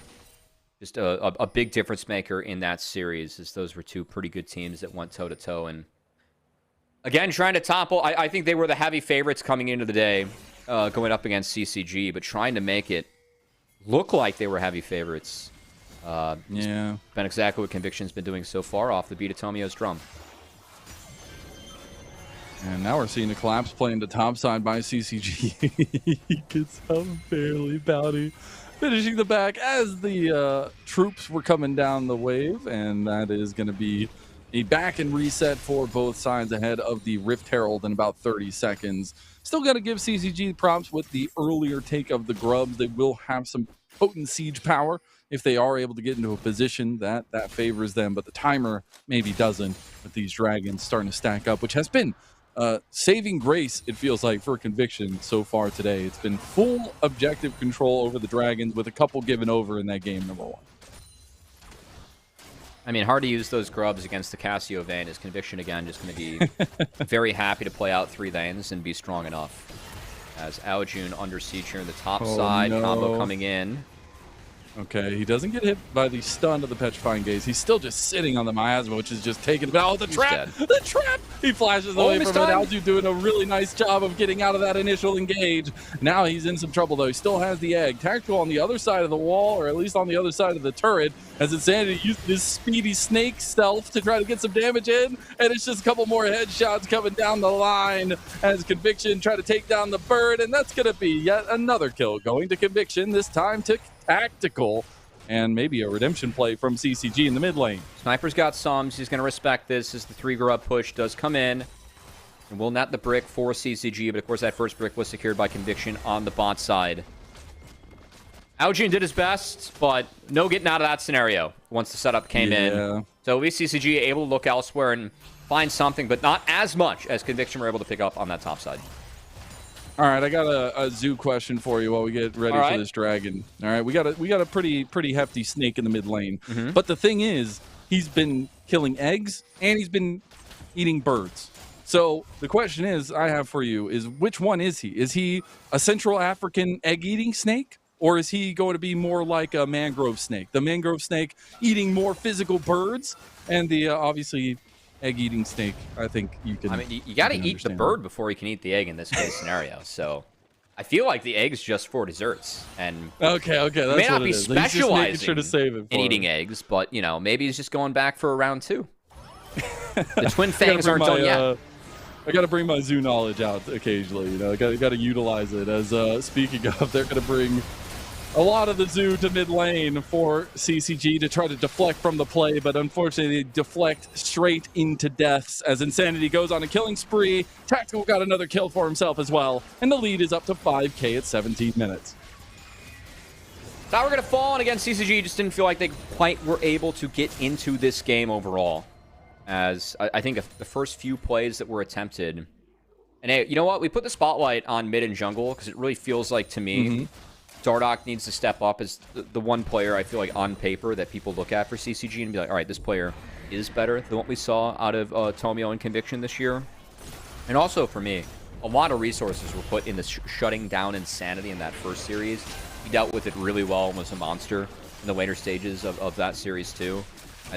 Just a big difference maker in that series, as those were 2 pretty good teams that went toe-to-toe. And again, trying to topple. I think they were the heavy favorites coming into the day, going up against CCG, but trying to make it look like they were heavy favorites. Been exactly what Conviction's been doing so far off the beat of Tomio's drum. And now we're seeing a collapse play into top side by CCG. He gets unfairly bounty, finishing the back as the troops were coming down the wave, and that is going to be a back and reset for both sides ahead of the Rift Herald in about 30 seconds. Still got to give CCG props with the earlier take of the grubs. They will have some potent siege power if they are able to get into a position that favors them, but the timer maybe doesn't, with these dragons starting to stack up, which has been saving grace, it feels like, for Conviction so far today. It's been full objective control over the dragons, with a couple given over in that game number 1. I mean, hard to use those grubs against the Cassio Vayne. Is Conviction, again, just going to be very happy to play out 3 lanes and be strong enough. As Aojun under siege here in the top side. No. Combo coming in. Okay, he doesn't get hit by the stun of the Petrifying Gaze. He's still just sitting on the miasma, which is just taking... Oh, the trap! The trap! He flashes away from it. Aojun doing a really nice job of getting out of that initial engage. Now he's in some trouble, though. He still has the egg. Tactical on the other side of the wall, or at least on the other side of the turret, as Insanity used this speedy snake stealth to try to get some damage in, and it's just a couple more headshots coming down the line as Conviction try to take down the bird, and that's going to be yet another kill going to Conviction, this time to Tactical, and maybe a redemption play from CCG in the mid lane. Sniper's got sums. He's going to respect this as the 3 grub push does come in. And will net the brick for CCG, but of course that first brick was secured by Conviction on the bot side. Aojun did his best, but no getting out of that scenario once the setup came in. So at least CCG able to look elsewhere and find something, but not as much as Conviction were able to pick up on that top side. All right, I got a zoo question for you while we get ready for this dragon. All right, we got a pretty hefty snake in the mid lane. But the thing is, he's been killing eggs and he's been eating birds. So the question is, I have for you, is which one is he? Is he a Central African egg-eating snake? Or is he going to be more like a mangrove snake? The mangrove snake eating more physical birds, and the obviously egg-eating snake, I think you can... I mean, you got to eat the bird before you can eat the egg in this case scenario. So I feel like the egg's just for desserts. And okay, that's he may not be sure specializing to save it in eating eggs, but, you know, maybe he's just going back for a round 2. The twin fangs aren't done yet. I got to bring my zoo knowledge out occasionally. You know, I got to utilize it. As speaking of, they're going to bring A lot of the zoo to mid lane for CCG to try to deflect from the play, but unfortunately they deflect straight into deaths as Insanity goes on a killing spree. Tactical got another kill for himself as well, and the lead is up to 5K at 17 minutes. Thought we're going to fall, and again, CCG just didn't feel like they quite were able to get into this game overall. As I think the first few plays that were attempted, and hey, you know what? We put the spotlight on mid and jungle because it really feels like, to me, Dardoch needs to step up as the one player I feel like on paper that people look at for CCG and be like, all right, this player is better than what we saw out of Tomio and Conviction this year. And also for me, a lot of resources were put into shutting down Insanity in that first series. He dealt with it really well and was a monster in the later stages of that series too.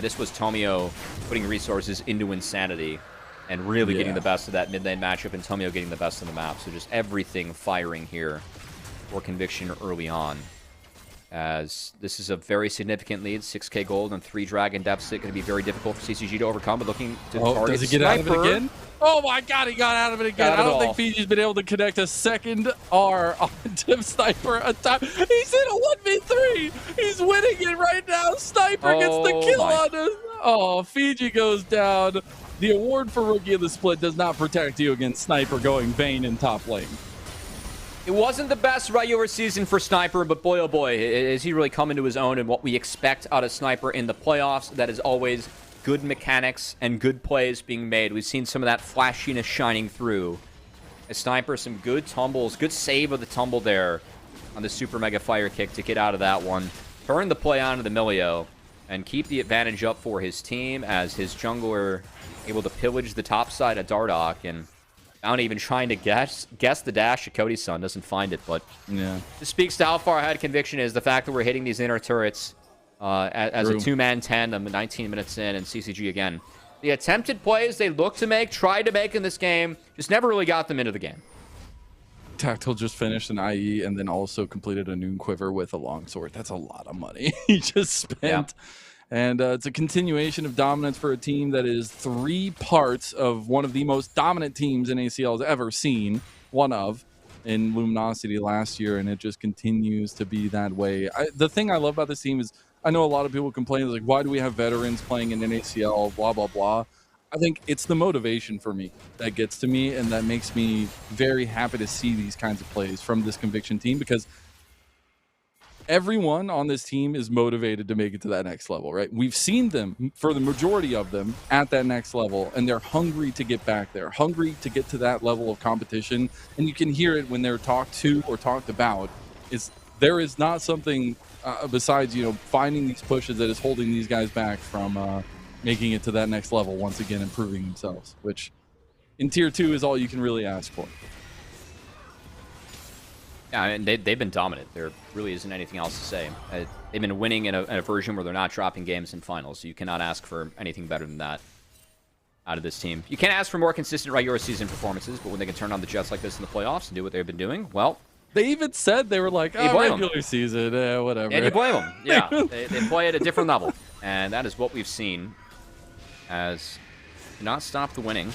This was Tomio putting resources into Insanity and really getting the best of that mid lane matchup, and Tomio getting the best of the map. So just everything firing here for Conviction early on, as this is a very significant lead. 6K gold and 3 dragon deficit, going to be very difficult for CCG to overcome, but looking to target does he get out of it again? Oh my god, he got out of it again. I don't think Fiji's been able to connect a second R onto Sniper a time. He's in a 1v3. He's winning it right now. Sniper gets the kill on us. Oh, Fiji goes down. The award for Rookie of the Split does not protect you against Sniper going Vayne in top lane. It wasn't the best regular season for Sniper, but boy, oh boy, is he really come into his own and what we expect out of Sniper in the playoffs. That is always good mechanics and good plays being made. We've seen some of that flashiness shining through. A Sniper, some good tumbles, good save of the tumble there on the super mega fire kick to get out of that one. Turn the play onto the Milio and keep the advantage up for his team as his jungler able to pillage the top side of Dardoch, and Bounty even trying to guess the dash of Cody's son, doesn't find it, but this speaks to how far ahead Conviction is. The fact that we're hitting these inner turrets as a two-man tandem 19 minutes in, and CCG again. The attempted plays they look to make, tried to make in this game, just never really got them into the game. Tactical just finished an IE and then also completed a Noon Quiver with a longsword. That's a lot of money he just spent. And it's a continuation of dominance for a team that is 3 parts of one of the most dominant teams NACL has ever seen, one of, in Luminosity last year, and it just continues to be that way. The thing I love about this team is, I know a lot of people complain, like, why do we have veterans playing in NACL, blah, blah, blah. I think it's the motivation for me that gets to me, and that makes me very happy to see these kinds of plays from this Conviction team, because everyone on this team is motivated to make it to that next level, right? We've seen them, for the majority of them, at that next level, and they're hungry to get back there, hungry to get to that level of competition, and you can hear it when they're talked to or talked about. There is not something besides, finding these pushes that is holding these guys back from making it to that next level, once again improving themselves, which in Tier 2 is all you can really ask for. Yeah, I mean, they've been dominant. There really isn't anything else to say. They've been winning in a version where they're not dropping games in finals, so you cannot ask for anything better than that out of this team. You can't ask for more consistent regular season performances, but when they can turn on the Jets like this in the playoffs and do what they've been doing, well... They even said they were like, regular season, whatever. And you blame them. Yeah, they play at a different level, and that is what we've seen as not stop the winning.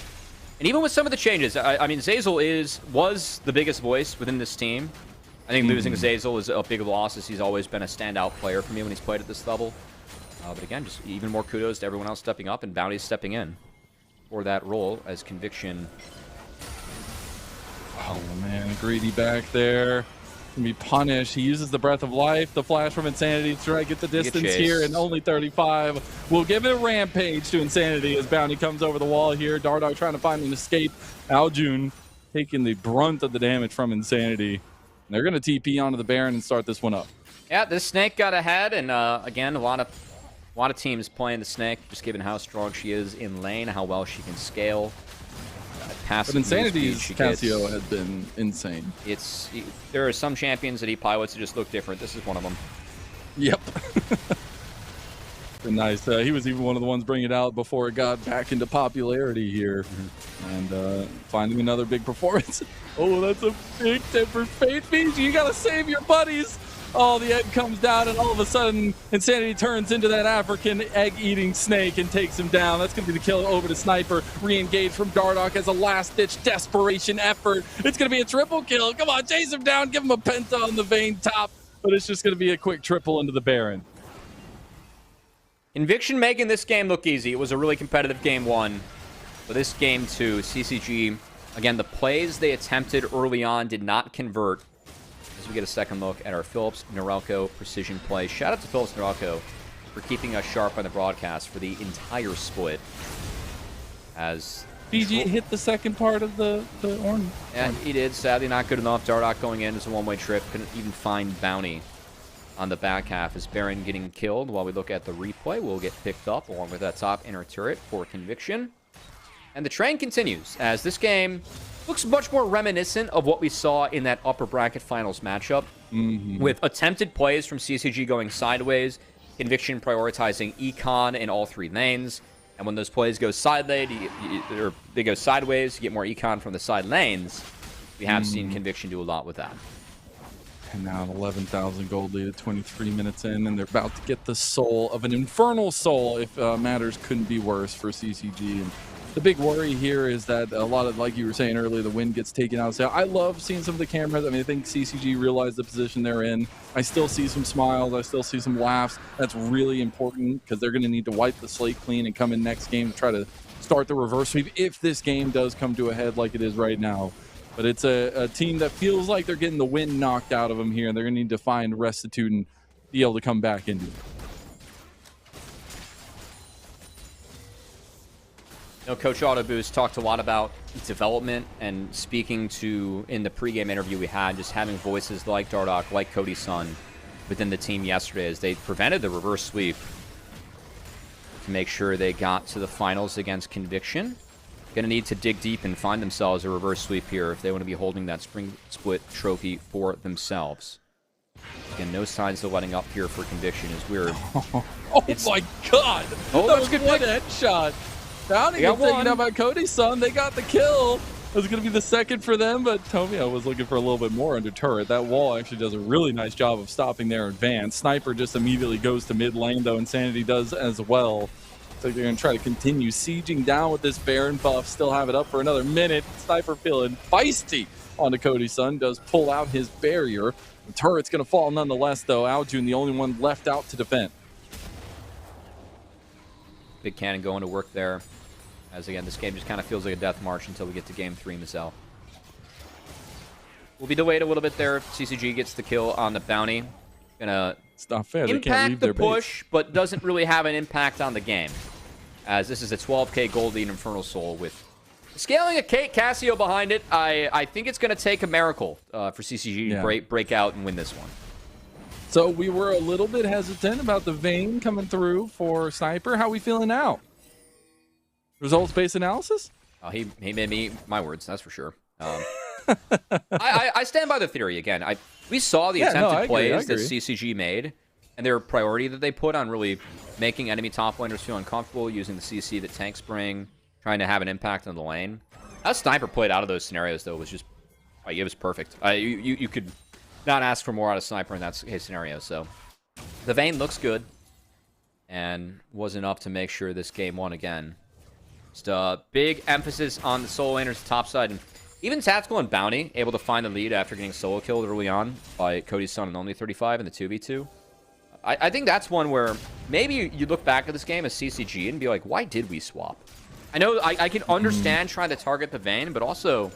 And even with some of the changes, I mean, Zeyzal was the biggest voice within this team. I think losing Zeyzal is a big loss, as he's always been a standout player for me when he's played at this level. But again, just even more kudos to everyone else stepping up, and Bounty stepping in for that role as Conviction. Oh man, Greedy back there. Gonna be punished. He uses the Breath of Life, the flash from Insanity to try to get the distance here, and only 35. We'll give it a rampage to Insanity as Bounty comes over the wall here. Dardoch trying to find an escape. Aljun taking the brunt of the damage from Insanity. And they're gonna TP onto the Baron and start this one up. Yeah, this Snake got ahead, and again, a lot of teams playing the Snake, just given how strong she is in lane, how well she can scale. But Insanity's Cassio has been insane. There are some champions that he pilots that just look different. This is one of them. Yep. Nice. He was even one of the ones bringing it out before it got back into popularity here. And finding another big performance. Oh, that's a big tempered fate, Fiji. You got to save your buddies. Oh, the egg comes down, and all of a sudden, Insanity turns into that African egg-eating snake and takes him down. That's going to be the kill over to Sniper. Re-engage from Dardoch as a last-ditch desperation effort. It's going to be a triple kill. Come on, chase him down. Give him a penta on the Vayne top. but it's just going to be a quick triple into the Baron. Conviction making this game look easy. It was a really competitive game 1. But this game 2, CCG, again, the plays they attempted early on did not convert. As we get a second look at our Phillips Norelco precision play. Shout out to Phillips Norelco for keeping us sharp on the broadcast for the entire split. As BG hit the second part of the orange. Yeah, he did. Sadly, not good enough. Dardoch going in as a one-way trip. Couldn't even find Bounty on the back half. As Baron getting killed while we look at the replay. Will get picked up along with that top inner turret for Conviction. And the train continues as this game looks much more reminiscent of what we saw in that upper bracket finals matchup. With attempted plays from CCG going sideways. Conviction prioritizing econ in all 3 lanes. And when those plays go or they go sideways, you get more econ from the side lanes. We have seen Conviction do a lot with that. And now an 11,000 gold lead at 23 minutes in, and they're about to get the soul of an infernal soul if matters couldn't be worse for CCG. And the big worry here is that a lot of, like you were saying earlier, the wind gets taken out. So I love seeing some of the cameras. I mean, I think CCG realized the position they're in. I still see some smiles. I still see some laughs. That's really important because they're going to need to wipe the slate clean and come in next game to try to start the reverse sweep if this game does come to a head like it is right now. But it's a team that feels like they're getting the wind knocked out of them here, and they're going to need to find restitute and be able to come back into it. You know, Coach Autoboost talked a lot about development and speaking to, in the pregame interview we had, just having voices like Dardoch, like Cody Sun within the team yesterday as they prevented the reverse sweep to make sure they got to the finals against Conviction. Going to need to dig deep and find themselves a reverse sweep here if they want to be holding that spring split trophy for themselves. Again, no signs of letting up here for Conviction is weird. Oh my God! Oh, that was a good headshot. Bounty gets taken out by Cody's son. They got the kill. It was going to be the second for them, but Tomio was looking for a little bit more under turret. That wall actually does a really nice job of stopping their advance. Sniper just immediately goes to mid lane, though. Insanity does as well. So they're going to try to continue sieging down with this Baron buff. Still have it up for another minute. Sniper feeling feisty onto Cody's son. Does pull out his barrier. The turret's going to fall nonetheless, though. Aljun, the only one left out to defend. Big Cannon going to work there. As again, this game just kind of feels like a death march until we get to game 3, Mizel. We'll be delayed a little bit there. CCG gets the kill on the Bounty. Gonna it's not fair. They can't impact leave the their push, but doesn't really have an impact on the game. As this is a 12k gold lead Infernal Soul with scaling a Kate Cassio behind it. I think it's going to take a miracle for CCG to break out and win this one. So we were a little bit hesitant about the Vayne coming through for Sniper. How are we feeling now? Results-based analysis? Oh, he made me my words, that's for sure. I stand by the theory again. We saw the attempted plays that CCG made, and their priority that they put on really making enemy top laners feel uncomfortable, using the CC that tank spring, trying to have an impact on the lane. How Sniper played out of those scenarios, though, was just it was perfect. You could not ask for more out of Sniper in that case scenario. So the Vayne looks good, and was enough to make sure this game won again. Just a big emphasis on the solo laners top side, and even Tactical and Bounty able to find the lead after getting solo killed early on by Cody's son and only 35 in the 2v2. I think that's one where maybe you look back at this game as CCG and be like, why did we swap? I know I can understand trying to target the Vayne, but also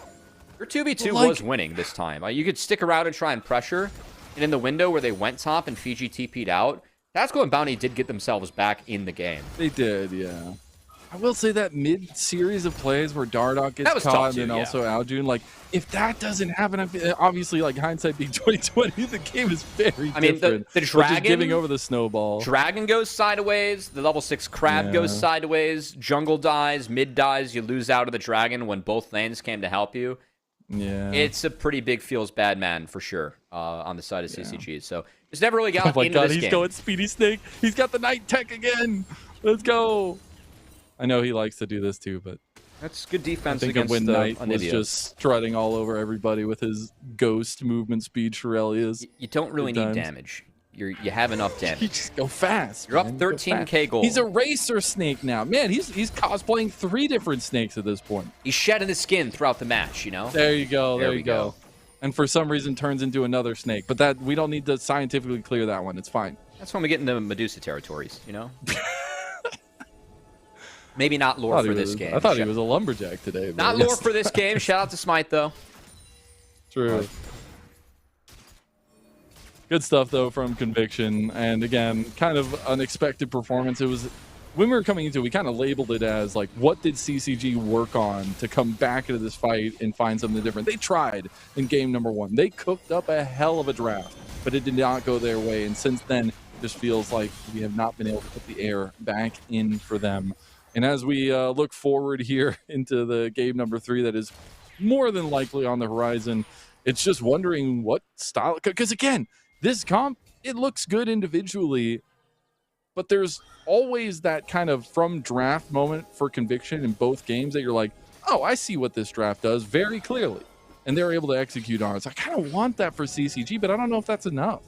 your 2v2 was winning this time. You could stick around and try and pressure, and in the window where they went top and Fiji TP'd out, Tactical and Bounty did get themselves back in the game. They did, yeah. I will say that mid-series of plays where Dardoch gets caught and also Aljun, like, if that doesn't happen, obviously, like, hindsight being 2020, the game is very different. I mean, the Dragon... Just giving over the snowball. Dragon goes sideways, the level 6 Crab goes sideways, Jungle dies, mid dies, you lose out of the Dragon when both lanes came to help you. Yeah. It's a pretty big feels bad man, for sure, on the side of CCG. So, it's never really got into this game. He's going Speedy Snake. He's got the Night Tech again. Let's go. I know he likes to do this too, but that's good defense. I think against when Knight was Anivia. just strutting all over everybody with his ghost movement speed. Shirelia's. You don't really need damage. You have enough damage. You just go fast. You're up 13k gold. He's a racer snake now, man. He's cosplaying 3 different snakes at this point. He's shedding his skin throughout the match. You know. There you go. There you go. and for some reason turns into another snake. But that we don't need to scientifically clear that one. It's fine. That's when we get into Medusa territories, you know? Maybe not lore for this game. I thought he was a lumberjack today. Not lore for this game. Shout out to Smite, though. True. Good stuff, though, from Conviction. And again, kind of unexpected performance. It was, when we were coming into it, we kind of labeled it as, like, what did CCG work on to come back into this fight and find something different? They tried in game number 1. They cooked up a hell of a draft, but it did not go their way. And since then, it just feels like we have not been able to put the air back in for them. And as we look forward here into the game number 3 that is more than likely on the horizon, it's just wondering what style, because again, this comp, it looks good individually, but there's always that kind of from draft moment for Conviction in both games that you're like, oh, I see what this draft does very clearly. And they're able to execute on it. So I kind of want that for CCG, but I don't know if that's enough.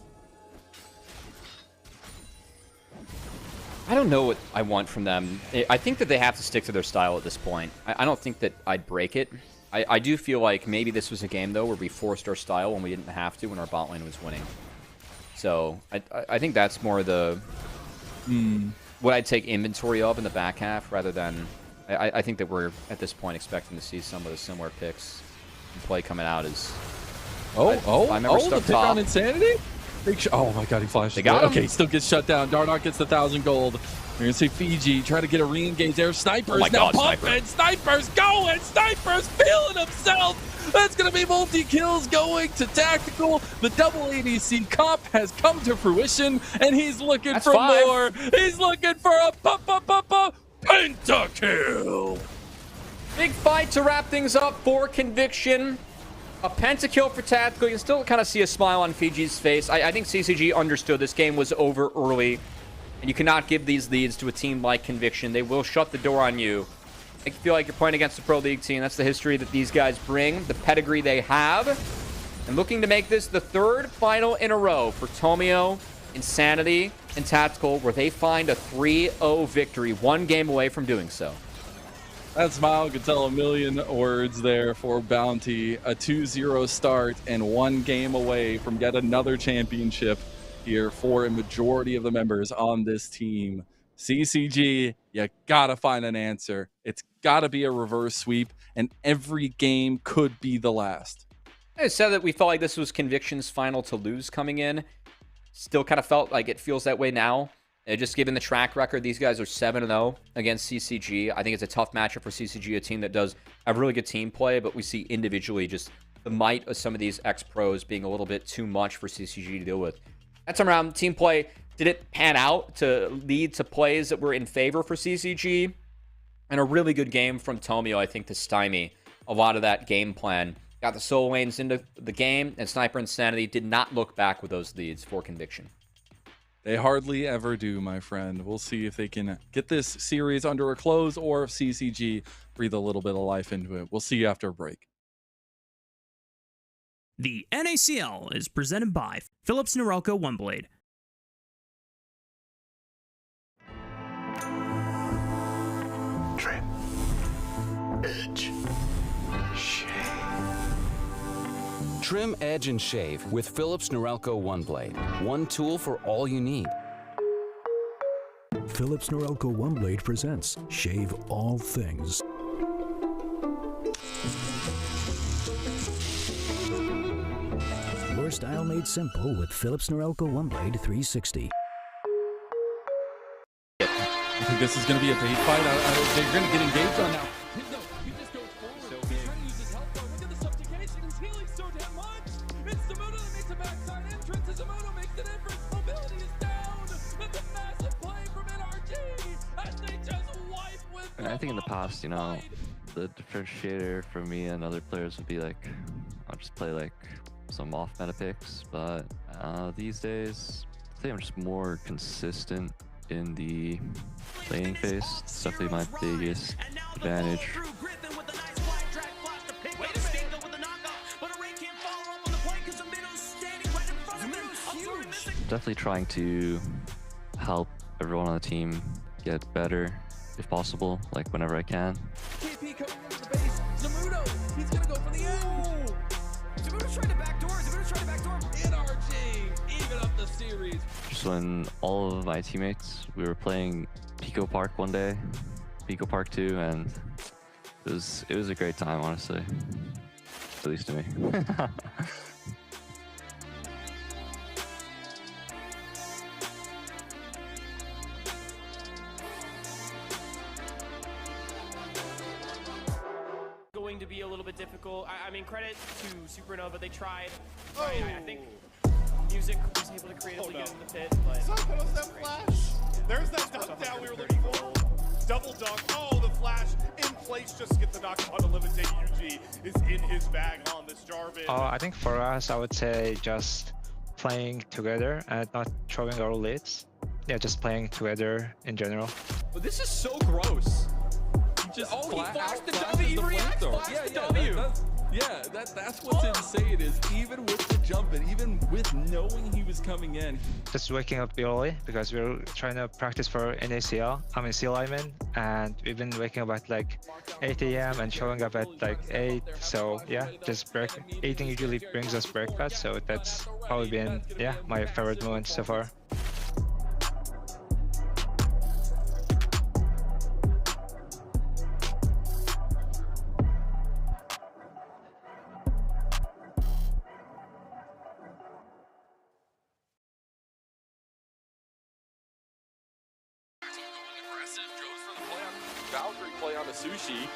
I don't know what I want from them. I think that they have to stick to their style at this point. I don't think that I'd break it. I do feel like maybe this was a game, though, where we forced our style when we didn't have to, when our bot lane was winning. So I think that's more the what I'd take inventory of in the back half, rather than I think that we're at this point expecting to see some of the similar picks and play coming out as the pick on Insanity? Oh my god, he flashed. They got him. Okay, he still gets shut down. Dardoch gets the 1,000 gold. We're gonna see Fiji try to get a re-engage there. Snipers now pumping. Snipers going. Snipers feeling himself. That's gonna be multi-kills going to Tactical. The double ADC comp has come to fruition, and he's looking for more. He's looking for a pentakill. Big fight to wrap things up for Conviction. A pentakill for Tactical. You can still kind of see a smile on Fiji's face. I think CCG understood this game was over early, and you cannot give these leads to a team like Conviction. They will shut the door on you. I feel like you're playing against a Pro League team. That's the history that these guys bring, the pedigree they have, and looking to make this the 3rd final in a row for Tomio, Insanity, and Tactical, where they find a 3-0 victory, 1 game away from doing so. That smile could tell a million words there for Bounty. A 2-0 start and 1 game away from yet another championship here for a majority of the members on this team. CCG, you gotta find an answer. It's gotta be a reverse sweep, and every game could be the last. I said that we felt like this was Conviction's final to lose coming in. Still kind of felt like it feels that way now. Just given the track record, these guys are 7-0 against CCG. I think it's a tough matchup for CCG, a team that does have really good team play, but we see individually just the might of some of these ex-pros being a little bit too much for CCG to deal with. That time around, team play didn't pan out to lead to plays that were in favor for CCG, and a really good game from Tomio, I think, to stymie a lot of that game plan. Got the solo lanes into the game, and Sniper Insanity did not look back with those leads for Conviction. They hardly ever do, my friend. We'll see if they can get this series under a close, or if CCG breathe a little bit of life into it. We'll see you after a break. The NACL is presented by Philips Norelco OneBlade. Trim, edge, shave. Trim, edge, and shave with Philips Norelco OneBlade. 1 tool for all you need. Philips Norelco OneBlade presents Shave All Things. Your style made simple with Philips Norelco OneBlade 360. I think this is going to be a bait fight. They're going to get engaged on now. I think in the past, you know, the differentiator for me and other players would be like, I'll just play like some off-meta picks, but these days, I think I'm just more consistent in the laning phase. It's definitely my biggest advantage. Definitely trying to help everyone on the team get better if possible, like whenever I can. Zamudo's trying to backdoor. Zamudo's trying to backdoor. NRG even up the series. Just when all of my teammates, we were playing Pico Park one day, Pico Park 2, and it was a great time, honestly. At least to me. Going to be a little bit difficult. I mean, credit to Supernova. They tried. I think Music was able to creatively get into the pit. But There's that flash. There's that dunk down we were looking for. Double dunk. Oh, the flash in place just to get the knock on to Levitate. UG is in his bag on this Jarvan. I think for us, I would say just playing together and not throwing our leads. Yeah, just playing together in general. But this is so gross. Just he flashed the flashes W. He reacts, flamethrower. flashed the W. That's what's insane is even with the jump and even with knowing he was coming in. Just waking up early because we're trying to practice for NACL. I'm in CL lineman, and we've been waking up at like 8 a.m. and showing up at like 8. So yeah, just eating usually brings us breakfast. So that's probably been my favorite moment so far. Valkyrie play on a Sushi.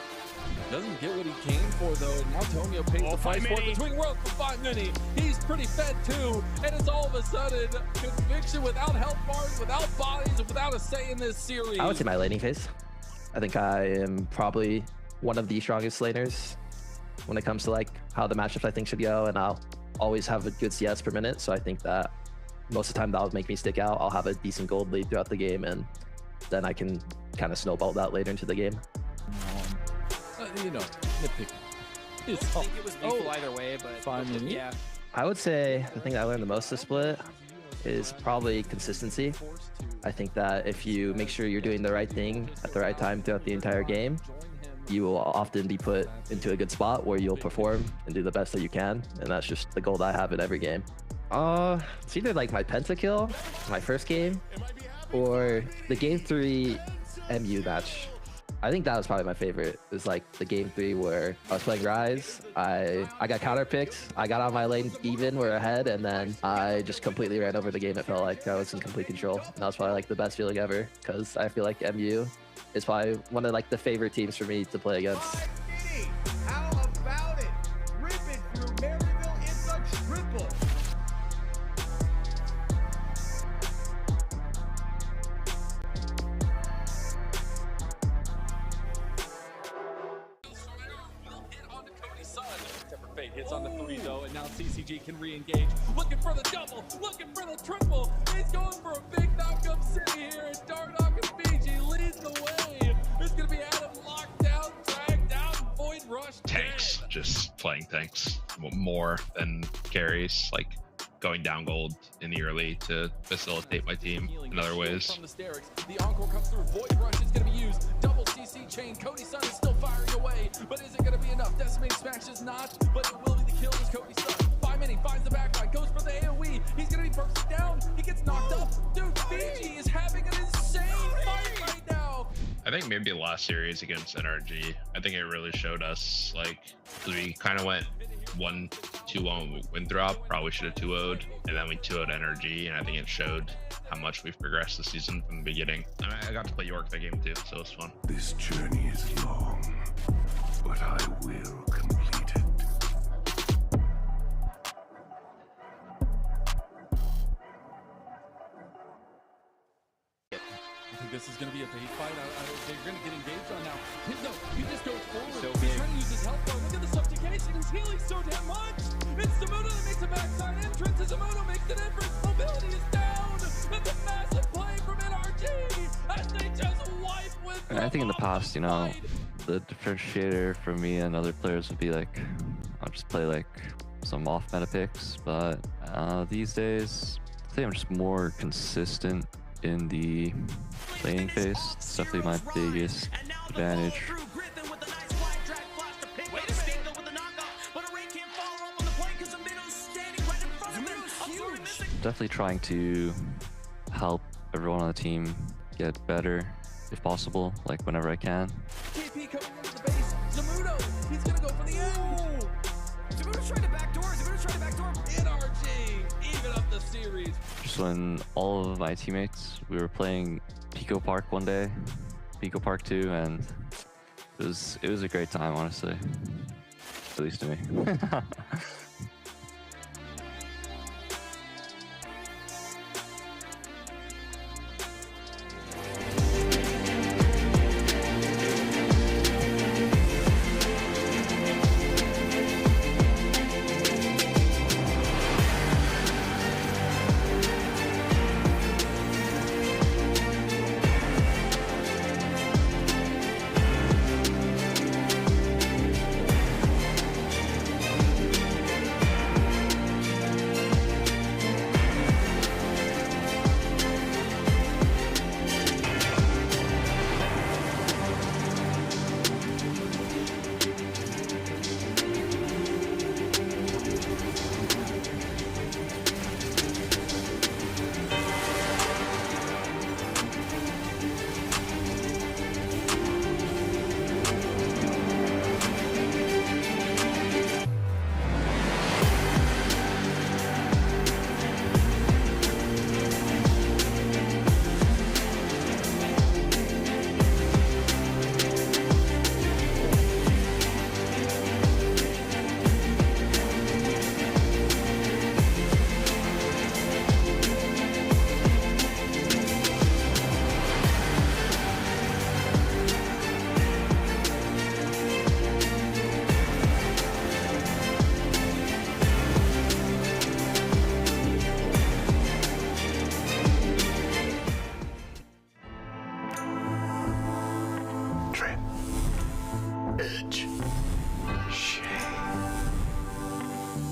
Doesn't get what he came for though, and now Tonio pays the price for it between worlds for 5 Mini. He's pretty fed too, and it's all of a sudden Conviction without health bars, without bodies, and without a say in this series. I would say my laning phase. I think I am probably one of the strongest laners when it comes to like how the matchups I think should go, and I'll always have a good CS per minute. So I think that most of the time that'll make me stick out. I'll have a decent gold lead throughout the game, and then I can kind of snowball that later into the game. I think it was lethal either way, but yeah. I would say the thing that I learned the most this split is probably consistency. I think that if you make sure you're doing the right thing at the right time throughout the entire game, you will often be put into a good spot where you'll perform and do the best that you can. And that's just the goal that I have in every game. It's either like my pentakill, my first game, or the game 3 MU match. I think that was probably my favorite. It was like the game 3 where I was playing Rise. I got counterpicked. I got out of my lane even, we're ahead, and then I just completely ran over the game. It felt like I was in complete control. And that was probably like the best feeling ever, because I feel like MU is probably one of like the favorite teams for me to play against. How about it? Rip it through Maryville. It's a triple. Fate hits on the 3 though, and now CCG can re-engage. Looking for the double, looking for the triple. He's going for a big knock-up city here, and Dardock and Fiji leads the way. There's gonna be Adam locked down, dragged out, and Void Rush. Tanks, just playing tanks more than carries, like going down gold in the early to facilitate my team in other ways. From the Sterix, the encore comes through. Void Rush is gonna be used. Double CC chain. Cody Sun is still firing away, but is it gonna be enough? Decimating Smash is not, but it will be the kill as Cody Sun. 5 Mini finds the backline, goes for the AoE. He's gonna be bursted down. He gets knocked up. Dude, Fiji is having an insane fight right now. I think maybe last series against NRG, I think it really showed us, like, because we kind of went 1-2-1 win drop, probably should have 2-0'd, and then we 2-0'd NRG, and I think it showed how much we've progressed this season from the beginning. I mean, I got to play York that game too, so it was fun. This journey is long, but I will complete it. I think this is going to be a bait fight. They're going to get engaged on now. No, he just goes forward. He's trying to use his health bar. Look at the subjugation. He's healing so damn much. It's Zamudo that makes a backside entrance. And Zamudo makes the difference. Mobility is down. That's a massive play from NRG as they just wipe with. And I think in the past, you know, the differentiator for me and other players would be like, I'll just play like some off meta picks. But these days, I think I'm just more consistent in the laning phase. It's definitely my biggest advantage. definitely trying to help everyone on the team get better if possible, like whenever I can. KP coming into the base. Zamudo, he's gonna go for the end. Zamudo's trying to backdoor. Zamudo's trying to backdoor. NRG, even up the series. Just when all of my teammates, we were playing Pico Park one day, Pico Park 2, and it was a great time, honestly, at least to me.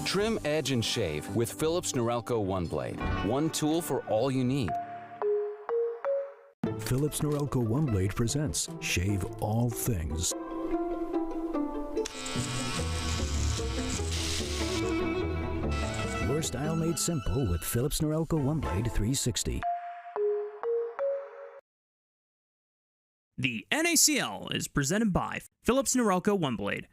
Trim, edge, and shave with Philips Norelco One Blade. One tool for all you need. Philips Norelco One Blade presents Shave All Things. Your style made simple with Philips Norelco One Blade 360. The NACL is presented by Philips Norelco One Blade.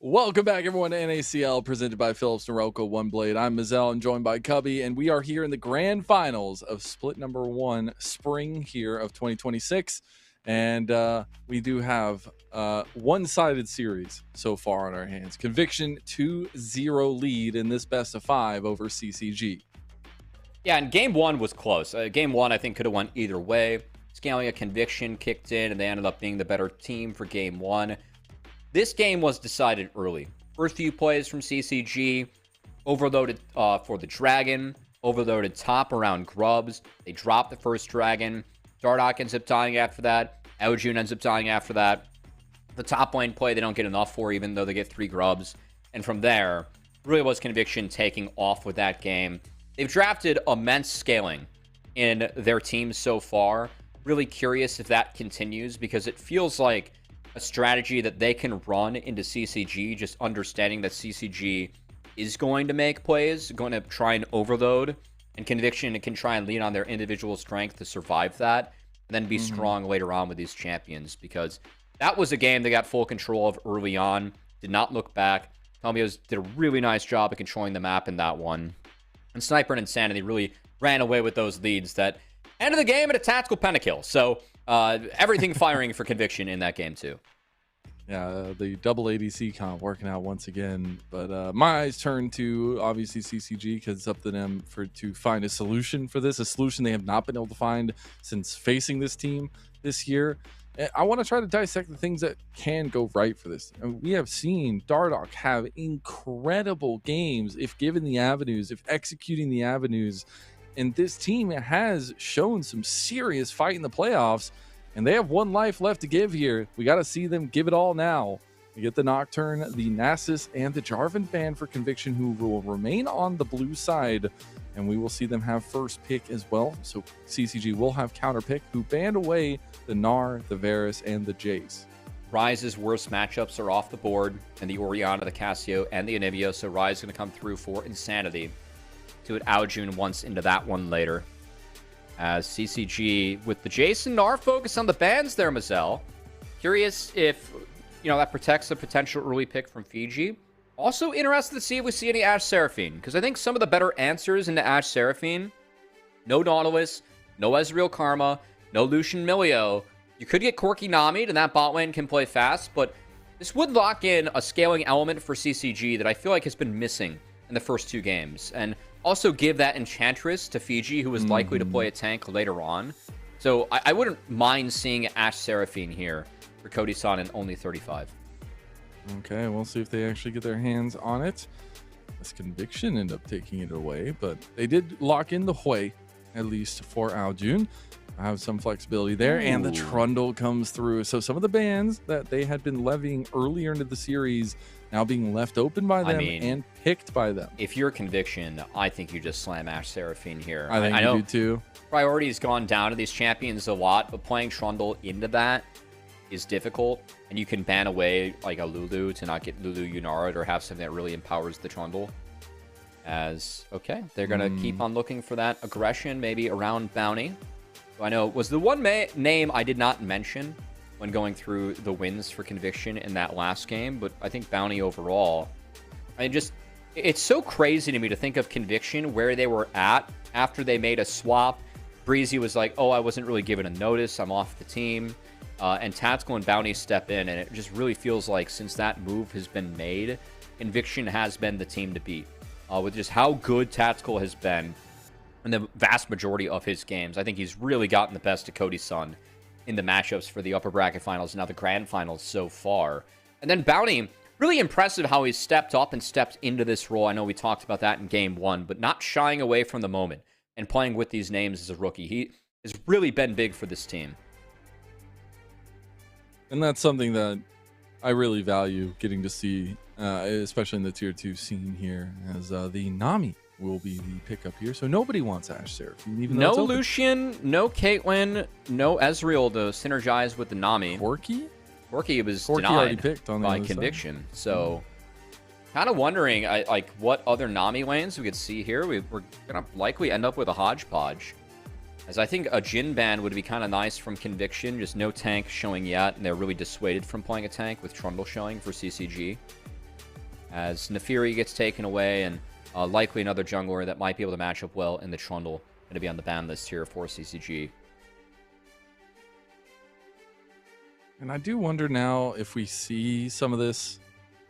Welcome back, everyone, to NACL, presented by Philips Norelco One Blade. I'm Mazel, and joined by Cubby, and we are here in the grand finals of split number 1 spring here of 2026. And we do have one-sided series so far on our hands. Conviction 2-0 lead in this best of 5 over CCG. Yeah, and game 1 was close. Game 1, I think, could have went either way. Scaling a Conviction kicked in, and they ended up being the better team for game 1. This game was decided early. First few plays from CCG, overloaded for the Dragon, overloaded top around Grubs. They dropped the first Dragon. Dardoch ends up dying after that. Aojun ends up dying after that. The top lane play they don't get enough for, even though they get 3 Grubs. And from there, really was Conviction taking off with that game. They've drafted immense scaling in their team so far. Really curious if that continues, because it feels like a strategy that they can run into CCG, just understanding that CCG is going to make plays, going to try and overload, and Conviction can try and lean on their individual strength to survive that, and then be strong later on with these champions, because that was a game they got full control of early on, did not look back. Tomios did a really nice job of controlling the map in that one, and Sniper and Insanity really ran away with those leads that ended the game at a tactical pentakill. So everything firing for Conviction in that game too. Yeah, the double ADC comp working out once again. But my eyes turn to, obviously, CCG, because it's up to them to find a solution for this, a solution they have not been able to find since facing this team this year. I want to try to dissect the things that can go right for this. And we have seen Dardoch have incredible games if given the avenues, if executing the avenues. And this team has shown some serious fight in the playoffs, and they have one life left to give here. We got to see them give it all now. We get the Nocturne, the Nasus, and the Jarvan ban for Conviction, who will remain on the blue side, and we will see them have first pick as well. So CCG will have counter pick, who banned away the Gnar, the Varus, and the Jace. Ryze's worst matchups are off the board, and the Orianna, the Cassio, and the Anivia, so Ryze is going to come through for Insanity. To it Aljun once into that one later. As CCG with the Jason are focused on the bans there, Mazel. Curious if, that protects the potential early pick from Fiji. Also interested to see if we see any Ashe Seraphine, because I think some of the better answers into Ashe Seraphine, no Nautilus, no Ezreal Karma, no Lucian Milio. You could get Corki Nami, and that bot lane can play fast, but this would lock in a scaling element for CCG that I feel like has been missing in the first 2 games. And also give that Enchantress to Fiji, who is likely to play a tank later on. So I wouldn't mind seeing Ashe Seraphine here for Cody-san in only 35. Okay, we'll see if they actually get their hands on it. This Conviction end up taking it away, but they did lock in the Hui, at least for Aljun. I have some flexibility there, and the Trundle comes through. So some of the bans that they had been levying earlier into the series now being left open by them and picked by them. If you're Conviction, I think you just slam Ashe Seraphine here. I think you do too. Priority's gone down to these champions a lot, but playing Trundle into that is difficult, and you can ban away like a Lulu to not get Lulu Unara'd or have something that really empowers the Trundle. Okay, they're going to keep on looking for that aggression, maybe around Bounty. So I know was the one name I did not mention when going through the wins for Conviction in that last game, but I think Bounty overall, it's so crazy to me to think of Conviction where they were at after they made a swap. Breezy was like, oh, I wasn't really given a notice, I'm off the team. And Tactical and Bounty step in, and it just really feels like since that move has been made, Conviction has been the team to beat. With just how good Tactical has been in the vast majority of his games. I think he's really gotten the best of Cody-san in the matchups for the upper bracket finals, now the grand finals so far. And then Bounty, really impressive how he's stepped up and stepped into this role. I know we talked about that in game 1, but not shying away from the moment and playing with these names as a rookie. He has really been big for this team. And that's something that I really value getting to see, especially in the tier 2 scene here, as the Nami will be the pickup here. So nobody wants Ashe Seraphine, even though no Lucian, no Caitlyn, no Ezreal to synergize with the Nami. Corki was already denied picked on the by other Conviction. side. So kind of wondering what other Nami lanes we could see here. We're going to likely end up with a hodgepodge. As I think a Jhin ban would be kind of nice from Conviction. Just no tank showing yet, and they're really dissuaded from playing a tank with Trundle showing for CCG. As Nefiri gets taken away, and likely another jungler that might be able to match up well in the Trundle. Going to be on the ban list here for CCG. And I do wonder now if we see some of this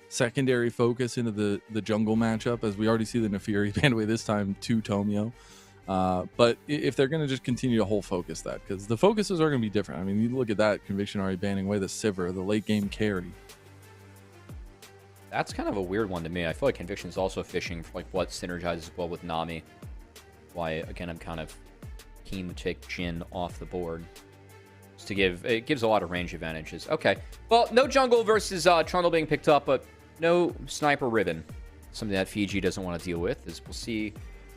secondary focus into the jungle matchup, as we already see the Nefiri banned away this time to Tomio. But if they're going to just continue to hold focus that, because the focuses are going to be different. I mean, you look at that Conviction already banning away the Sivir, the late game carry. That's kind of a weird one to me. I feel like Conviction's also fishing for what synergizes well with Nami. Why, again, I'm kind of keen to take Jhin off the board. Just to it gives a lot of range advantages. Okay. Well, no jungle versus Trundle being picked up, but no Sniper Ribbon. Something that Fiji doesn't want to deal with, as we'll see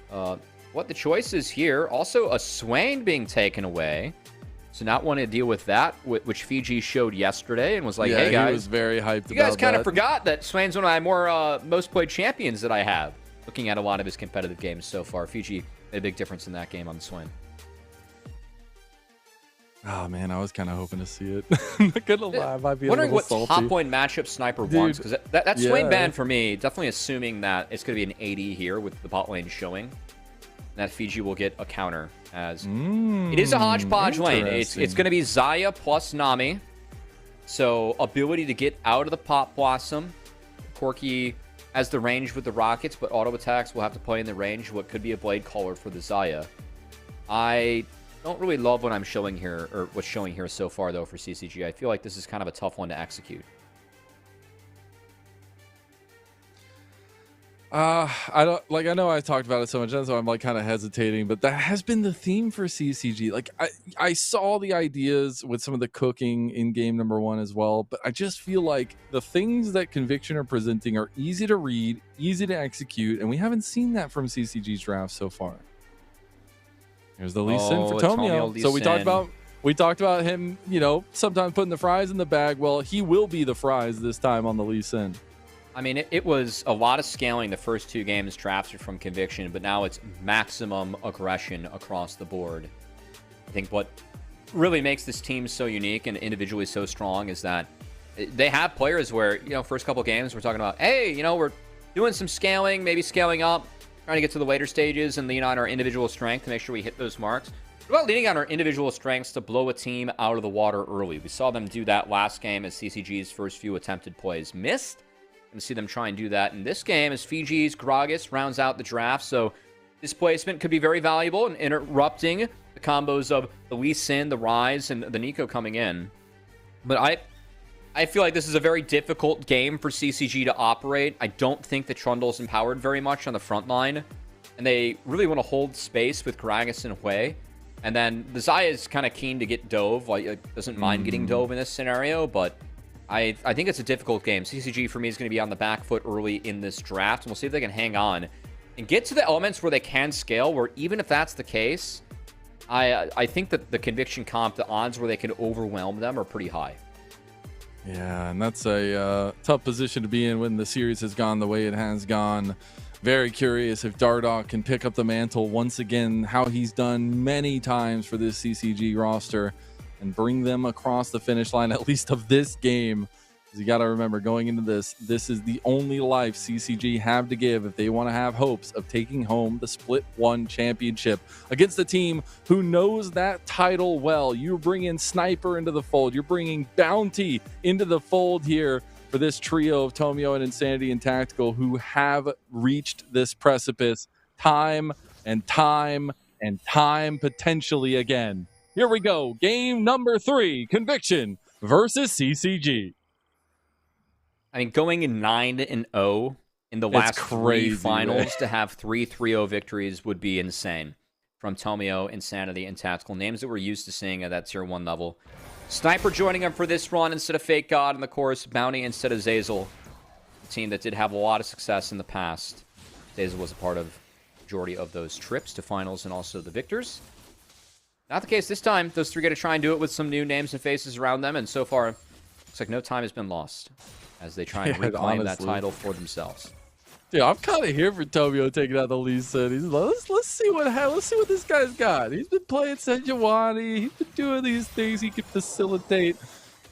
what the choice is here. Also, a Swain being taken away. So not wanting to deal with that, which Fiji showed yesterday and was like, hey, guys. He was very hyped you guys kind of forgot that Swain's one of my more most played champions that I have. Looking at a lot of his competitive games so far, Fiji made a big difference in that game on Swain. Oh, man, I was kind of hoping to see it. Not gonna lie, I might be wondering a little what salty. top point matchup Sniper wants, because that Swain ban for me, definitely assuming that it's going to be an 80 here with the bot lane showing. That Fiji will get a counter, as it is a hodgepodge lane. It's going to be Xayah plus Nami. So ability to get out of the Pop Blossom. Corki has the range with the rockets, but auto attacks will have to play in the range. What could be a Blade Caller for the Xayah. I don't really love what I'm showing here, or what's showing here so far, though, for CCG. I feel like this is kind of a tough one to execute. I know I talked about it so much, so I'm kind of hesitating, but that has been the theme for CCG. I saw the ideas with some of the cooking in game number 1 as well, but I just feel like the things that Conviction are presenting are easy to read, easy to execute, and we haven't seen that from CCG's draft so far. Here's the Lee Sin for Tomio. So we talked about We talked about him, sometimes putting the fries in the bag. Well, he will be the fries this time on the Lee Sin. I mean, it was a lot of scaling the first 2 games drafted from Conviction, but now it's maximum aggression across the board. I think what really makes this team so unique and individually so strong is that they have players where, first couple games we're talking about, hey, we're doing some scaling, maybe scaling up, trying to get to the later stages and lean on our individual strength to make sure we hit those marks. What about leaning on our individual strengths to blow a team out of the water early? We saw them do that last game as CCG's first few attempted plays missed. And see them try and do that in this game as Fiji's Gragas rounds out the draft. So displacement could be very valuable in interrupting the combos of the Lee Sin, the Rise, and the Nico coming in. But I feel like this is a very difficult game for CCG to operate. I don't think the Trundle's empowered very much on the front line. And they really want to hold space with Gragas and Hui. And then the Xayah is kind of keen to get Dove. Doesn't mind getting Dove in this scenario, but I think it's a difficult game. CCG, for me, is going to be on the back foot early in this draft. And we'll see if they can hang on and get to the elements where they can scale, where even if that's the case, I think that the Conviction comp, the odds where they can overwhelm them are pretty high. Yeah, and that's a tough position to be in when the series has gone the way it has gone. Very curious if Dardoch can pick up the mantle once again, how he's done many times for this CCG roster, and bring them across the finish line, at least of this game. Because you got to remember, going into this is the only life CCG have to give if they want to have hopes of taking home the Split 1 championship against a team who knows that title well. You bring in Sniper into the fold. You're bringing Bounty into the fold here for this trio of Tomio and Insanity and Tactical, who have reached this precipice time and time and time potentially again. Here we go. Game number 3, Conviction versus CCG. I mean, going 9-0 in the last 3 finals to have 3 3-0 victories would be insane. From Tomio, Insanity, and Tactical, names that we're used to seeing at that Tier 1 level. Sniper joining them for this run instead of Fake God, and of course, Bounty instead of Zeyzal. A team that did have a lot of success in the past. Zeyzal was a part of the majority of those trips to finals and also the victors. Not the case this time. Those 3 get to try and do it with some new names and faces around them, and so far, looks like no time has been lost as they try and reclaim that title for themselves. Yeah, I'm kind of here for Tomio taking out the Lee Sin. He's like, let's see what this guy's got. He's been playing Sejuani. He's been doing these things. He can facilitate.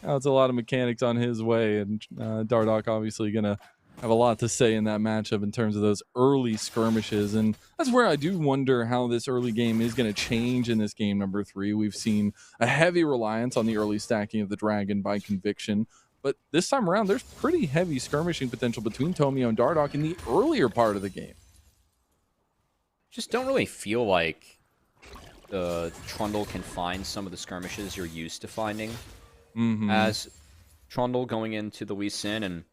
Now it's a lot of mechanics on his way, and Dardoch obviously gonna have a lot to say in that matchup in terms of those early skirmishes. And that's where I do wonder how this early game is going to change in this game number 3. We've seen a heavy reliance on the early stacking of the Dragon by Conviction. But this time around, there's pretty heavy skirmishing potential between Tomio and Dardoch in the earlier part of the game. Just don't really feel like the Trundle can find some of the skirmishes you're used to finding as Trundle going into the Lee Sin, and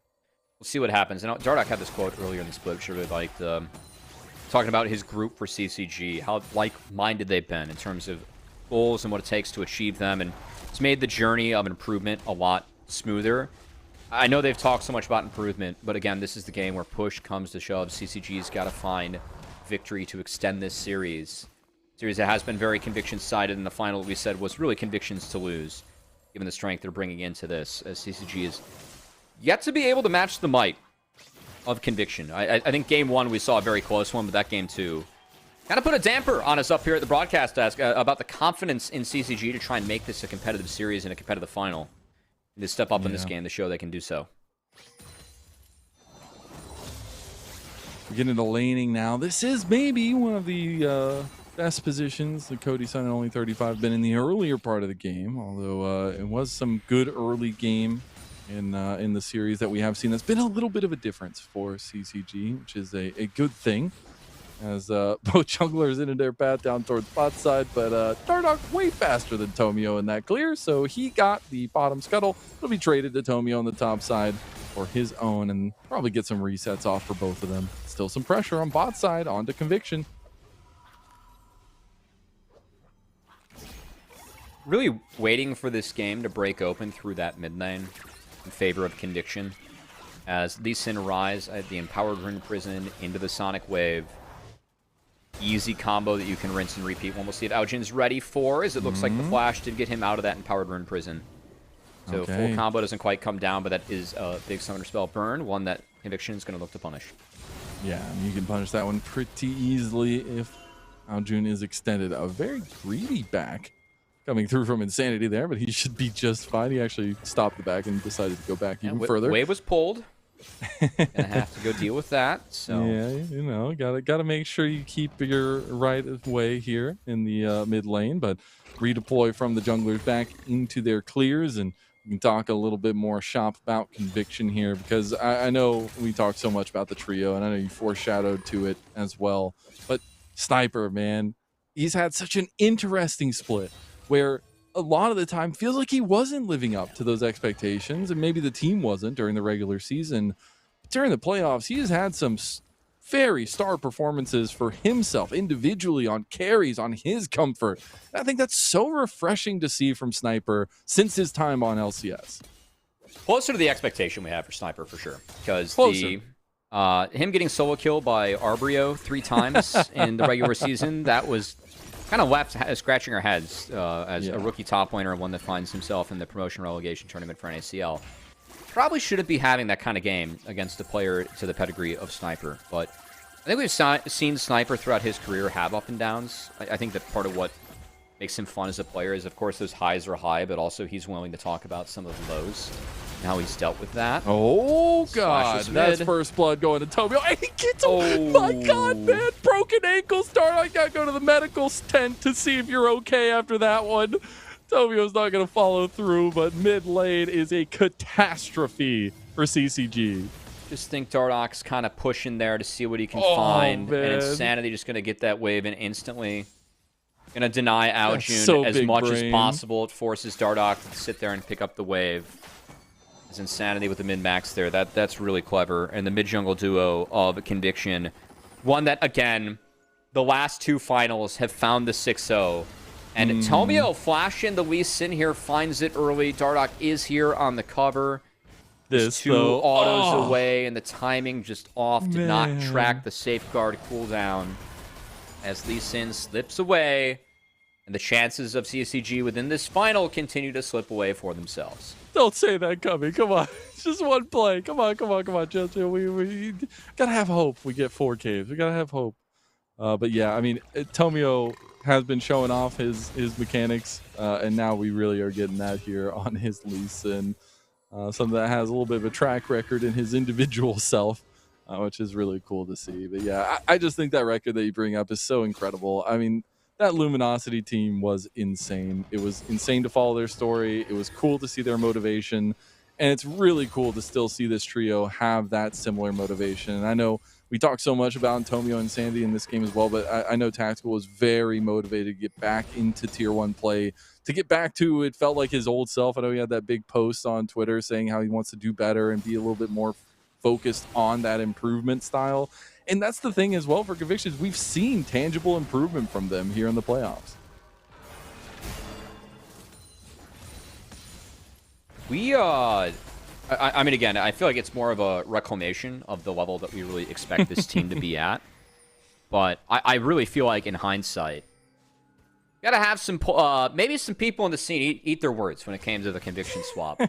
we'll see what happens. And Dardoch had this quote earlier in the split, which I really liked, talking about his group for CCG, how like-minded they've been in terms of goals and what it takes to achieve them, and it's made the journey of improvement a lot smoother. I know they've talked so much about improvement, but again, this is the game where push comes to shove. CCG's got to find victory to extend this series. Series that has been very Conviction-sided in the final, we said, was really Conviction's to lose, given the strength they're bringing into this, as CCG is yet to be able to match the might of Conviction. I think game 1 we saw a very close one, but that game 2 kind of put a damper on us up here at the broadcast desk about the confidence in CCG to try and make this a competitive series and a competitive final. To step up in this game to show they can do so. We're getting into laning now. This is maybe one of the best positions that Cody Sun and Only 35 been in the earlier part of the game, although it was some good early game in the series that we have seen. That's been a little bit of a difference for CCG, which is a good thing, as both junglers into their path down towards bot side, but Dardoch way faster than Tomio in that clear, so he got the bottom scuttle. It'll be traded to Tomio on the top side for his own, and probably get some resets off for both of them. Still some pressure on bot side onto Conviction. Really waiting for this game to break open through that mid lane in favor of Conviction, as Lee Sin Rise at the Empowered Rune Prison into the Sonic Wave. easy combo that you can rinse and repeat one. We'll see if Aojin's ready for, as it looks like the flash did get him out of that empowered rune prison. So full combo doesn't quite come down, but that is a big summoner spell burn, one that Conviction is going to look to punish. Yeah, you can punish that one pretty easily if Aojin is extended. A very greedy back coming through from Insanity there, but he should be just fine. He actually stopped the back and decided to go back even further. Wave was pulled. Gonna have to go deal with that. So yeah, you know, gotta make sure you keep your right of way here in the mid lane, but redeploy from the junglers back into their clears, and we can talk a little bit more shop about Conviction here, because I know we talked so much about the trio, and I know you foreshadowed to it as well. But Sniper, man, he's had such an interesting split where a lot of the time feels like he wasn't living up to those expectations, and maybe the team wasn't during the regular season. But during the playoffs, he has had some very star performances for himself individually on carries, on his comfort. And I think that's so refreshing to see from Sniper since his time on LCS. Closer to the expectation we have for Sniper, for sure. Because him getting solo kill by Arbrio 3 times in the regular season, that was kind of left scratching our heads as a rookie top laner and one that finds himself in the promotion relegation tournament for NACL. Probably shouldn't be having that kind of game against a player to the pedigree of Sniper, but I think we've seen Sniper throughout his career have up and downs. I think that part of what makes him fun as a player is, of course, those highs are high, but also he's willing to talk about some of the lows and how he's dealt with that. Oh, God. That's first blood going to Tomio. And he gets him. Oh, my God, man. Broken ankle start. I got to go to the medical tent to see if you're okay after that one. Tomio's not going to follow through, but mid lane is a catastrophe for CCG. Just think Dardoch's kind of pushing there to see what he can find. Man. And Insanity just going to get that wave in instantly. Going to deny Aojin as much as possible. It forces Dardoch to sit there and pick up the wave. As Insanity with the mid-max there. That's really clever. And the mid-jungle duo of Conviction. One that, again, the last 2 finals have found the 6-0. And Tomio flash in the Lee Sin here, finds it early. Dardoch is here on the cover. This 2 autos away, and the timing just off. Did not track the safeguard cooldown. As Lee Sin slips away, and the chances of CCG within this final continue to slip away for themselves. Don't say that, Cubby. Come on. It's just one play. Come on. Chill. We gotta have hope. We get 4 caves. We gotta have hope. But yeah, I mean, Tomio has been showing off his mechanics, and now we really are getting that here on his Lee Sin. Something that has a little bit of a track record in his individual self, which is really cool to see. But yeah, I just think that record that you bring up is so incredible. I mean, that Luminosity team was insane. It was insane to follow their story. It was cool to see their motivation. And it's really cool to still see this trio have that similar motivation. And I know we talk so much about Tomio and Sandy in this game as well, but I know Tactical was very motivated to get back into Tier 1 play, to get back to, it felt like his old self. I know he had that big post on Twitter saying how he wants to do better and be a little bit more focused on that improvement style. And that's the thing as well for Convictions. We've seen tangible improvement from them here in the playoffs. I mean, again, I feel like it's more of a reclamation of the level that we really expect this team to be at. But I really feel like, in hindsight, gotta have some, maybe some people in the scene eat their words when it came to the Conviction swap.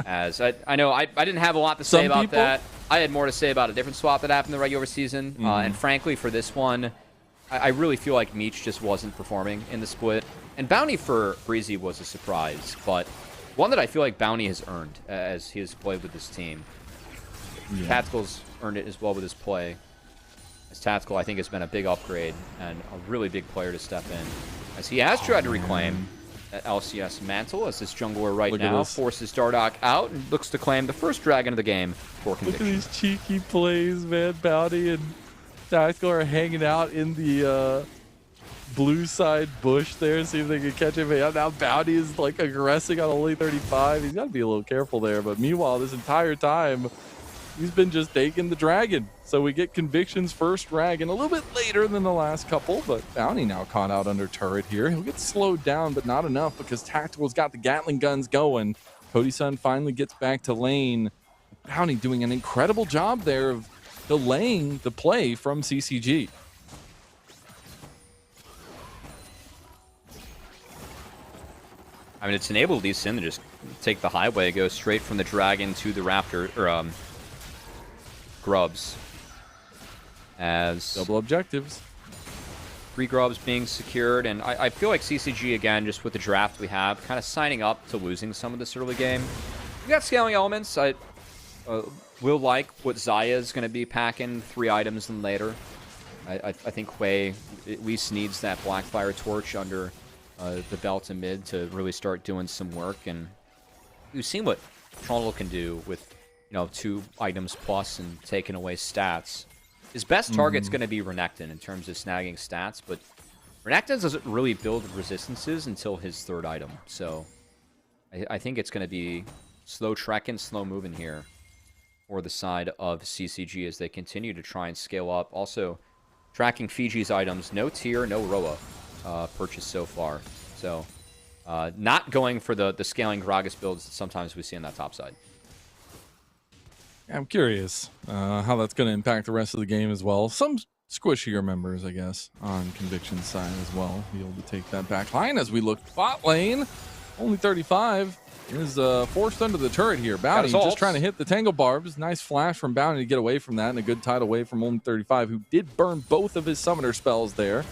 As I know I didn't have a lot to say about that. I had more to say about a different swap that happened in the regular season. And frankly, for this one, I really feel like Meech just wasn't performing in the split. And Bounty for Breezy was a surprise, but one that I feel like Bounty has earned as he has played with this team. Tactical's earned it as well with his play. As Tactical, I think, has been a big upgrade and a really big player to step in. As he has tried to reclaim that LCS mantle, as this jungler right now forces Dardoch out and looks to claim the first dragon of the game for Conviction. Look at these cheeky plays, man. Bounty and Tactical are hanging out in the blue side bush there, see if they can catch him. Now Bounty is like aggressing on only 35. He's got to be a little careful there. But meanwhile, this entire time, he's been just taking the dragon. So we get Conviction's first dragon a little bit later than the last couple, but Bounty now caught out under turret here. He'll get slowed down, but not enough because Tactical's got the Gatling guns going. Cody Sun finally gets back to lane. Bounty doing an incredible job there of delaying the play from CCG. I mean, it's enabled Lee Sin to just take the highway, go straight from the Dragon to the Raptor, or Grubs. As double objectives. 3 Grubs being secured, and I feel like CCG, again, just with the draft we have, kind of signing up to losing some of this early game. We got scaling elements. I will like what Zaya is going to be packing 3 items and later. I think Hwei at least needs that Blackfire Torch under the belt and mid to really start doing some work, and we've seen what Trundle can do with 2 items plus and taking away stats. His best target's going to be Renekton in terms of snagging stats, but Renekton doesn't really build resistances until his 3rd item, so I think it's going to be slow trekking, slow moving here for the side of CCG as they continue to try and scale up. Also, tracking Fiji's items, no tier, no Roa purchased so far. So, not going for the scaling Gragas builds that sometimes we see on that top side. I'm curious how that's going to impact the rest of the game as well. Some squishier members, I guess, on Conviction's side as well. Be able to take that back line as we look bot lane. Only 35 is forced under the turret here. Bounty just trying to hit the Tangle Barbs. Nice flash from Bounty to get away from that, and a good tidal wave from Only 35, who did burn both of his summoner spells there.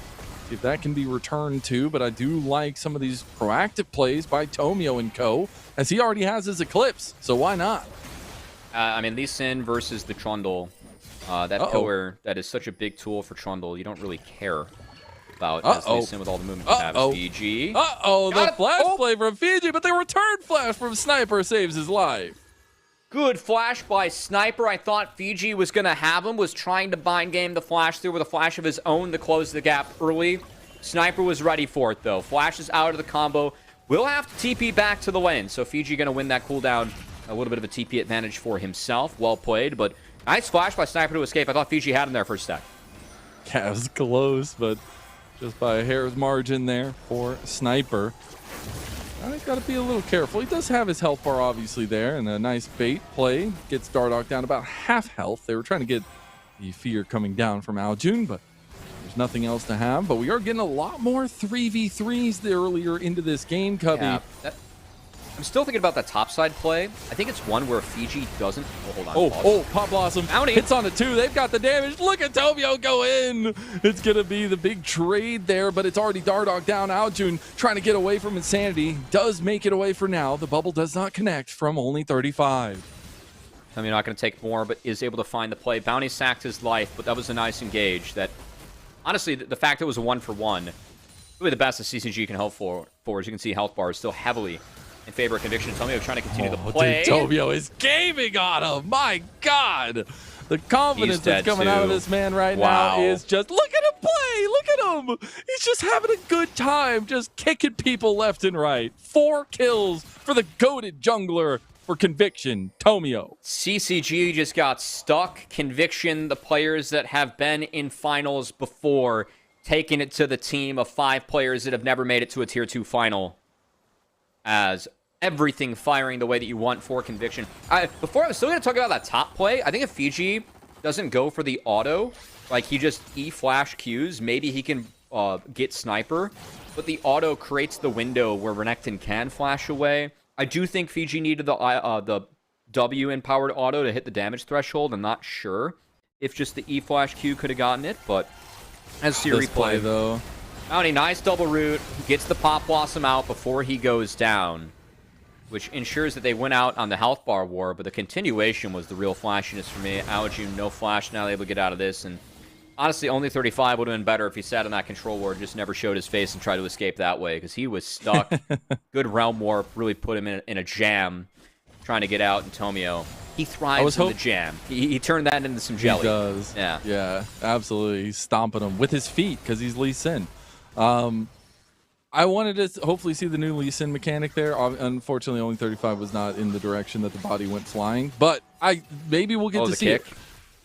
See if that can be returned to, but I do like some of these proactive plays by Tomio and co, as he already has his Eclipse, so why not? I mean, Lee Sin versus the Trundle, that pillar that is such a big tool for Trundle, you don't really care about as Lee Sin with all the movement you have as Fiji. The flash play from Fiji, but the return flash from Sniper saves his life. Good flash by Sniper. I thought Fiji was going to have him, was trying to bind game the flash through with a flash of his own to close the gap early. Sniper was ready for it, though. Flash is out of the combo. Will have to TP back to the lane, so Fiji going to win that cooldown. A little bit of a TP advantage for himself. Well played, but nice flash by Sniper to escape. I thought Fiji had him there first stack. Yeah, it was close, but just by a hair's margin there for Sniper. I think got to be a little careful. He does have his health bar obviously there, and a nice bait play. Gets Dardoch down about half health. They were trying to get the fear coming down from Aljun, but there's nothing else to have. But we are getting a lot more 3v3s earlier into this game, Cubby. Yeah, I'm still thinking about that topside play. I think it's one where Fiji doesn't... Oh, hold on. Pop Blossom Bounty hits on the 2. They've got the damage. Look at Tomio go in. It's going to be the big trade there, but it's already Dardoch down. Aljun trying to get away from Insanity. Does make it away for now. The bubble does not connect from Only 35. I mean, not going to take more, but is able to find the play. Bounty sacked his life, but that was a nice engage. That, honestly, the fact it was a 1-for-1, really the best that CCG can hope for. As you can see, health bar is still heavily in favor of Conviction. Tomio trying to continue the play. Dude, Tomio is gaming on him. My God. The confidence that's coming out of this man right now is just, look at him play. Look at him. He's just having a good time, just kicking people left and right. 4 kills for the goated jungler for Conviction, Tomio. CCG just got stuck. Conviction, the players that have been in finals before, taking it to the team of 5 players that have never made it to a Tier 2 final. As everything firing the way that you want for Conviction. Before, I'm still going to talk about that top play. I think if Fiji doesn't go for the auto, like he just E-flash Qs, maybe he can get Sniper. But the auto creates the window where Renekton can flash away. I do think Fiji needed the W-empowered auto to hit the damage threshold. I'm not sure if just the E-flash Q could have gotten it, but as Siri play though. Bounty, nice double root. Gets the Pop Blossom out before he goes down, which ensures that they went out on the health bar war, but the continuation was the real flashiness for me. Aojun, no flash, now able to get out of this, and honestly, Only 35 would have been better if he sat on that control ward, just never showed his face and tried to escape that way, because he was stuck. Good Realm Warp really put him in a jam, trying to get out, and Tomio, he thrives in the jam. He turned that into some jelly. He does. Yeah, absolutely. He's stomping him with his feet, because he's Lee Sin. I wanted to hopefully see the new Lee Sin mechanic there. Unfortunately, Only 35 was not in the direction that the body went flying, but maybe we'll get to see kick. It.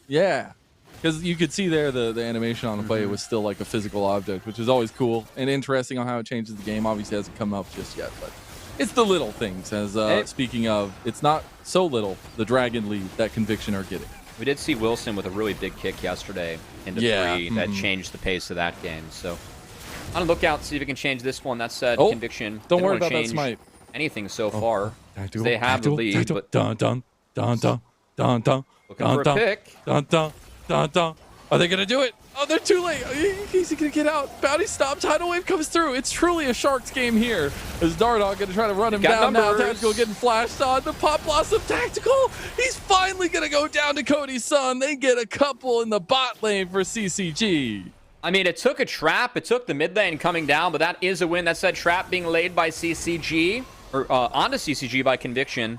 Yeah, because you could see there the animation on the play was still like a physical object, which is always cool and interesting on how it changes the game. Obviously, hasn't come up just yet, but it's the little things. As speaking of, it's not so little, the Dragon lead that Conviction are getting. We did see Wilson with a really big kick yesterday into 3 that changed the pace of that game. So on a lookout, see if we can change this one. That said, Conviction. Don't worry about that smite. anything so far. Tactical, They have the lead, tactical. but Dun, dun, dun, dun, dun, dun, looking dun, for a dun, pick. dun, dun, dun, dun. Are they going to do it? Oh, they're too late. He's going to get out. Bounty stop. Tidal Wave comes through. It's truly a Sharks game here. Is Dardog going to try to run him down now? Tactical getting flashed on. The Pop Blossom Tactical. He's finally going to go down to Cody's son. They get a couple in the bot lane for CCG. I mean, it took a trap. It took the mid lane coming down, but that is a win. That's that trap being laid by CCG, or onto CCG by Conviction.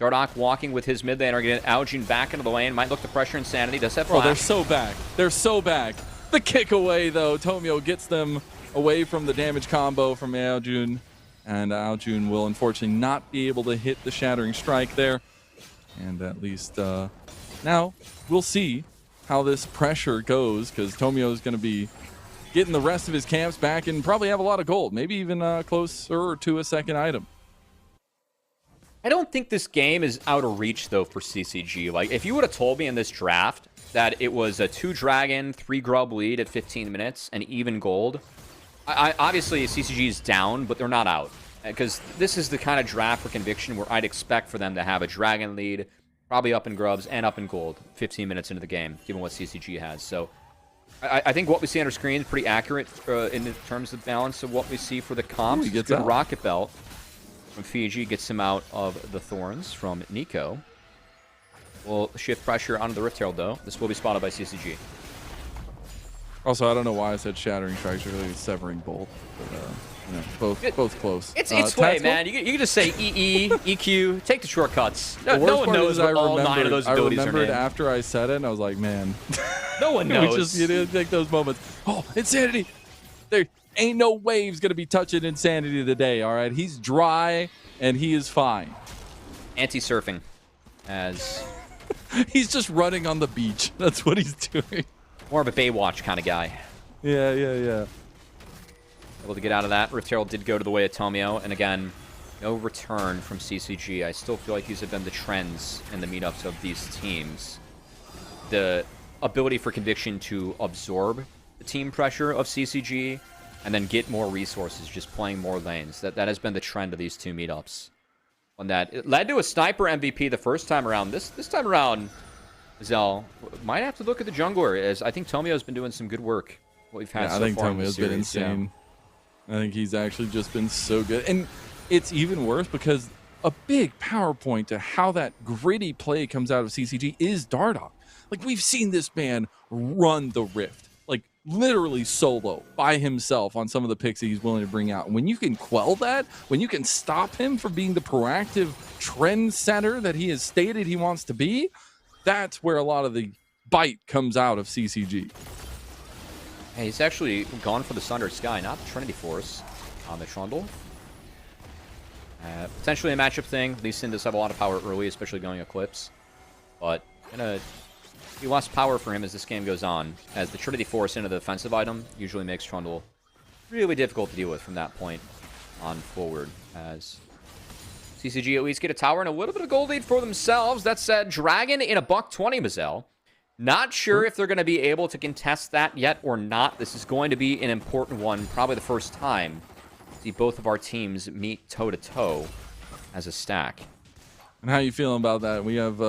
Dardok walking with his mid laner, getting Aljun back into the lane. Might look to pressure Insanity. Does have flash. Oh, they're so back. They're so back. The kick away, though. Tomio gets them away from the damage combo from Aljun. And Aljun will unfortunately not be able to hit the Shattering Strike there. And at least now we'll see how this pressure goes, because Tomio is going to be getting the rest of his camps back and probably have a lot of gold. Maybe even closer to a second item. I don't think this game is out of reach, though, for CCG. Like, if you would have told me in this draft that it was a 2-dragon, 3-grub lead at 15 minutes and even gold, I obviously CCG is down, but they're not out. Because this is the kind of draft for Conviction where I'd expect for them to have a dragon lead, probably up in grubs and up in gold 15 minutes into the game, given what CCG has. So I think what we see on our screen is pretty accurate in terms of balance of what we see for the comps. He gets good out. rocket belt from Fiji, gets him out of the Thorns from Nico. We'll shift pressure onto the Rift Herald, though. This will be spotted by CCG. Also, I don't know why I said Shattering Strikes, really Severing Bolt. But, you know, both close. It's way, man. You can just say EE, EQ, take the shortcuts. No one knows what all 9 of those abilities are I remembered named. after I said it, and I was like, man. No one knows. You didn't take those moments. Oh, Insanity. There ain't no waves going to be touching Insanity today, all right? He's dry, and he is fine. Anti-surfing. As he's just running on the beach. That's what he's doing. More of a Baywatch kind of guy. Yeah. Able to get out of that. Rift Herald did go to the way of Tomio, and again, no return from CCG. I still feel like these have been the trends in the meetups of these teams. The ability for Conviction to absorb the team pressure of CCG and then get more resources, just playing more lanes. That has been the trend of these two meetups. On that, it led to a sniper MVP the first time around. This time around, Zell might have to look at the jungler, as I think Tomio's been doing some good work. What we've had so I think far in the Tomio's been series, insane. yeah. I think he's actually just been so good. And it's even worse because a big PowerPoint to how that gritty play comes out of CCG is Dardog. Like, we've seen this man run the Rift, like literally solo by himself on some of the picks that he's willing to bring out. And when you can quell that, when you can stop him from being the proactive trend setter that he has stated he wants to be, that's where a lot of the bite comes out of CCG. Hey, he's actually gone for the Sundered Sky, not the Trinity Force on the Trundle. Potentially a matchup thing. Lee Sin does have a lot of power early, especially going Eclipse. But be less power for him as this game goes on, as the Trinity Force into the defensive item usually makes Trundle really difficult to deal with from that point on forward. As CCG at least get a tower and a little bit of gold lead for themselves. That said, Dragon in a $120, Mazel. Not sure if they're going to be able to contest that yet or not. This is going to be an important one, probably the first time to see both of our teams meet toe-to-toe as a stack. And how you feeling about that? We have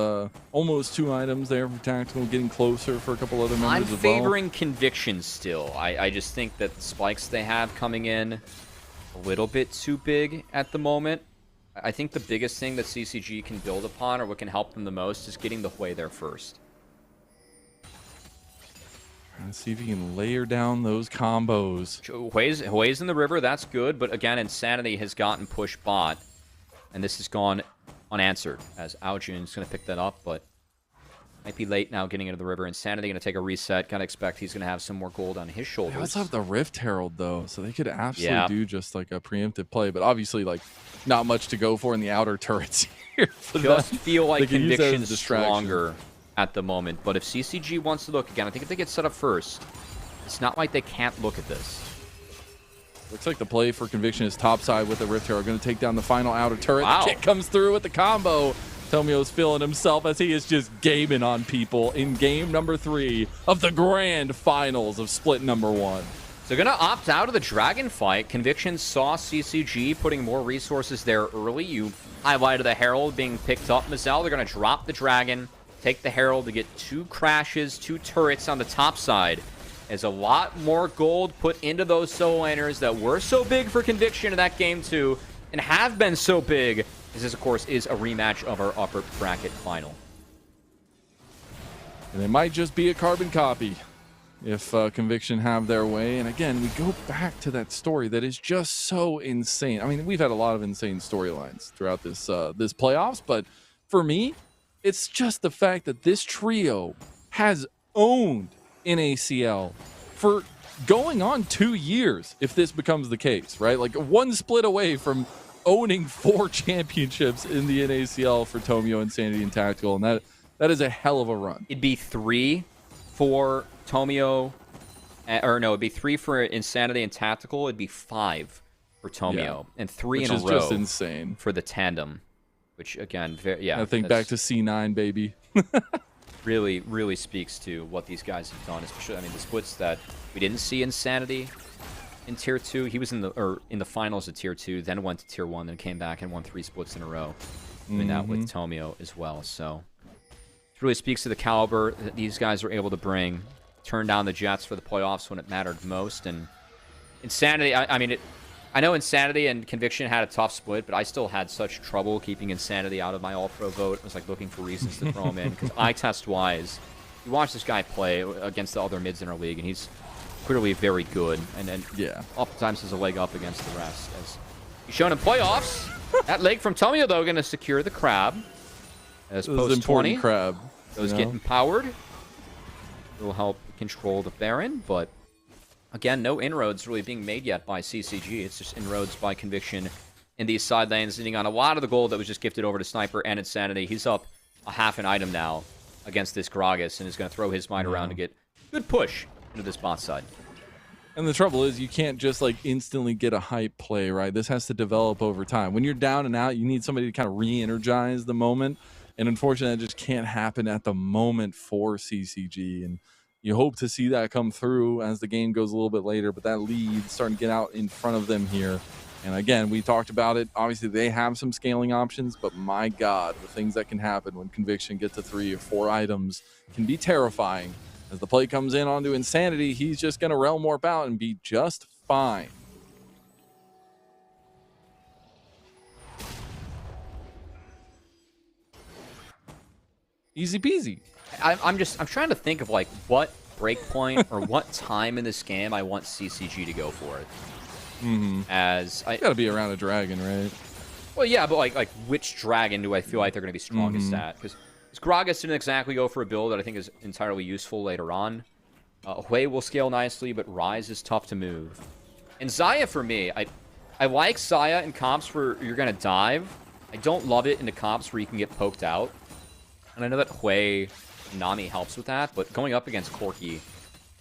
almost 2 items there for Tactical, getting closer for a couple other members I'm as well. favoring Conviction still. I just think that the spikes they have coming in a little bit too big at the moment. I think the biggest thing that CCG can build upon, or what can help them the most, is getting the Hui there first. Let's see if he can layer down those combos. Hui's in the river, that's good, but again, Insanity has gotten push bot, and this has gone unanswered, as Aljun's going to pick that up, but might be late now getting into the river. Insanity going to take a reset. Kind of expect he's going to have some more gold on his shoulders. They also have the Rift Herald, though, so they could absolutely do just like a preemptive play, but obviously, like, not much to go for in the outer turrets here. Just feel like Conviction's Conviction's stronger at the moment, but if CCG wants to look again, I think if they get set up first, it's not like they can't look at this. Looks like the play for Conviction is topside with the Rift Herald. Going to take down the final outer turret. Wow. The kick comes through with the combo. Tomio's feeling himself as he is just gaming on people in game number 3 of the grand finals of split number 1. So gonna opt out of the Dragon fight. Conviction saw CCG putting more resources there early. You highlighted the Herald being picked up, Mazel. They're gonna drop the Dragon, take the Herald to get 2 crashes, 2 turrets on the top side. There's a lot more gold put into those solo laners that were so big for Conviction in that game too, and have been so big, as this of course is a rematch of our upper bracket final. And it might just be a carbon copy if Conviction have their way. And again, we go back to that story that is just so insane. I mean, we've had a lot of insane storylines throughout this this playoffs, but for me, it's just the fact that this trio has owned NACL for going on 2 years, if this becomes the case, right? Like 1 split away from owning 4 championships in the NACL for Tomio, Insanity, and Tactical, and that is a hell of a run. It'd be 3 for Tomio, or no, it'd be 3 for Insanity and Tactical. It'd be 5 for Tomio, and 3 in a row. Which is just insane for the tandem. Which again, yeah, I think back to C9, baby. really speaks to what these guys have done. Especially, I mean, the splits that we didn't see Insanity in Tier 2. He was in the finals of Tier 2, then went to Tier 1, then came back and won 3 splits in a row. Doing that with Tomio as well. So it really speaks to the caliber that these guys are able to bring. Turn down the Jets for the playoffs when it mattered most. And Insanity, I know Insanity and Conviction had a tough split, but I still had such trouble keeping Insanity out of my All-Pro vote. I was like looking for reasons to throw him in, because eye test-wise, you watch this guy play against the other mids in our league, and he's clearly very good. And then oftentimes has a leg up against the rest. As he's shown in playoffs, that leg from Tomio, though, going to secure the crab. As post 20, crab. Those getting powered. It'll help control the Baron, but again, no inroads really being made yet by CCG. It's just inroads by Conviction in these side lanes, sitting on a lot of the gold that was just gifted over to Sniper and Insanity. He's up a half an item now against this Gragas, and is going to throw his might around to get good push into this bot side. And the trouble is, you can't just like instantly get a hype play, right? This has to develop over time. When you're down and out, you need somebody to kind of re-energize the moment. And unfortunately, that just can't happen at the moment for CCG. And you hope to see that come through as the game goes a little bit later, but that lead starting to get out in front of them here. And again, we talked about it. Obviously, they have some scaling options, but my God, the things that can happen when Conviction gets to 3 or 4 items can be terrifying. As the play comes in onto Insanity, he's just going to realm warp out and be just fine. Easy peasy. I'm trying to think of like what breakpoint or what time in this game I want CCG to go for it. As I gotta be around a dragon, right? Well, yeah, but like which dragon do I feel like they're going to be strongest at? Because Gragas didn't exactly go for a build that I think is entirely useful later on. Hui will scale nicely, but Ryze is tough to move. And Xayah for me, I like Xayah in comps where you're going to dive. I don't love it in the comps where you can get poked out. And I know that Hui Nami helps with that, but going up against Corki,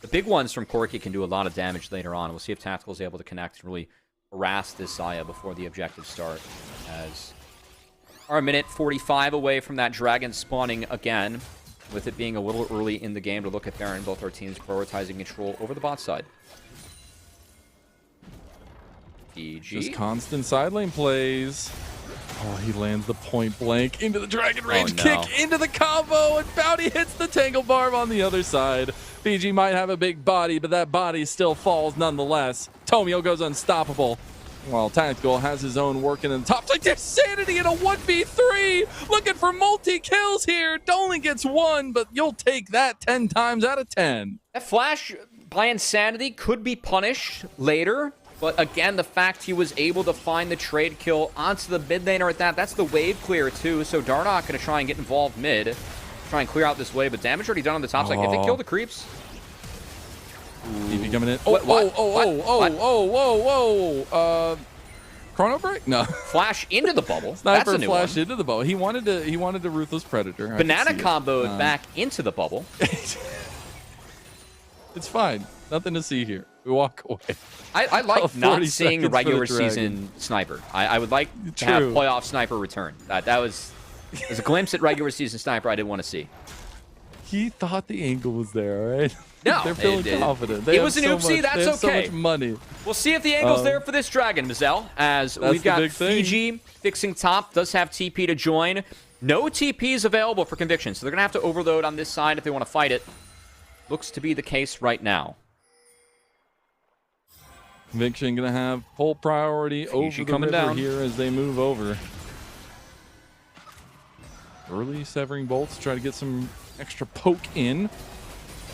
the big ones from Corki can do a lot of damage later on. We'll see if Tactical is able to connect and really harass this Xayah before the objectives start. As our minute 45 away from that dragon spawning again, with it being a little early in the game to look at Baron. Both our teams prioritizing control over the bot side. GG. Just constant side lane plays. Oh, he lands the point blank into the dragon range kick into the combo, and Bounty hits the Tangle Barb on the other side. BG might have a big body, but that body still falls nonetheless. Tomio goes unstoppable, while Tactical has his own working in the top. Like Insanity in a 1v3, looking for multi-kills here. Only gets 1, but you'll take that 10 times out of 10. That flash by Insanity could be punished later. But again, the fact he was able to find the trade kill onto the mid laner at that's the wave clear too. So Darnok going to try and get involved mid, try and clear out this wave. But damage already done on the top side. If they kill the creeps. EV coming in. Whoa. Chrono break? No. Flash into the bubble. Sniper That's a new flash one. into the bubble. He wanted to Ruthless Predator. Banana comboed back into the bubble. It's fine. Nothing to see here. We walk away. I like not seeing a regular season Sniper. I would like to have playoff Sniper return. That was a glimpse at regular season Sniper I didn't want to see. He thought the angle was there, all right? No, They're feeling confident. They it have was an so oopsie. much, That's they have okay. So much money. We'll see if the angle's there for this Dragon, Mazel, as we've got Fiji fixing top, does have TP to join. No TPs available for Conviction, so they're going to have to overload on this side if they want to fight it. Looks to be the case right now. Conviction going to have full priority over the river down here as they move over. Early severing bolts, try to get some extra poke in.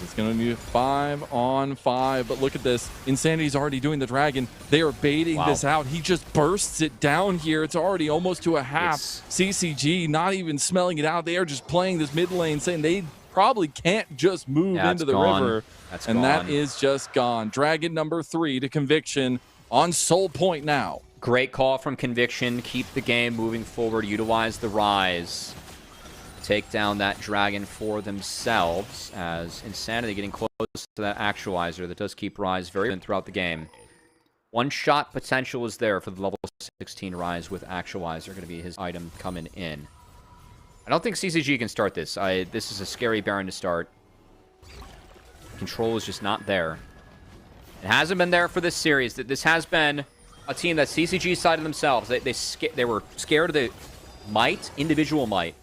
It's going to be a 5-on-5, but look at this. Insanity's already doing the Dragon. They are baiting this out. He just bursts it down here. It's already almost to a half. CCG not even smelling it out. They are just playing this mid lane, saying they probably can't just move into the river. That is just gone. Dragon number 3 to Conviction on Soul Point now. Great call from Conviction. Keep the game moving forward. Utilize the Rise. Take down that Dragon for themselves, as Insanity getting close to that Actualizer that does keep Rise very good throughout the game. One shot potential is there for the level 16 Rise with Actualizer. Going to be his item coming in. I don't think CCG can start this. This is a scary Baron to start. Control is just not there. It hasn't been there for this series. This has been a team that CCG sided themselves. They were scared of the might, individual might,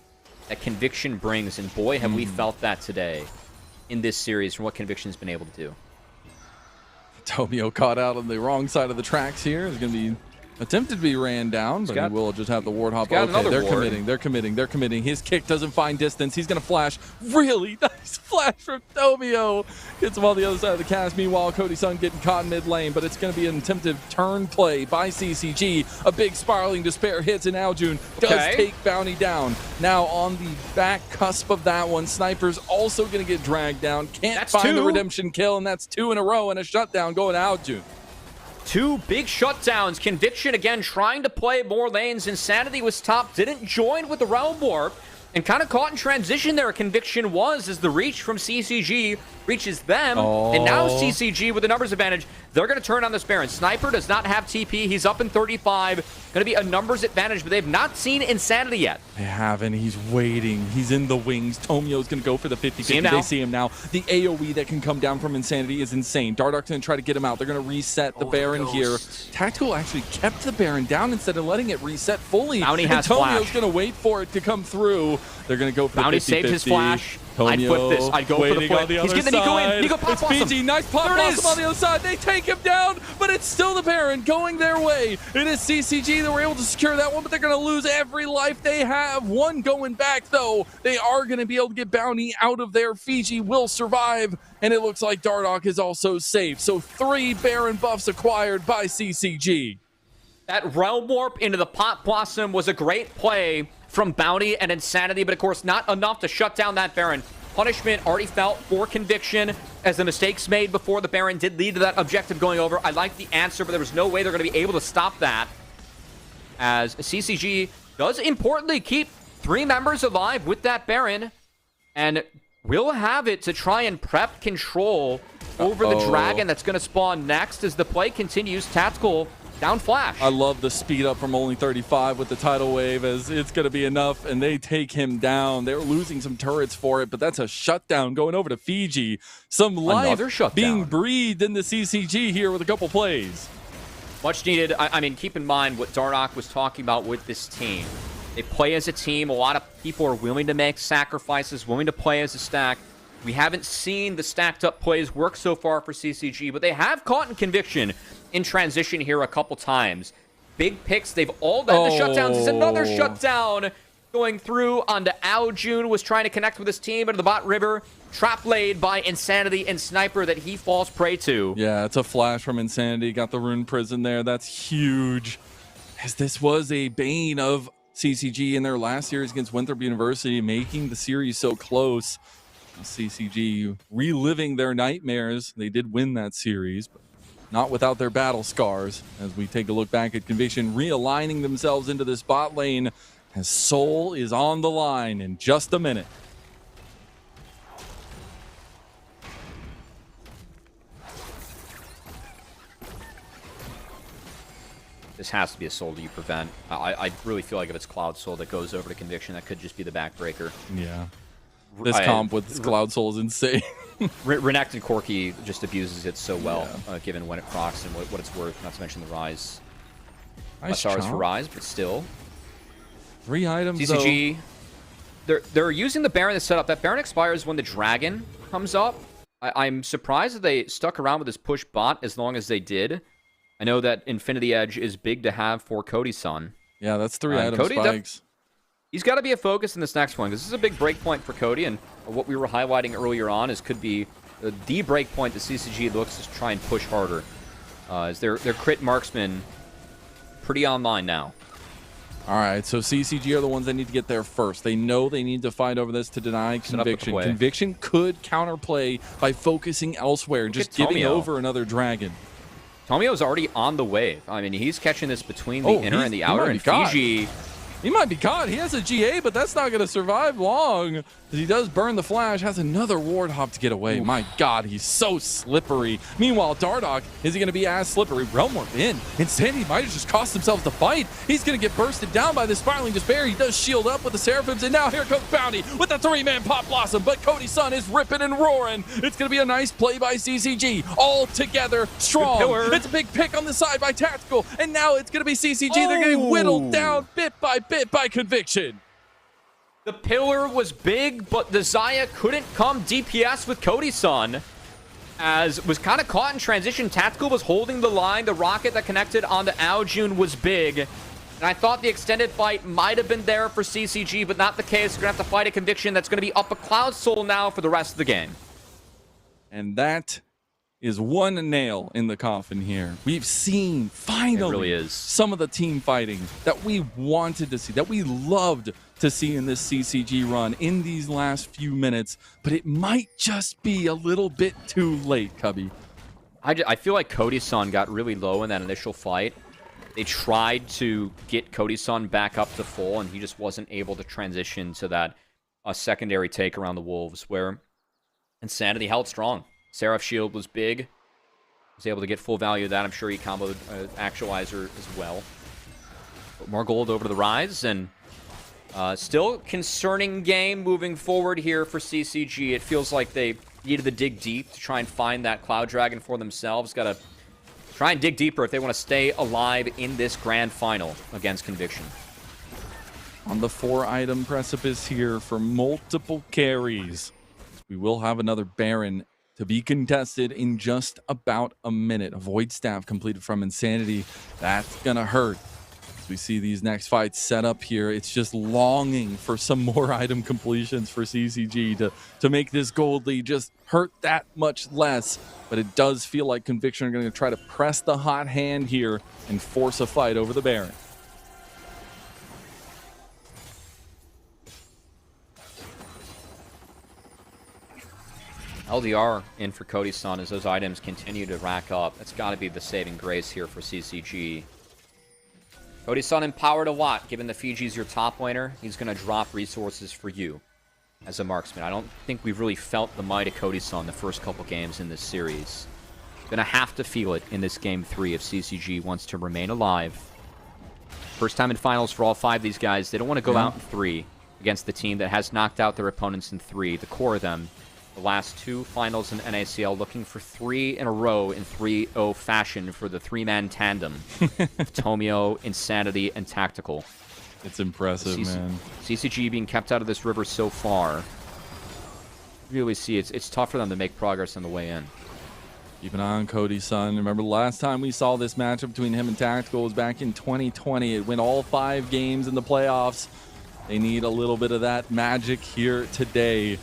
that Conviction brings, and boy, have we felt that today in this series from what Conviction's been able to do. Tomio caught out on the wrong side of the tracks here. It's going to be attempted to be ran down, but he will just have the ward hop. Okay, they're committing. His kick doesn't find distance. He's going to flash. Really nice flash from Tomio. Gets him on the other side of the cast. Meanwhile, Cody Sun getting caught in mid lane, but it's going to be an attempted turn play by CCG. A big spiraling despair hits, and Aljun does take Bounty down. Now on the back cusp of that one, Sniper's also going to get dragged down. Can't find the redemption kill, and that's 2 in a row, and a shutdown going to Aljun. 2 big shutdowns. Conviction again trying to play more lanes. Insanity was top, didn't join with the Realm Warp, and kind of caught in transition there. Conviction was as the reach from CCG reaches them, and now CCG with the numbers advantage. They're going to turn on this Baron. Sniper does not have TP. He's up in 35. Going to be a numbers advantage, but they've not seen Insanity yet. They haven't. He's waiting. He's in the wings. Tomio's going to go for the 50-50. They see him now. The AoE that can come down from Insanity is insane. Dardark's going to try to get him out. They're going to reset the Baron here. Tactical actually kept the Baron down instead of letting it reset fully. Bounty has Tomio's going to wait for it to come through. They're going to go for Bounty the 50-50. saved his flash. Tomio I'd flip this. I'd go for the flip. He's getting the Nico in. Nico pop blossom. Fiji, nice pop blossom on the other side. They take him down, but it's still the Baron going their way. It is CCG that were able to secure that one, but they're going to lose every life they have. One going back, though. They are going to be able to get Bounty out of there. Fiji will survive, and it looks like Dardoch is also safe. So 3 Baron buffs acquired by CCG. That Realm Warp into the Pop Blossom was a great play from Bounty and Insanity, but of course not enough to shut down that Baron. Punishment already felt for Conviction as the mistakes made before the Baron did lead to that objective going over. I like the answer, but there was no way they're going to be able to stop that, as CCG does importantly keep 3 members alive with that Baron, and will have it to try and prep control over the Dragon that's going to spawn next as the play continues. Tactical down flash. I love the speed up from only 35 with the tidal wave, as it's going to be enough, and they take him down. They're losing some turrets for it, but that's a shutdown going over to Fiji. Some life being breathed in the CCG here with a couple plays. Much needed. I mean, keep in mind what Dardoch was talking about with this team. They play as a team. A lot of people are willing to make sacrifices, willing to play as a stack. We haven't seen the stacked up plays work so far for CCG, but they have caught in Conviction in transition here a couple times. Big picks. They've all done the shutdowns. There's another shutdown going through onto Aljun, was trying to connect with his team into the bot river. Trap laid by Insanity and Sniper that he falls prey to. Yeah, it's a flash from Insanity. Got the Rune Prison there. That's huge, as this was a bane of CCG in their last series against Winthrop University, making the series so close. CCG reliving their nightmares. They did win that series, but not without their battle scars. As we take a look back at Conviction realigning themselves into this bot lane, as Soul is on the line in just a minute. This has to be a Soul that you prevent. I really feel like if it's Cloud Soul that goes over to Conviction, that could just be the backbreaker. Yeah. This comp with Cloud Soul is insane. Renekton Corki just abuses it so well, given when it procs and what it's worth, not to mention the Rise. Nice Stars for chomp. Rise, but still. 3 items, CCG, they're using the Baron to set up. That Baron expires when the Dragon comes up. I'm surprised that they stuck around with this push bot as long as they did. I know that Infinity Edge is big to have for Cody-san. Yeah, that's 3 item Cody, spikes. He's got to be a focus in this next one, because this is a big break point for Cody, and what we were highlighting earlier on is could be the break point that CCG looks to try and push harder. As their crit marksman pretty online now. All right, so CCG are the ones that need to get there first. They know they need to fight over this to deny Conviction. Conviction could counterplay by focusing elsewhere and just giving over another dragon. Tomio's already on the wave. I mean, he's catching this between the inner and the outer, and Fiji... He might be caught. He has a GA, but that's not going to survive long. He does burn the flash, has another ward hop to get away. Ooh. My God, he's so slippery. Meanwhile, Dardoch, is he going to be as slippery? Realm Warp in. Insanity might have just cost himself the fight. He's going to get bursted down by the Spiraling Despair. He does shield up with the Seraphims, and now here comes Bounty with the 3-man Pop Blossom, but Cody-san is ripping and roaring. It's going to be a nice play by CCG. All together strong. It's a big pick on the side by Tactical, and now it's going to be CCG. They're getting whittled down bit by Conviction. The pillar was big, but the Xayah couldn't come DPS with Cody-san. As was kind of caught in transition. Tactical was holding the line. The rocket that connected onto Aojun was big. And I thought the extended fight might have been there for CCG, but not the case. We're going to have to fight a Conviction that's going to be up a Cloud Soul now for the rest of the game. And that is one nail in the coffin here. We've seen finally some of the team fighting that we wanted to see, that we loved to see in this CCG run in these last few minutes, but it might just be a little bit too late, Cubby. I feel like Cody-san got really low in that initial fight. They tried to get Cody-san back up to full, and he just wasn't able to transition to that secondary take around the Wolves, where Insanity held strong. Seraph Shield was big. Was able to get full value of that. I'm sure he comboed Actualizer as well. But more gold over to the Rise, and still concerning game moving forward here for CCG. It feels like they needed to dig deep to try and find that Cloud Dragon for themselves. Got to try and dig deeper if they want to stay alive in this grand final against Conviction. On the 4-item precipice here for multiple carries. We will have another Baron to be contested in just about a minute. A Void Staff completed from Insanity. That's gonna hurt. As we see these next fights set up here, it's just longing for some more item completions for CCG to make this gold lead just hurt that much less. But it does feel like Conviction are gonna try to press the hot hand here and force a fight over the Baron. LDR in for Cody-san as those items continue to rack up. That's got to be the saving grace here for CCG. Cody-san empowered a lot. Given the Fiji's your top laner, he's going to drop resources for you as a marksman. I don't think we've really felt the might of Cody-san the first couple games in this series. Going to have to feel it in this Game 3 if CCG wants to remain alive. First time in finals for all 5 of these guys. They don't want to go out in 3 against the team that has knocked out their opponents in 3. The core of them. The last 2 finals in NACL, looking for 3 in a row in 3-0 fashion for the 3-man tandem of Tomio, Insanity, and Tactical. It's impressive, man. CCG being kept out of this river so far. Really see it's tough for them to make progress on the way in. Keep an eye on Cody-san. Remember, the last time we saw this matchup between him and Tactical was back in 2020. It went all 5 games in the playoffs. They need a little bit of that magic here today.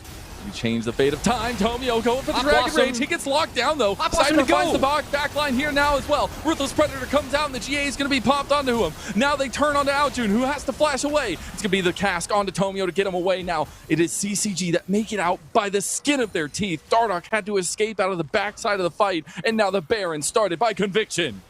You change the fate of time. Tomio going for the Dragon Rage. He gets locked down, though. Cypher finds the back line here now as well. Ruthless Predator comes out, and the GA is going to be popped onto him. Now they turn onto Aojun, who has to flash away. It's going to be the cask onto Tomio to get him away now. It is CCG that make it out by the skin of their teeth. Dardoch had to escape out of the backside of the fight, and now the Baron started by Conviction.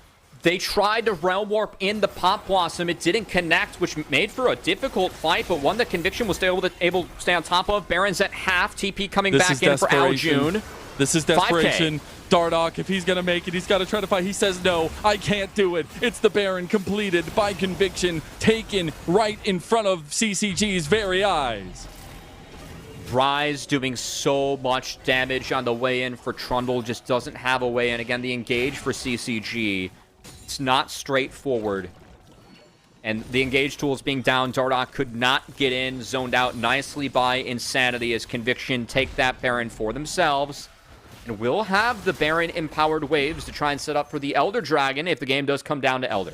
They tried to Realm Warp in the Pop Blossom. It didn't connect, which made for a difficult fight, but one that Conviction was able to stay on top of. Baron's at half. TP coming back in for Aojun. This is desperation. 5K. Dardoch, if he's going to make it, he's got to try to fight. He says, no, I can't do it. It's the Baron completed by Conviction, taken right in front of CCG's very eyes. Rise doing so much damage on the way in for Trundle, just doesn't have a way in. Again, the engage for CCG, it's not straightforward. And the engage tools being down, Dardoch could not get in, zoned out nicely by Insanity as Conviction take that Baron for themselves. And will have the Baron empowered waves to try and set up for the Elder Dragon if the game does come down to Elder.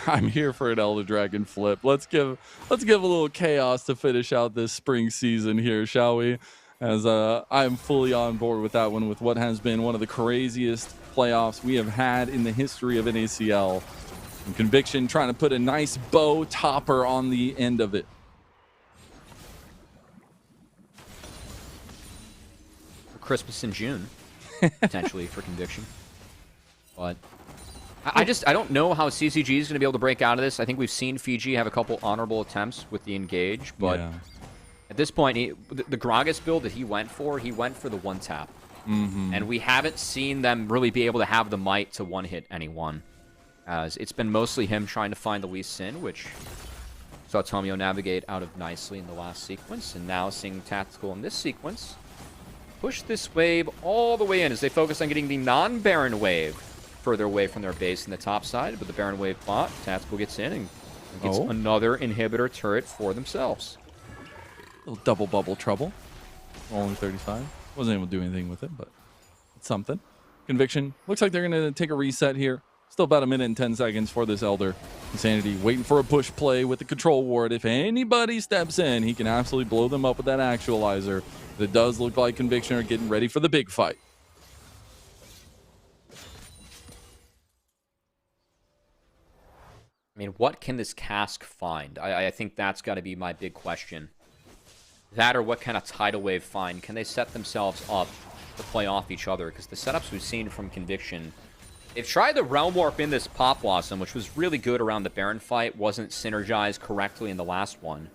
I'm here for an Elder Dragon flip. Let's give a little chaos to finish out this spring season here, shall we? As I'm fully on board with that one, with what has been one of the craziest playoffs we have had in the history of NACL. And Conviction trying to put a nice bow topper on the end of it. For Christmas in June, potentially for Conviction. But I don't know how CCG is going to be able to break out of this. I think we've seen Fiji have a couple honorable attempts with the engage, but at this point, the Gragas build that he went for the one tap. And we haven't seen them really be able to have the might to one-hit anyone. As it's been mostly him trying to find the Lee Sin, which saw Tomio navigate out of nicely in the last sequence, and now seeing Tactical in this sequence push this wave all the way in as they focus on getting the non-Baron wave further away from their base in the top side, but the Baron wave bot, Tactical gets in and gets another inhibitor turret for themselves. Little double bubble trouble. Only 35. Wasn't able to do anything with it, but it's something. Conviction. Looks like they're going to take a reset here. Still about 1 minute and 10 seconds for this Elder. Insanity waiting for a push play with the control ward. If anybody steps in, he can absolutely blow them up with that actualizer. But it does look like Conviction are getting ready for the big fight. I mean, what can this cask find? I think that's got to be my big question. That or what kind of tidal wave find? Can they set themselves up to play off each other? Because the setups we've seen from Conviction, they've tried the Realm Warp in this Pop Blossom, which was really good around the Baron fight, wasn't synergized correctly in the last one.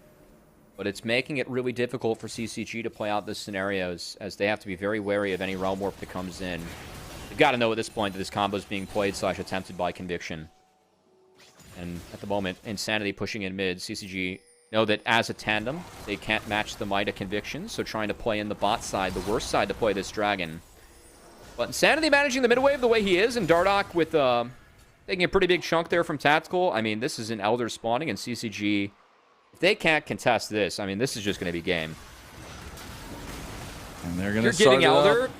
But it's making it really difficult for CCG to play out the scenarios, as they have to be very wary of any Realm Warp that comes in. They've got to know at this point that this combo is being played / attempted by Conviction. And at the moment, Insanity pushing in mid. CCG know that as a tandem, they can't match the might of Conviction, so trying to play in the bot side, the worst side to play this Dragon. But Insanity managing the mid wave the way he is, and Dardoch with taking a pretty big chunk there from Tactical. I mean, this is an Elder spawning, and CCG, if they can't contest this, I mean, this is just going to be game. And they're going to start getting Elder,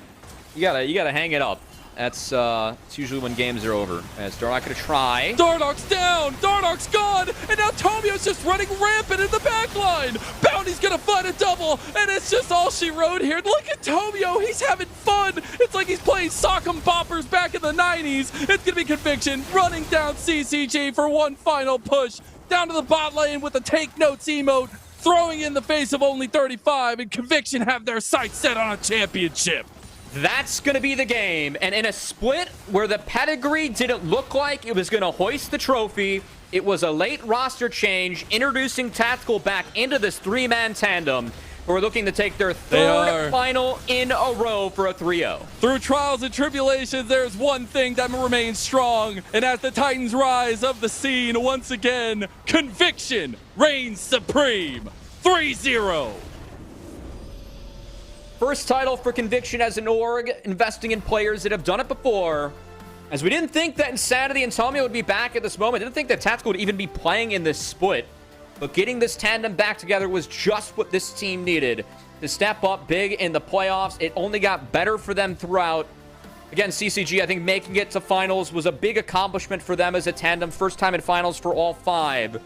you gotta hang it up. That's it's usually when games are over. As Dardoch gonna try. Dardoch's down! Dardoch's gone! And now Tomio's just running rampant in the backline! Bounty's gonna find a double, and it's just all she wrote here. Look at Tomio, he's having fun! It's like he's playing Sock'em Boppers back in the 90s. It's gonna be Conviction running down CCG for one final push. Down to the bot lane with a take notes emote, throwing in the face of only 35, and Conviction have their sights set on a championship. That's going to be the game. And in a split where the pedigree didn't look like it was going to hoist the trophy, it was a late roster change, introducing Tactical back into this three-man tandem, who are looking to take their third final in a row for a 3-0. Through trials and tribulations, there's one thing that remains strong. And as the Titans rise of the scene once again, Conviction reigns supreme. 3-0. First title for Conviction as an org, investing in players that have done it before. As we didn't think that Insanity and Tomio would be back at this moment. Didn't think that Tactical would even be playing in this split. But getting this tandem back together was just what this team needed to step up big in the playoffs. It only got better for them throughout. Again, CCG, I think making it to finals was a big accomplishment for them as a tandem. First time in finals for all 5.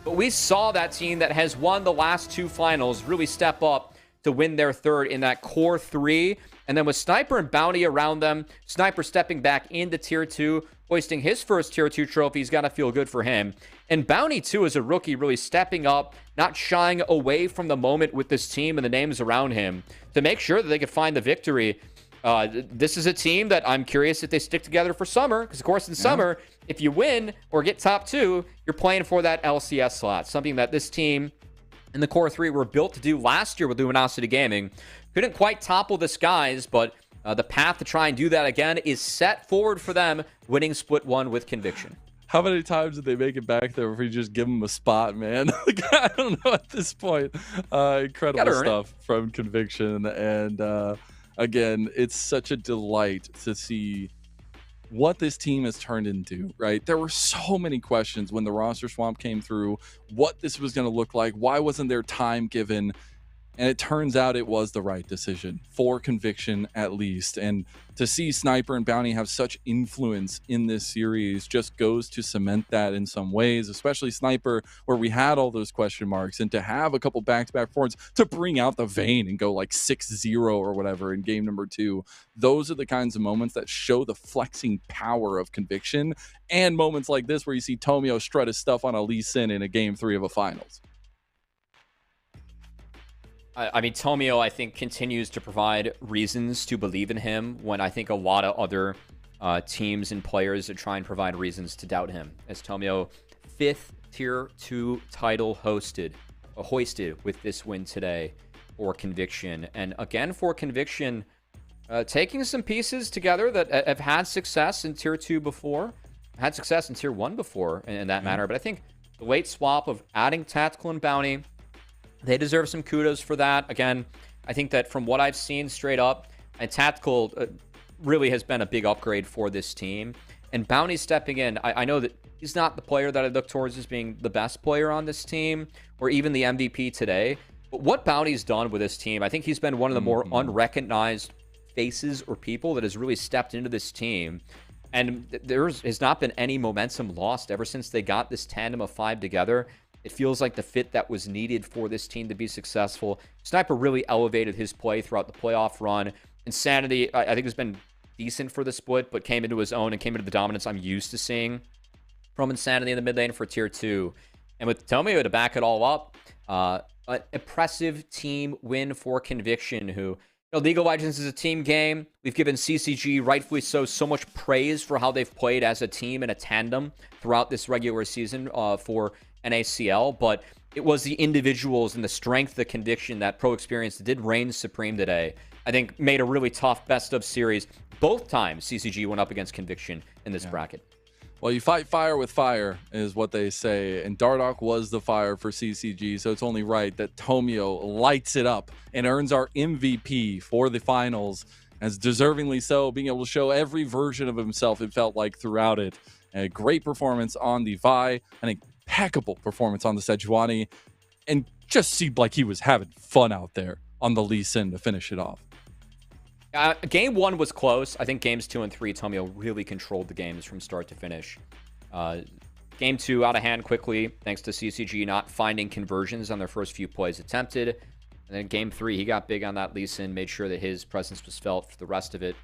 But we saw that team that has won the last 2 finals really step up to win their third in that core 3. And then with Sniper and Bounty around them, Sniper stepping back into Tier 2, hoisting his first Tier 2 trophy. He's got to feel good for him. And Bounty, too, as a rookie, really stepping up, not shying away from the moment with this team and the names around him to make sure that they could find the victory. This is a team that I'm curious if they stick together for summer, because, of course, in summer, if you win or get top 2, you're playing for that LCS slot, something that this team in the core 3 were built to do last year with Luminosity Gaming. Couldn't quite topple the skies, but the path to try and do that again is set forward for them, winning split 1 with Conviction. How many times did they make it back there if we just give them a spot, man? Like, I don't know at this point. Incredible stuff from Conviction. And again, it's such a delight to see what this team has turned into, right? There were so many questions when the roster swamp came through, what this was going to look like. Why wasn't there time given? And it turns out it was the right decision for Conviction, at least. And to see Sniper and Bounty have such influence in this series just goes to cement that in some ways, especially Sniper, where we had all those question marks, and to have a couple back-to-back forwards to bring out the vein and go like 6-0 or whatever in game number 2. Those are the kinds of moments that show the flexing power of Conviction, and moments like this where you see Tomio strut his stuff on a Lee Sin in a game 3 of a finals. I mean, Tomio, I think, continues to provide reasons to believe in him when I think a lot of other teams and players that try and provide reasons to doubt him. As Tomio, 5th Tier 2 title hoisted with this win today for Conviction. And again, for Conviction, taking some pieces together that have had success in Tier 2 before, had success in Tier 1 before in that manner. But I think the late swap of adding Tactical and Bounty, they deserve some kudos for that. Again, I think that from what I've seen straight up, and Tactical really has been a big upgrade for this team. And Bounty stepping in, I know that he's not the player that I look towards as being the best player on this team, or even the MVP today. But what Bounty's done with this team, I think he's been one of the more unrecognized faces or people that has really stepped into this team. And there has not been any momentum lost ever since they got this tandem of 5 together. It feels like the fit that was needed for this team to be successful. Sniper really elevated his play throughout the playoff run. Insanity, I think, has been decent for the split, but came into his own and came into the dominance I'm used to seeing from Insanity in the mid lane for Tier 2. And with Tomio to back it all up, an impressive team win for Conviction, who, League of Legends is a team game. We've given CCG, rightfully so much praise for how they've played as a team and a tandem throughout this regular season for NACL, but it was the individuals and the strength, the conviction that Pro Experience did reign supreme today. I think made a really tough best of series. Both times CCG went up against Conviction in this bracket. Well, you fight fire with fire is what they say, and Dardoch was the fire for CCG, so it's only right that Tomio lights it up and earns our MVP for the finals, as deservingly so, being able to show every version of himself, it felt like, throughout it. A great performance on the Vi, an impeccable performance on the Sejuani, and just seemed like he was having fun out there on the Lee Sin to finish it off. Game 1 was close. I think games 2 and 3, Tomio really controlled the games from start to finish. Game 2 out of hand quickly, thanks to CCG not finding conversions on their first few plays attempted. And then game 3, he got big on that Lee Sin, made sure that his presence was felt for the rest of it.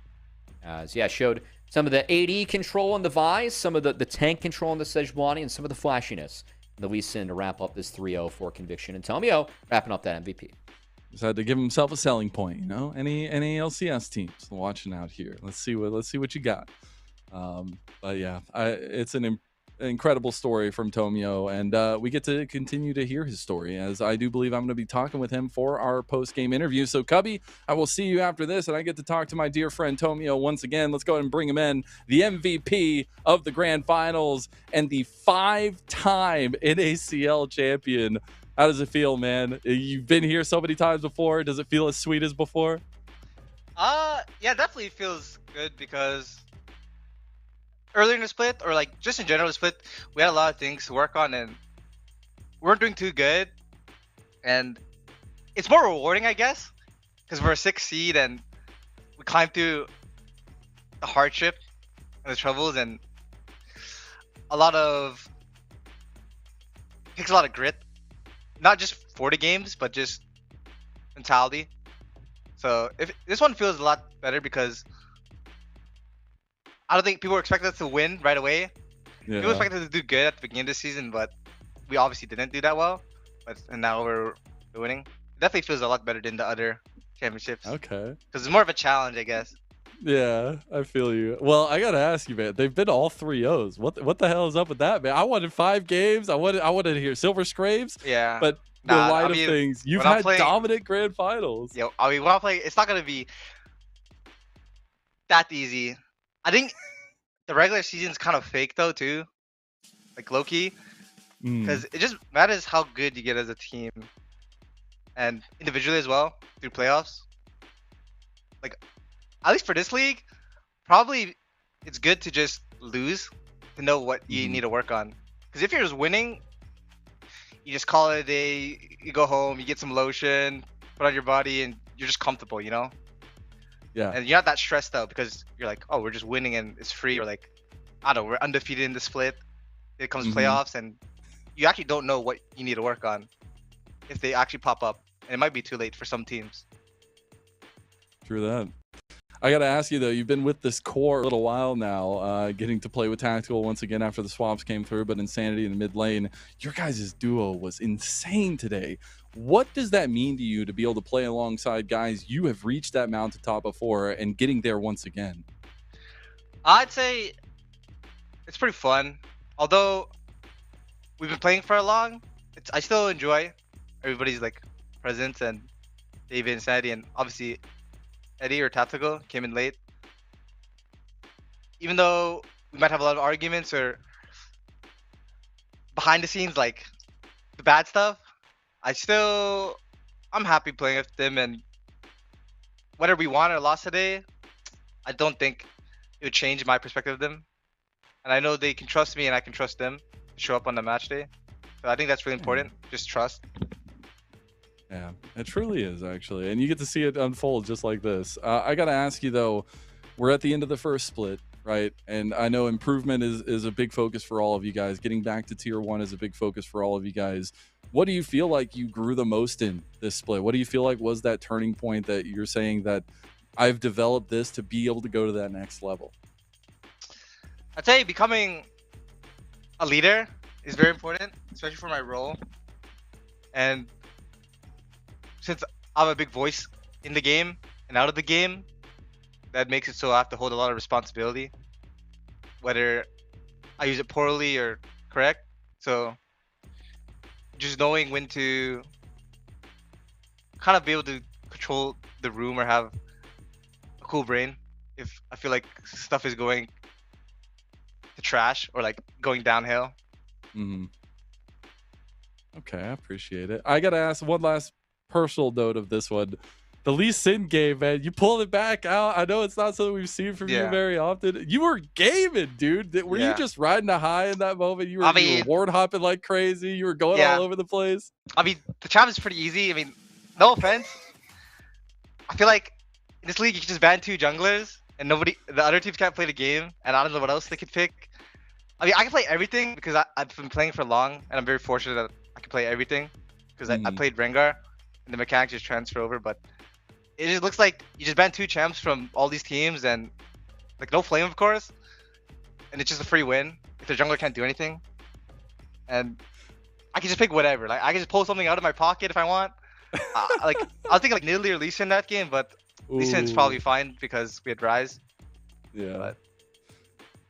Showed some of the AD control on the Vi, some of the tank control on the Sejuani, and some of the flashiness in the Lee Sin to wrap up this 3-0 for Conviction. And Tomio wrapping up that MVP. Just had to give himself a selling point, Any LCS teams watching out here? Let's see what you got. But yeah, it's an incredible story from Tomio, and we get to continue to hear his story, as I do believe I'm going to be talking with him for our post-game interview. So Cubby, I will see you after this, and I get to talk to my dear friend Tomio once again. Let's go ahead and bring him in, the MVP of the Grand Finals and the 5-time NACL champion. How does it feel, man? You've been here so many times before. Does it feel as sweet as before? Yeah, definitely feels good, because earlier in the split, or like just in general the split, we had a lot of things to work on and we weren't doing too good. And it's more rewarding, I guess, because we're a 6th seed and we climbed through the hardship and the troubles, and takes a lot of grit. Not just for the games, but just mentality. So this one feels a lot better, because I don't think people were expecting us to win right away. Yeah. People expected us to do good at the beginning of the season, but we obviously didn't do that well. And now we're winning. It definitely feels a lot better than the other championships. Okay. Because it's more of a challenge, I guess. Yeah, I feel you. Well, I gotta ask you, man. They've been all 3-0s. What the hell is up with that, man? I wanted 5 games. I wanted to hear Silver Scrapes. Yeah. But in light of things, you've had dominant Grand Finals. When I play, it's not gonna be that easy. I think the regular season's kind of fake though too. like low-key, because it just matters how good you get as a team and individually as well through playoffs. Like, at least for this league, probably it's good to just lose to know what you need to work on. Because if you're just winning, you just call it a day, you go home, you get some lotion, put on your body, and you're just comfortable, you know? Yeah. And you're not that stressed out because you're like, oh, we're just winning and it's free. Or like, I don't know, we're undefeated in the split. It comes playoffs, and you actually don't know what you need to work on if they actually pop up. And it might be too late for some teams. True that. I got to ask you, though, you've been with this core a little while now, getting to play with Tactical once again after the swaps came through, but Insanity in the mid lane. Your guys' duo was insane today. What does that mean to you to be able to play alongside guys you have reached that mountaintop before and getting there once again? I'd say it's pretty fun. Although we've been playing for a long, I still enjoy everybody's like presence, and David, Insanity, and obviously Eddie or Tactical came in late. Even though we might have a lot of arguments or behind the scenes, like the bad stuff, I'm happy playing with them, and whether we won or lost today, I don't think it would change my perspective of them. And I know they can trust me and I can trust them to show up on the match day. So I think that's really important, just trust. Yeah, it truly is, actually. And you get to see it unfold just like this. I got to ask you, though, we're at the end of the first split, right? And I know improvement is a big focus for all of you guys. Getting back to tier 1 is a big focus for all of you guys. What do you feel like you grew the most in this split? What do you feel like was that turning point that you're saying that I've developed this to be able to go to that next level? I'd say becoming a leader is very important, especially for my role. And since I'm a big voice in the game and out of the game, that makes it so I have to hold a lot of responsibility, whether I use it poorly or correct. So just knowing when to kind of be able to control the room or have a cool brain if I feel like stuff is going to trash or like going downhill. Okay, I appreciate it. I gotta ask one last personal note of this one. The Lee Sin game, man, you pulled it back out. I know it's not something we've seen from you very often. You were gaming, dude. Were you just riding a high in that moment? You were ward hopping like crazy. You were going all over the place. I mean, the challenge is pretty easy. I mean, no offense. I feel like in this league you can just ban 2 junglers and the other teams can't play the game, and I don't know what else they could pick. I mean, I can play everything because I've been playing for long, and I'm very fortunate that I can play everything because I played Rengar, and the mechanics just transfer over. But it just looks like you just ban 2 champs from all these teams, and like no flame, of course, and it's just a free win if the jungler can't do anything. And I can just pick whatever. Like I can just pull something out of my pocket if I want. Like I was thinking like Nidalee or Lee Sin in that game, but Lee Sin's probably fine because we had Ryze. Yeah. But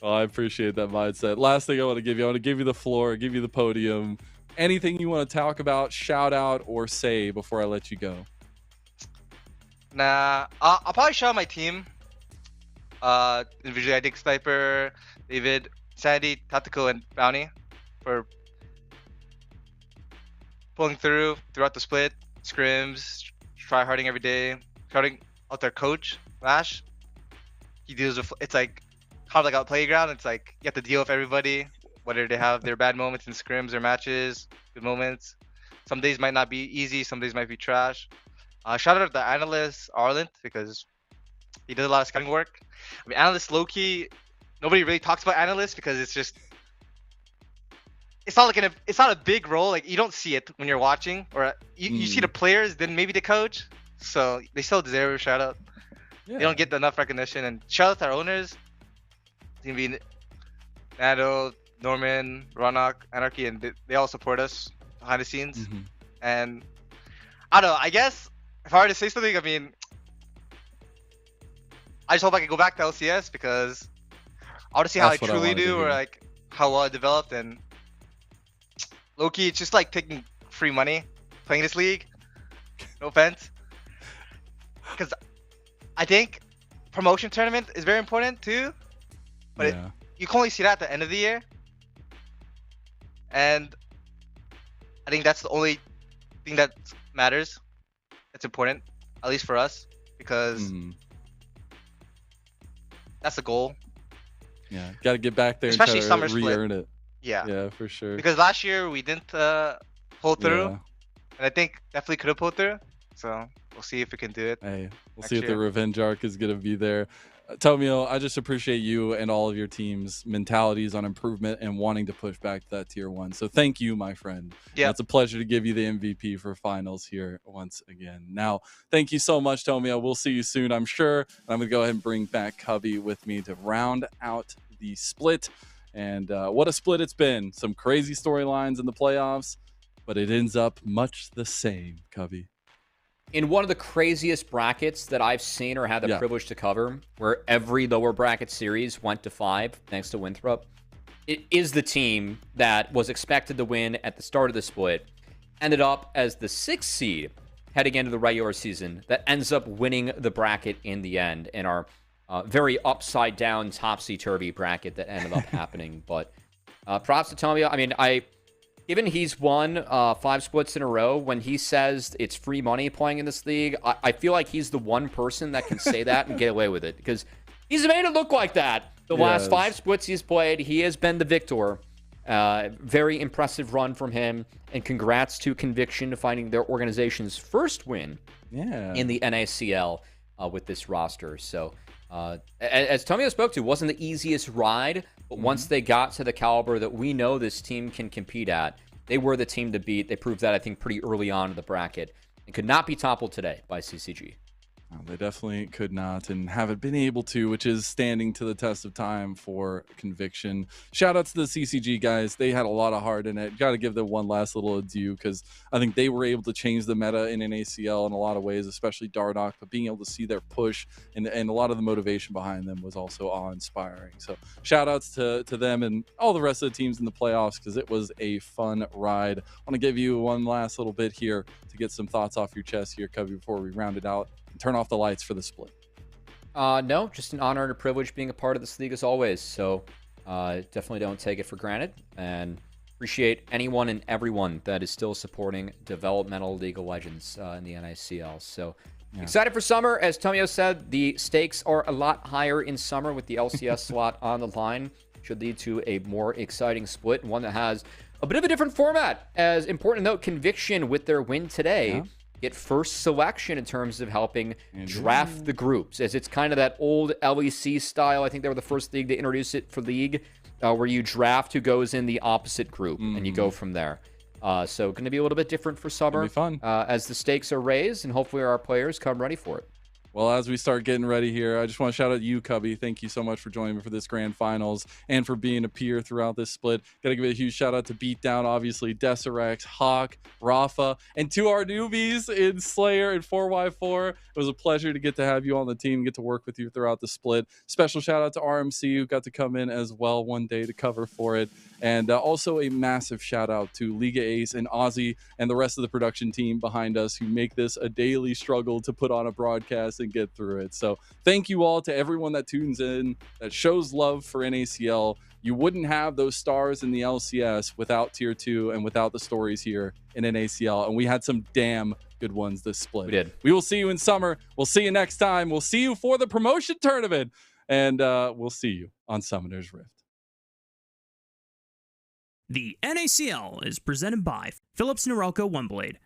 well, I appreciate that mindset. Last thing I want to give you the floor, give you the podium. Anything you want to talk about, shout out, or say before I let you go? Nah, I'll probably shout out my team. Individually, I think Sniper, David, Sandy, Tactical, and Bounty for pulling throughout the split, scrims, try harding every day, shouting out their coach, Lash. He deals with, it's like kind of like a playground. It's like you have to deal with everybody, whether they have their bad moments in scrims or matches, good moments. Some days might not be easy, some days might be trash. Shout out to the analyst Arlen because he does a lot of scouting work. I mean, analysts low-key, nobody really talks about analysts because it's just, it's not like it's not a big role. Like you don't see it when you're watching, or you see the players, then maybe the coach. So they still deserve a shout out. They don't get enough recognition. And shout out to our owners, CNV, Nado, Norman, Ronak, Anarchy, and they all support us behind the scenes. And I don't know, I guess if I were to say something, I mean, I just hope I can go back to LCS because I want to see how I truly do, or like how well I developed. And low-key, it's just like taking free money playing this league. No offense. Because I think promotion tournament is very important too, but you can only see that at the end of the year. And I think that's the only thing that matters. It's important, at least for us, because that's the goal. Yeah, got to get back there Especially and try summer to split. re-earn it. Yeah. Yeah, for sure. Because last year we didn't pull through, Yeah. and I think definitely could have pulled through. So we'll see if we can do it. Hey, we'll next see if the year. revenge arc is going to be there. Tomio, I just appreciate you and all of your team's mentalities on improvement and wanting to push back to that tier 1. So thank you, my friend. Yeah. It's a pleasure to give you the MVP for finals here once again. Now, thank you so much, Tomio. We'll see you soon, I'm sure. And I'm going to go ahead and bring back Cubby with me to round out the split. And what a split it's been. Some crazy storylines in the playoffs, but it ends up much the same, Cubby. In one of the craziest brackets that I've seen or had the privilege to cover, where every lower bracket series went to 5, thanks to Winthrop, it is the team that was expected to win at the start of the split, ended up as the 6th seed heading into the regular season, that ends up winning the bracket in the end in our very upside-down, topsy-turvy bracket that ended up happening. But props to Tomio. I mean, given he's won 5 splits in a row, when he says it's free money playing in this league, I feel like he's the one person that can say that and get away with it, because he's made it look like that. The last 5 splits he's played, he has been the victor. Very impressive run from him, and congrats to Conviction finding their organization's first win in the NACL with this roster. So, as Tomio spoke to, wasn't the easiest ride, but once they got to the caliber that we know this team can compete at, they were the team to beat. They proved that, I think, pretty early on in the bracket, and could not be toppled today by CCG. They definitely could not and haven't been able to, which is standing to the test of time for Conviction. Shout out to the CCG guys. They had a lot of heart in it. Got to give them one last little adieu, because I think they were able to change the meta in NACL in a lot of ways, especially Dardoch, but being able to see their push and a lot of the motivation behind them was also awe-inspiring. So shout outs to them and all the rest of the teams in the playoffs, because it was a fun ride. I want to give you one last little bit here to get some thoughts off your chest here, Cubby, before we round it out. Turn off the lights for the split. No, just an honor and a privilege being a part of this league as always. So definitely don't take it for granted, and appreciate anyone and everyone that is still supporting developmental League of Legends in the NACL. So excited for summer. As Tomio said, the stakes are a lot higher in summer with the LCS slot on the line. Should lead to a more exciting split, one that has a bit of a different format. As important to note, Conviction with their win today get first selection in terms of helping draft the groups, as it's kind of that old LEC style. I think they were the first league to introduce it for League, where you draft who goes in the opposite group and you go from there. So going to be a little bit different for summer, fun. As the stakes are raised, and hopefully our players come ready for it. Well, as we start getting ready here, I just want to shout out you, Cubby. Thank you so much for joining me for this grand finals and for being a peer throughout this split. Got to give a huge shout out to Beatdown, obviously, Deserex, Hawk, Rafa, and to our newbies in Slayer and 4x4. It was a pleasure to get to have you on the team, get to work with you throughout the split. Special shout out to RMC, who got to come in as well one day to cover for it. And also a massive shout out to Liga Ace and Ozzy and the rest of the production team behind us, who make this a daily struggle to put on a broadcast and get through it. So thank you all to everyone that tunes in, that shows love for NACL. You wouldn't have those stars in the LCS without Tier 2 and without the stories here in NACL. And we had some damn good ones this split. We did. We will see you in summer. We'll see you next time. We'll see you for the promotion tournament. And we'll see you on Summoner's Rift. The NACL is presented by Philips Norelco OneBlade.